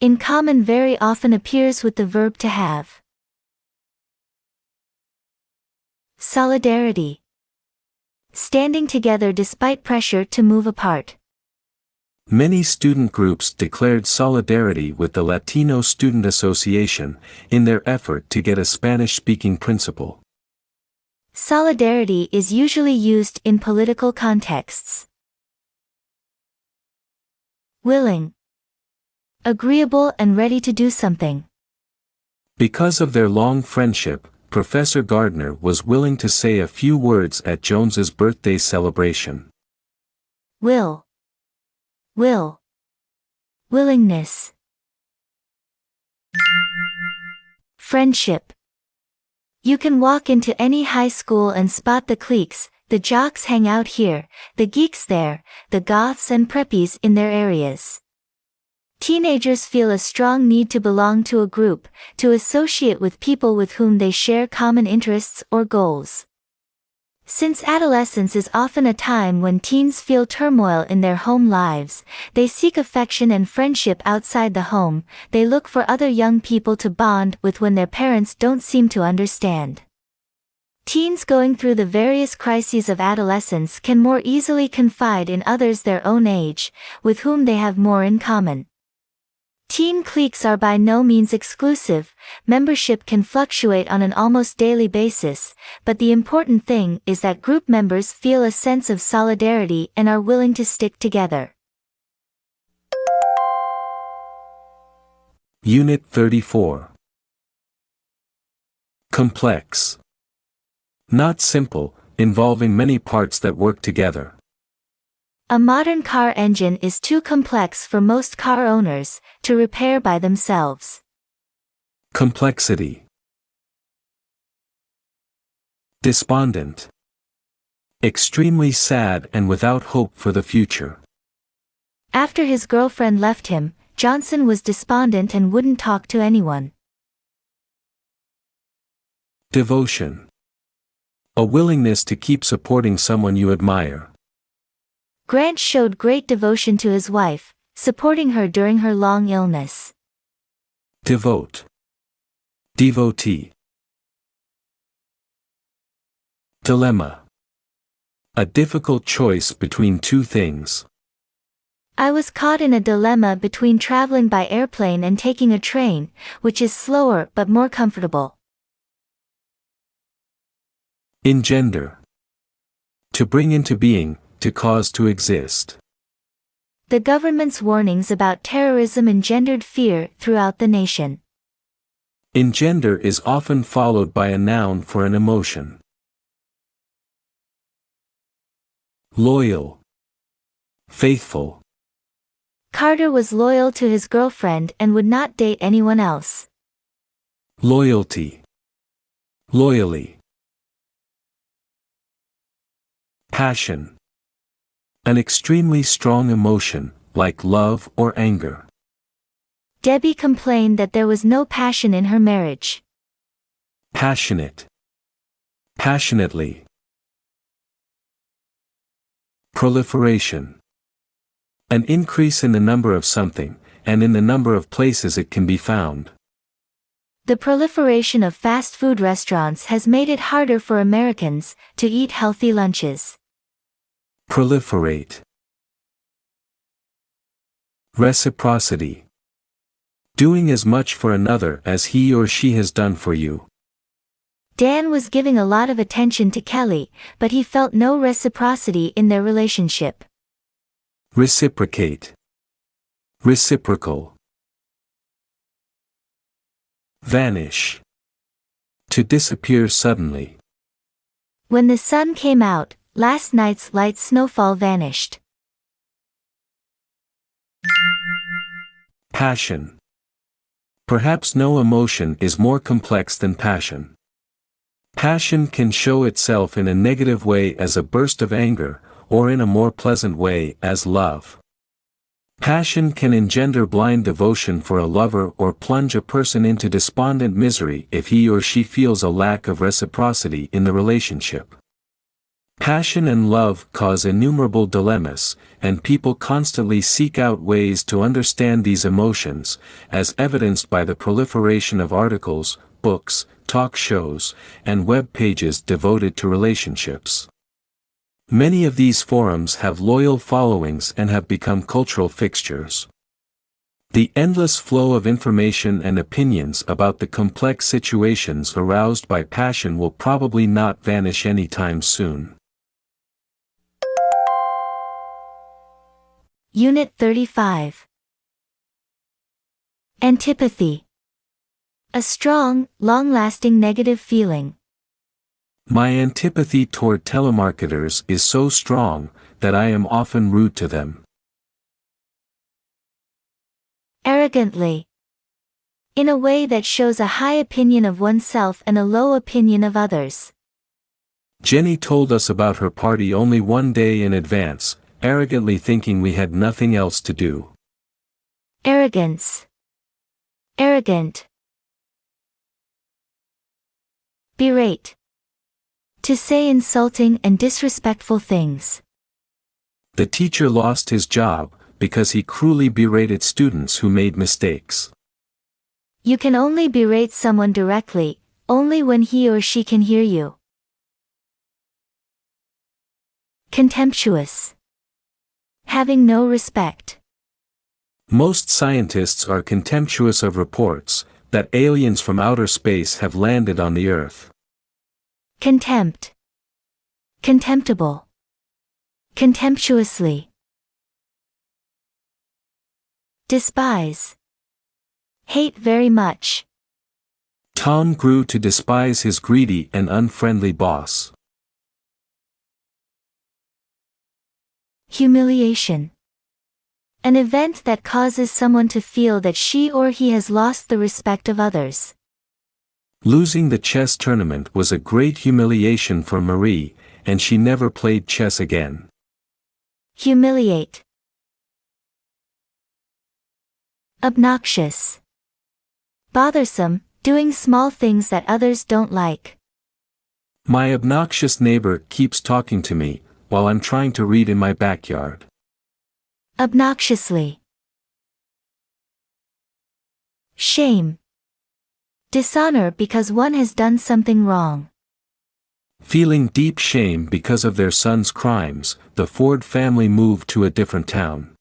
In common very often appears with the verb to have. Solidarity. Standing together despite pressure to move apart. Many student groups declared solidarity with the Latino Student Association in their effort to get a Spanish-speaking principal. Solidarity is usually used in political contexts. Willing. Agreeable and ready to do something. Because of their long friendship, Professor Gardner was willing to say a few words at Jones's birthday celebration. Will. Will. Willingness. Friendship. You can walk into any high school and spot the cliques. The jocks hang out here, the geeks there, the goths and preppies in their areas. Teenagers feel a strong need to belong to a group, to associate with people with whom they share common interests or goals. Since adolescence is often a time when teens feel turmoil in their home lives, they seek affection and friendship outside the home. They look for other young people to bond with when their parents don't seem to understand. Teens going through the various crises of adolescence can more easily confide in others their own age, with whom they have more in common. Teen cliques are by no means exclusive. Membership can fluctuate on an almost daily basis, but the important thing is that group members feel a sense of solidarity and are willing to stick together. Unit 34. Complex. Not simple, involving many parts that work together. A modern car engine is too complex for most car owners to repair by themselves. Complexity. Despondent. Extremely sad and without hope for the future. After his girlfriend left him, Johnson was despondent and wouldn't talk to anyone. Devotion. A willingness to keep supporting someone you admire. Grant showed great devotion to his wife, supporting her during her long illness. Devote. Devotee. Dilemma. A difficult choice between two things. I was caught in a dilemma between traveling by airplane and taking a train, which is slower but more comfortable. Engender. To bring into being, to cause to exist. The government's warnings about terrorism engendered fear throughout the nation. Engender is often followed by a noun for an emotion. Loyal. Faithful. Carter was loyal to his girlfriend and would not date anyone else. Loyalty. Loyally. Passion. An extremely strong emotion, like love or anger. Debbie complained that there was no passion in her marriage. Passionate. Passionately. Proliferation. An increase in the number of something, and in the number of places it can be found. The proliferation of fast food restaurants has made it harder for Americans to eat healthy lunches. Proliferate. Reciprocity. Doing as much for another as he or she has done for you. Dan was giving a lot of attention to Kelly, but he felt no reciprocity in their relationship. Reciprocate. Reciprocal. Vanish. To disappear suddenly. When the sun came out, last night's light snowfall vanished. Passion. Perhaps no emotion is more complex than passion. Passion can show itself in a negative way as a burst of anger, or in a more pleasant way as love. Passion can engender blind devotion for a lover or plunge a person into despondent misery if he or she feels a lack of reciprocity in the relationship. Passion and love cause innumerable dilemmas, and people constantly seek out ways to understand these emotions, as evidenced by the proliferation of articles, books, talk shows, and web pages devoted to relationships. Many of these forums have loyal followings and have become cultural fixtures. The endless flow of information and opinions about the complex situations aroused by passion will probably not vanish anytime soon. Unit 35. Antipathy. A strong, long-lasting negative feeling. My antipathy toward telemarketers is so strong that I am often rude to them. Arrogantly. In a way that shows a high opinion of oneself and a low opinion of others. Jenny told us about her party only one day in advance, arrogantly thinking we had nothing else to do. Arrogance. Arrogant. Berate. To say insulting and disrespectful things. The teacher lost his job because he cruelly berated students who made mistakes. You can only berate someone directly, only when he or she can hear you. Contemptuous. Having no respect. Most scientists are contemptuous of reports that aliens from outer space have landed on the Earth. Contempt. Contemptible. Contemptuously. Despise. Hate very much. Tom grew to despise his greedy and unfriendly boss. Humiliation. An event that causes someone to feel that she or he has lost the respect of others. Losing the chess tournament was a great humiliation for Marie, and she never played chess again. Humiliate. Obnoxious. Bothersome, doing small things that others don't like. My obnoxious neighbor keeps talking to me while I'm trying to read in my backyard. Obnoxiously. Shame. Dishonor because one has done something wrong. Feeling deep shame because of their son's crimes, the Ford family moved to a different town.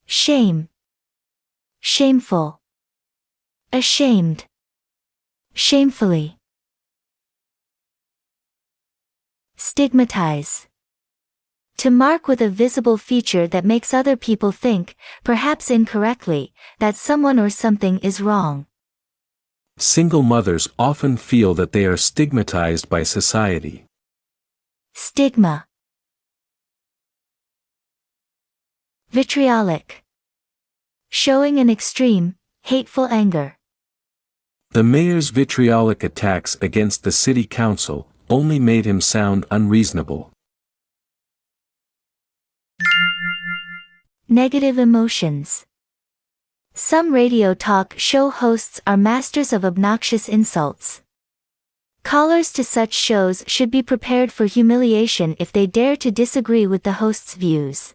Shame. Shameful. Ashamed. Shamefully. Stigmatize. To mark with a visible feature that makes other people think, perhaps incorrectly, that someone or something is wrong. Single mothers often feel that they are stigmatized by society. Stigma. Vitriolic. Showing an extreme, hateful anger. The mayor's vitriolic attacks against the city council only made him sound unreasonable. Negative emotions. Some radio talk show hosts are masters of obnoxious insults. Callers to such shows should be prepared for humiliation if they dare to disagree with the host's views.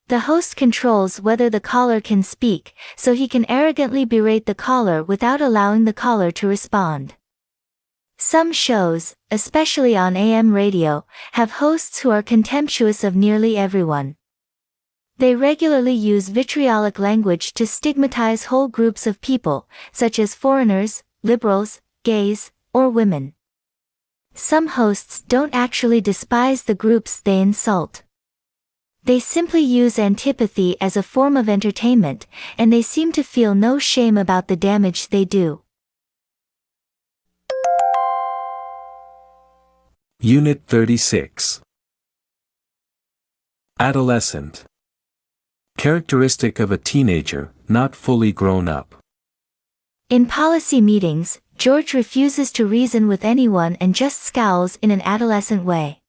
The host controls whether the caller can speak, so he can arrogantly berate the caller without allowing the caller to respond. Some shows, especially on AM radio, have hosts who are contemptuous of nearly everyone. They regularly use vitriolic language to stigmatize whole groups of people, such as foreigners, liberals, gays, or women. Some hosts don't actually despise the groups they insult. They simply use antipathy as a form of entertainment, and they seem to feel no shame about the damage they do. Unit 36. Adolescent. Characteristic of a teenager, not fully grown up. In policy meetings, George refuses to reason with anyone and just scowls in an adolescent way.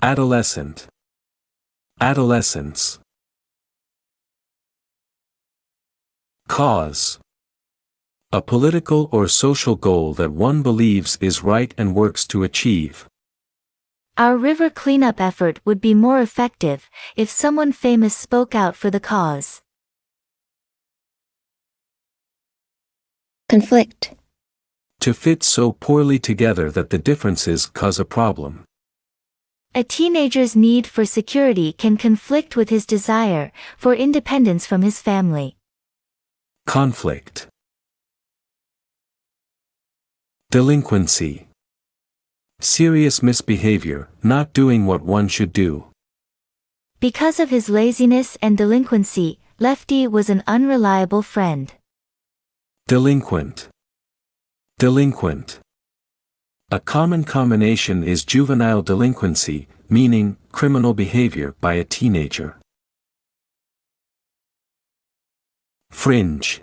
Adolescent. Adolescence. Cause. A political or social goal that one believes is right and works to achieve. Our river cleanup effort would be more effective if someone famous spoke out for the cause. Conflict. To fit so poorly together that the differences cause a problem. A teenager's need for security can conflict with his desire for independence from his family. Conflict. Delinquency. Serious misbehavior, not doing what one should do. Because of his laziness and delinquency, Lefty was an unreliable friend. Delinquent. Delinquent. A common combination is juvenile delinquency, meaning criminal behavior by a teenager. Fringe.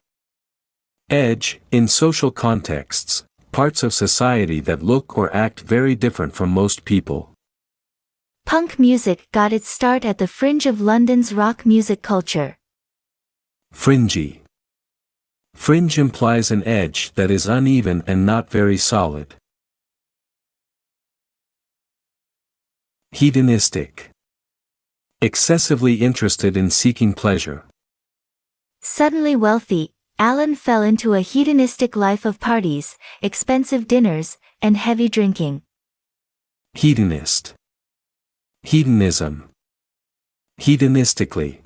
Edge, in social contexts, parts of society that look or act very different from most people. Punk music got its start at the fringe of London's rock music culture. Fringy. Fringe implies an edge that is uneven and not very solid. Hedonistic. Excessively interested in seeking pleasure. Suddenly wealthy, Alan fell into a hedonistic life of parties, expensive dinners, and heavy drinking. Hedonist. Hedonism. Hedonistically.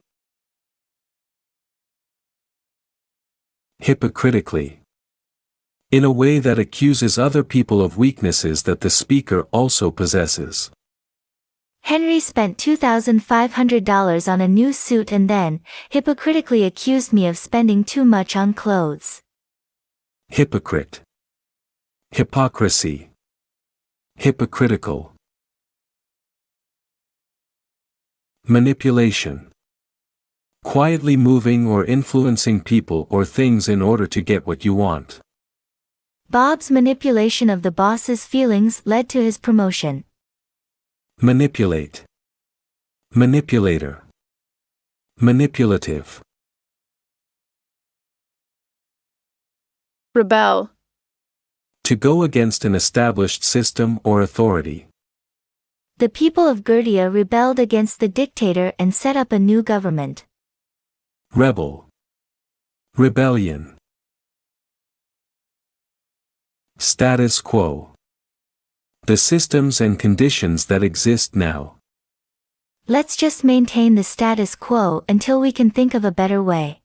Hypocritically. In a way that accuses other people of weaknesses that the speaker also possesses. Henry spent $2,500 on a new suit and then, hypocritically accused me of spending too much on clothes. Hypocrite. Hypocrisy. Hypocritical. Manipulation. Quietly moving or influencing people or things in order to get what you want. Bob's manipulation of the boss's feelings led to his promotion. Manipulate. Manipulator. Manipulative. Rebel. To go against an established system or authority. The people of Gurdia rebelled against the dictator and set up a new government. Rebel. Rebellion. Status quo. The systems and conditions that exist now. Let's just maintain the status quo until we can think of a better way.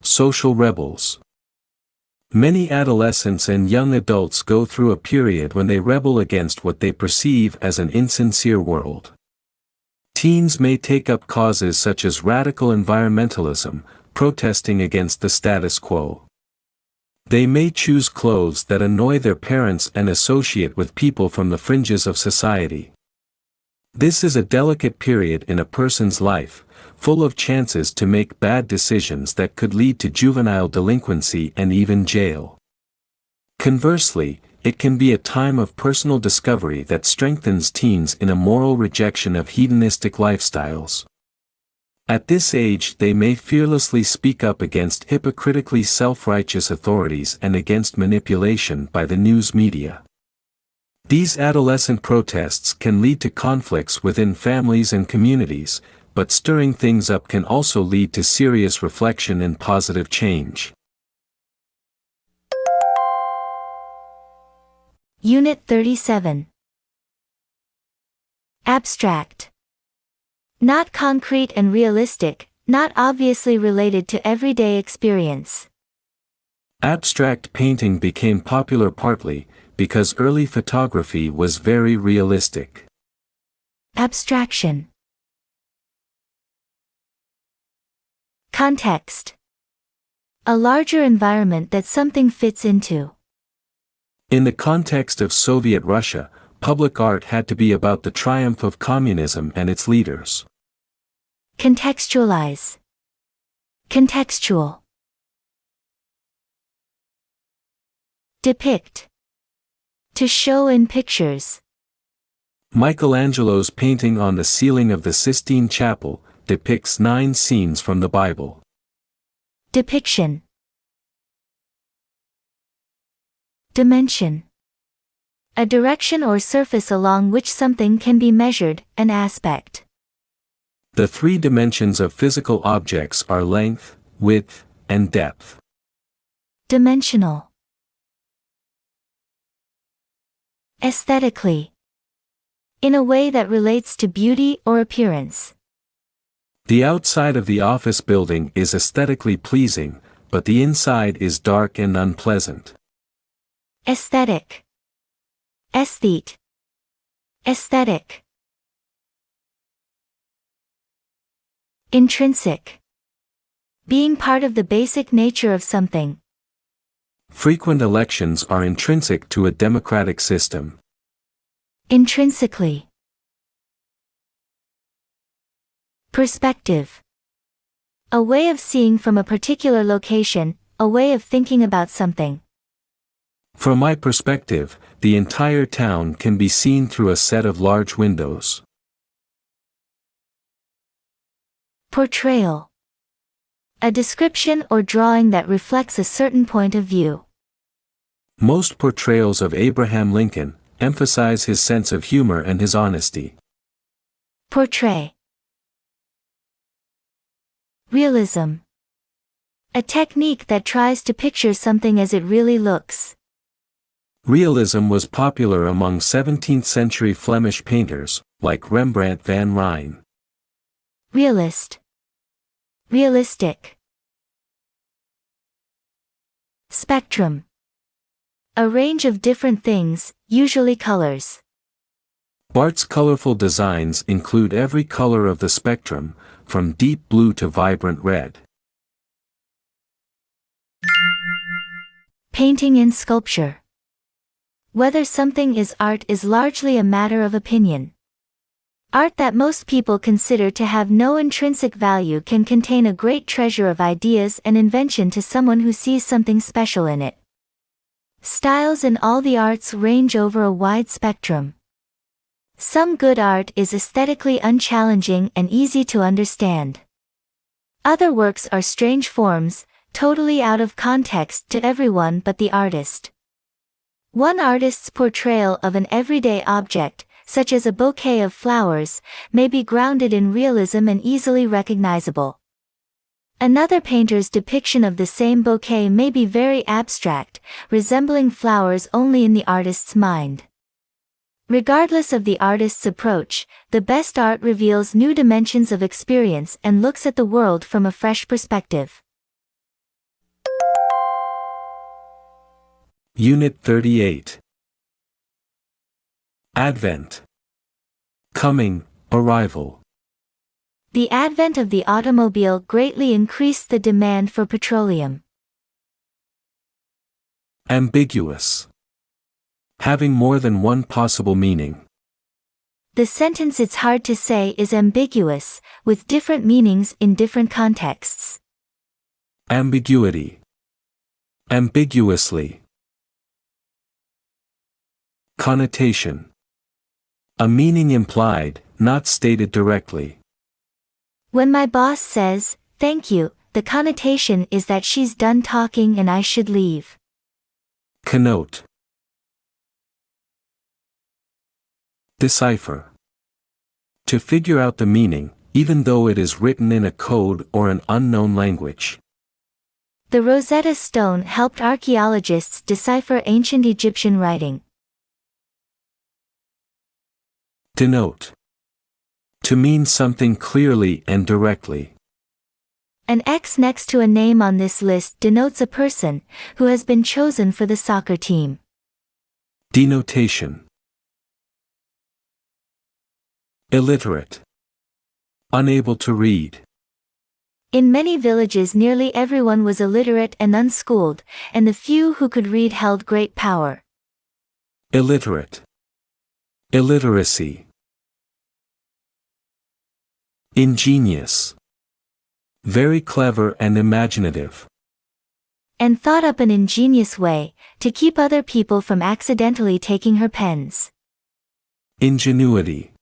Social rebels. Many adolescents and young adults go through a period when they rebel against what they perceive as an insincere world. Teens may take up causes such as radical environmentalism, protesting against the status quo. They may choose clothes that annoy their parents and associate with people from the fringes of society. This is a delicate period in a person's life, full of chances to make bad decisions that could lead to juvenile delinquency and even jail. Conversely, it can be a time of personal discovery that strengthens teens in a moral rejection of hedonistic lifestyles. At this age they may fearlessly speak up against hypocritically self-righteous authorities and against manipulation by the news media. These adolescent protests can lead to conflicts within families and communities, but stirring things up can also lead to serious reflection and positive change. Unit 37. Abstract. Not concrete and realistic, not obviously related to everyday experience. Abstract painting became popular partly because early photography was very realistic. Abstraction. Context. A larger environment that something fits into. In the context of Soviet Russia, public art had to be about the triumph of communism and its leaders. Contextualize. Contextual. Depict. To show in pictures. Michelangelo's painting on the ceiling of the Sistine Chapel depicts 9 scenes from the Bible. Depiction. Dimension. A direction or surface along which something can be measured, an aspect. The 3 dimensions of physical objects are length, width, and depth. Dimensional. Aesthetically. In a way that relates to beauty or appearance. The outside of the office building is aesthetically pleasing, but the inside is dark and unpleasant. Aesthetic. Aesthete. Aesthetic. Intrinsic. Being part of the basic nature of something. Frequent elections are intrinsic to a democratic system. Intrinsically. Perspective. A way of seeing from a particular location, a way of thinking about something. From my perspective, the entire town can be seen through a set of large windows. Portrayal. A description or drawing that reflects a certain point of view. Most portrayals of Abraham Lincoln emphasize his sense of humor and his honesty. Portray. Realism. A technique that tries to picture something as it really looks. Realism was popular among 17th-century Flemish painters, like Rembrandt van Rijn. Realist. Realistic. Spectrum. A range of different things, usually colors. Bart's colorful designs include every color of the spectrum, from deep blue to vibrant red. Painting and sculpture. Whether something is art is largely a matter of opinion. Art that most people consider to have no intrinsic value can contain a great treasure of ideas and invention to someone who sees something special in it. Styles in all the arts range over a wide spectrum. Some good art is aesthetically unchallenging and easy to understand. Other works are strange forms, totally out of context to everyone but the artist. One artist's portrayal of an everyday object, such as a bouquet of flowers, may be grounded in realism and easily recognizable. Another painter's depiction of the same bouquet may be very abstract, resembling flowers only in the artist's mind. Regardless of the artist's approach, the best art reveals new dimensions of experience and looks at the world from a fresh perspective. Unit 38. Advent. Coming, arrival. The advent of the automobile greatly increased the demand for petroleum. Ambiguous. Having more than one possible meaning. The sentence "it's hard to say" is ambiguous, with different meanings in different contexts. Ambiguity. Ambiguously. Connotation. A meaning implied, not stated directly. When my boss says, "Thank you," the connotation is that she's done talking and I should leave. Connote. Decipher. To figure out the meaning, even though it is written in a code or an unknown language. The Rosetta Stone helped archaeologists decipher ancient Egyptian writing. Denote. To mean something clearly and directly. An X next to a name on this list denotes a person who has been chosen for the soccer team. Denotation. Illiterate. Unable to read. In many villages nearly everyone was illiterate and unschooled, and the few who could read held great power. Illiterate. Illiteracy. Ingenious. Very clever and imaginative. And thought up an ingenious way to keep other people from accidentally taking her pens. Ingenuity.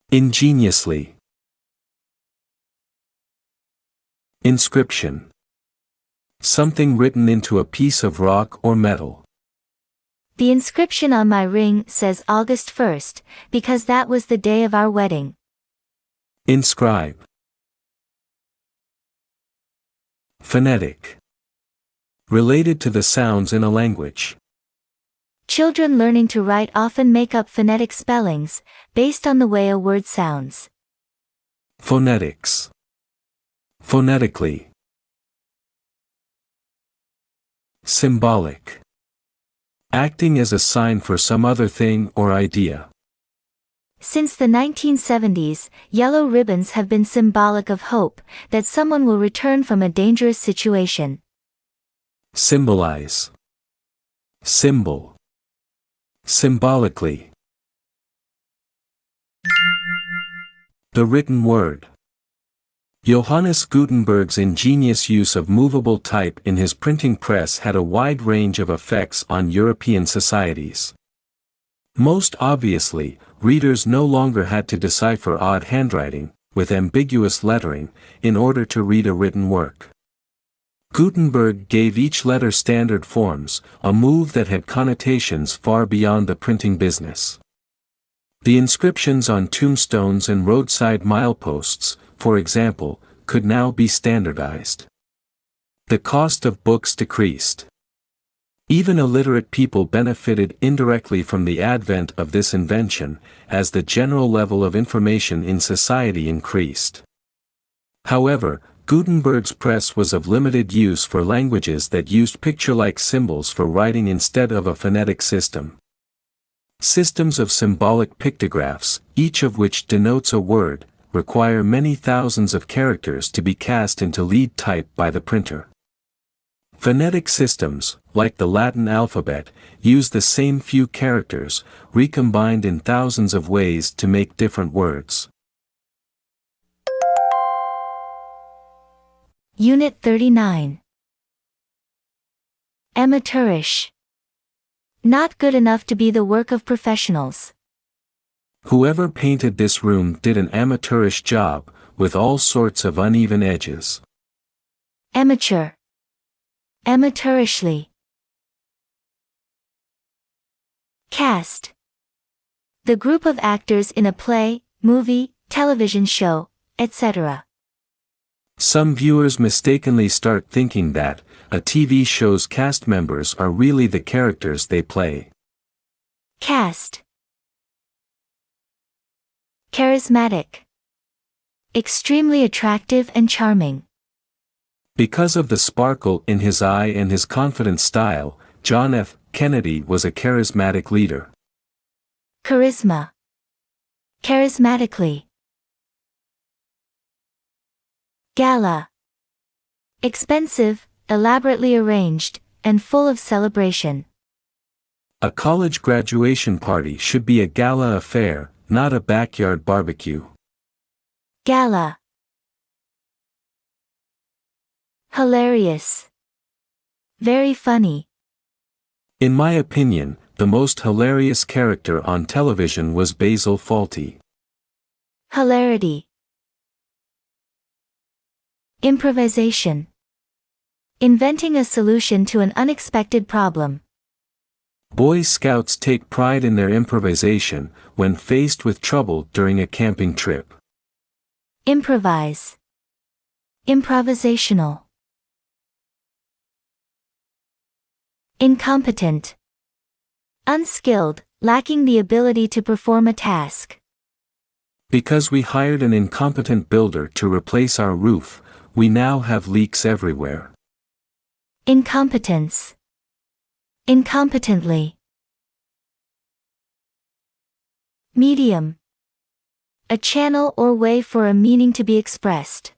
Ingeniously. Inscription. Something written into a piece of rock or metal. The inscription on my ring says August 1st, because that was the day of our wedding. Inscribe. Phonetic. Related to the sounds in a language. Children learning to write often make up phonetic spellings, based on the way a word sounds. Phonetics. Phonetically. Symbolic. Acting as a sign for some other thing or idea. Since the 1970s, yellow ribbons have been symbolic of hope that someone will return from a dangerous situation. Symbolize. Symbol. Symbolically. The written word. Johannes Gutenberg's ingenious use of movable type in his printing press had a wide range of effects on European societies. Most obviously, readers no longer had to decipher odd handwriting, with ambiguous lettering, in order to read a written work. Gutenberg gave each letter standard forms, a move that had connotations far beyond the printing business. The inscriptions on tombstones and roadside mileposts, for example, could now be standardized. The cost of books decreased. Even illiterate people benefited indirectly from the advent of this invention, as the general level of information in society increased. However, Gutenberg's press was of limited use for languages that used picture-like symbols for writing instead of a phonetic system. Systems of symbolic pictographs, each of which denotes a word, require many thousands of characters to be cast into lead type by the printer. Phonetic systems, like the Latin alphabet, use the same few characters, recombined in thousands of ways to make different words. Unit 39. Amateurish. Not good enough to be the work of professionals. Whoever painted this room did an amateurish job, with all sorts of uneven edges. Amateur. Amateurishly. Cast. The group of actors in a play, movie, television show, etc. Some viewers mistakenly start thinking that a TV show's cast members are really the characters they play. Cast. Charismatic. Extremely attractive and charming. Because of the sparkle in his eye and his confident style, John F. Kennedy was a charismatic leader. Charisma. Charismatically. Gala. Expensive, elaborately arranged, and full of celebration. A college graduation party should be a gala affair, not a backyard barbecue. Gala. Hilarious. Very funny. In my opinion, the most hilarious character on television was Basil Fawlty. Hilarity. Improvisation. Inventing a solution to an unexpected problem. Boy Scouts take pride in their improvisation when faced with trouble during a camping trip. Improvise. Improvisational. Incompetent. Unskilled, lacking the ability to perform a task. Because we hired an incompetent builder to replace our roof, we now have leaks everywhere. Incompetence. Incompetently. Medium. A channel or way for a meaning to be expressed.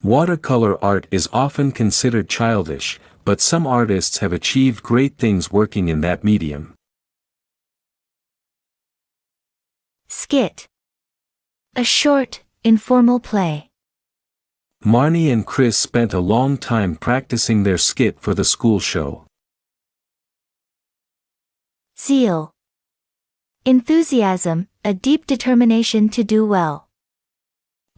Watercolor art is often considered childish, but some artists have achieved great things working in that medium. Skit. A short, informal play. Marnie and Chris spent a long time practicing their skit for the school show. Zeal. Enthusiasm, a deep determination to do well.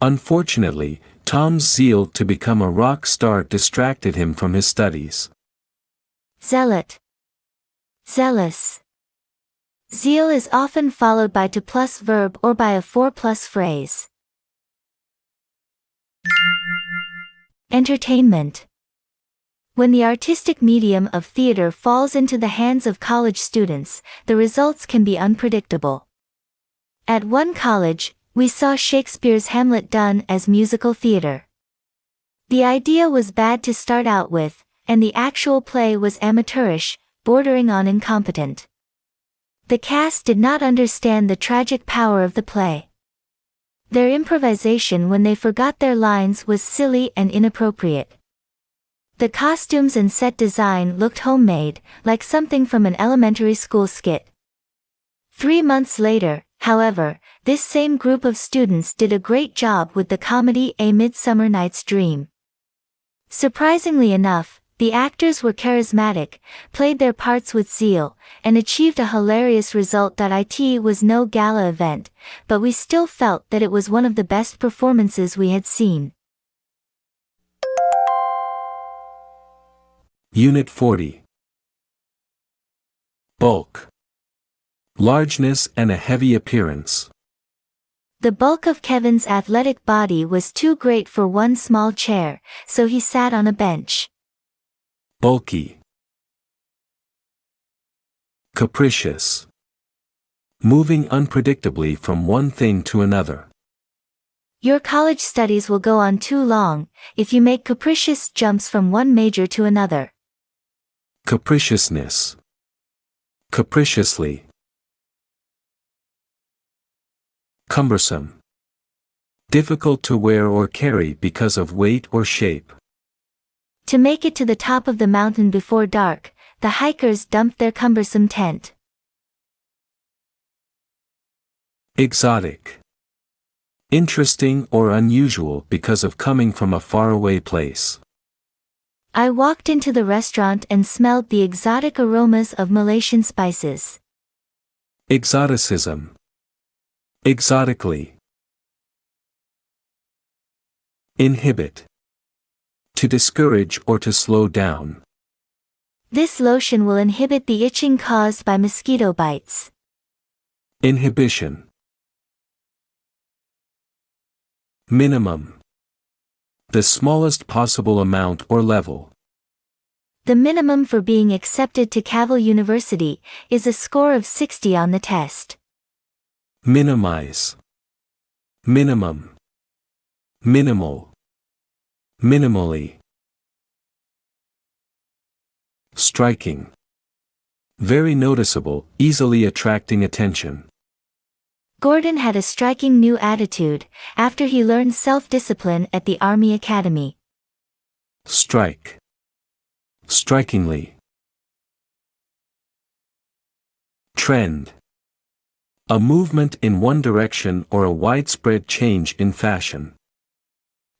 Unfortunately, Tom's zeal to become a rock star distracted him from his studies. Zealot. Zealous. Zeal is often followed by to plus verb or by a for plus phrase. Entertainment. When the artistic medium of theater falls into the hands of college students, the results can be unpredictable. At one college, we saw Shakespeare's Hamlet done as musical theater. The idea was bad to start out with, and the actual play was amateurish, bordering on incompetent. The cast did not understand the tragic power of the play. Their improvisation when they forgot their lines was silly and inappropriate. The costumes and set design looked homemade, like something from an elementary school skit. 3 months later, however, this same group of students did a great job with the comedy A Midsummer Night's Dream. Surprisingly enough, the actors were charismatic, played their parts with zeal, and achieved a hilarious result. It was no gala event, but we still felt that it was one of the best performances we had seen. Unit 40. Bulk. Largeness and a heavy appearance. The bulk of Kevin's athletic body was too great for one small chair, so he sat on a bench. Bulky. Capricious. Moving unpredictably from one thing to another. Your college studies will go on too long if you make capricious jumps from one major to another. Capriciousness. Capriciously. Cumbersome. Difficult to wear or carry because of weight or shape. To make it to the top of the mountain before dark, the hikers dumped their cumbersome tent. Exotic. Interesting or unusual because of coming from a faraway place. I walked into the restaurant and smelled the exotic aromas of Malaysian spices. Exoticism. Exotically. Inhibit. To discourage or to slow down. This lotion will inhibit the itching caused by mosquito bites. Inhibition. Minimum. The smallest possible amount or level. The minimum for being accepted to Cavill University is a score of 60 on the test. Minimize. Minimum. Minimal. Minimally. Striking. Very noticeable, easily attracting attention. Gordon had a striking new attitude after he learned self-discipline at the Army Academy. Strike. Strikingly. Trend. A movement in one direction or a widespread change in fashion.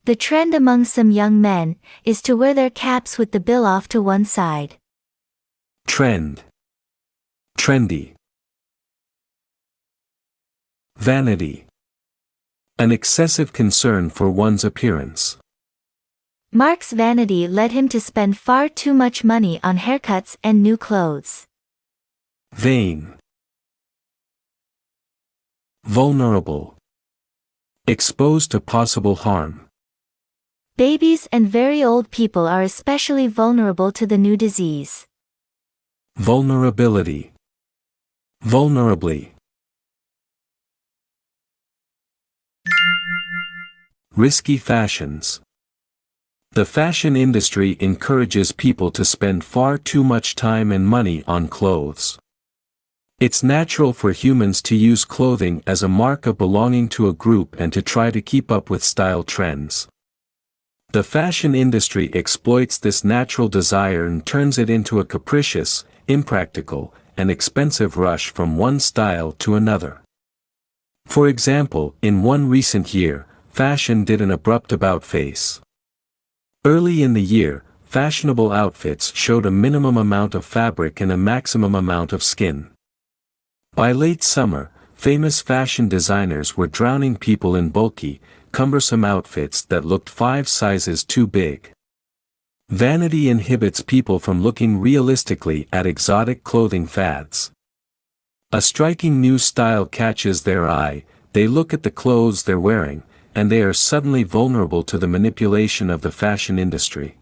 The trend among some young men is to wear their caps with the bill off to one side. Trend. Trendy. Vanity. An excessive concern for one's appearance. Mark's vanity led him to spend far too much money on haircuts and new clothes. Vain. Vulnerable. Exposed to possible harm. Babies and very old people are especially vulnerable to the new disease. Vulnerability. Vulnerably. Risky fashions. The fashion industry encourages people to spend far too much time and money on clothes. It's natural for humans to use clothing as a mark of belonging to a group and to try to keep up with style trends. The fashion industry exploits this natural desire and turns it into a capricious, impractical, and expensive rush from one style to another. For example, in one recent year, fashion did an abrupt about-face. Early in the year, fashionable outfits showed a minimum amount of fabric and a maximum amount of skin. By late summer, famous fashion designers were drowning people in bulky, cumbersome outfits that looked 5 sizes too big. Vanity inhibits people from looking realistically at exotic clothing fads. A striking new style catches their eye, they look at the clothes they're wearing, and they are suddenly vulnerable to the manipulation of the fashion industry.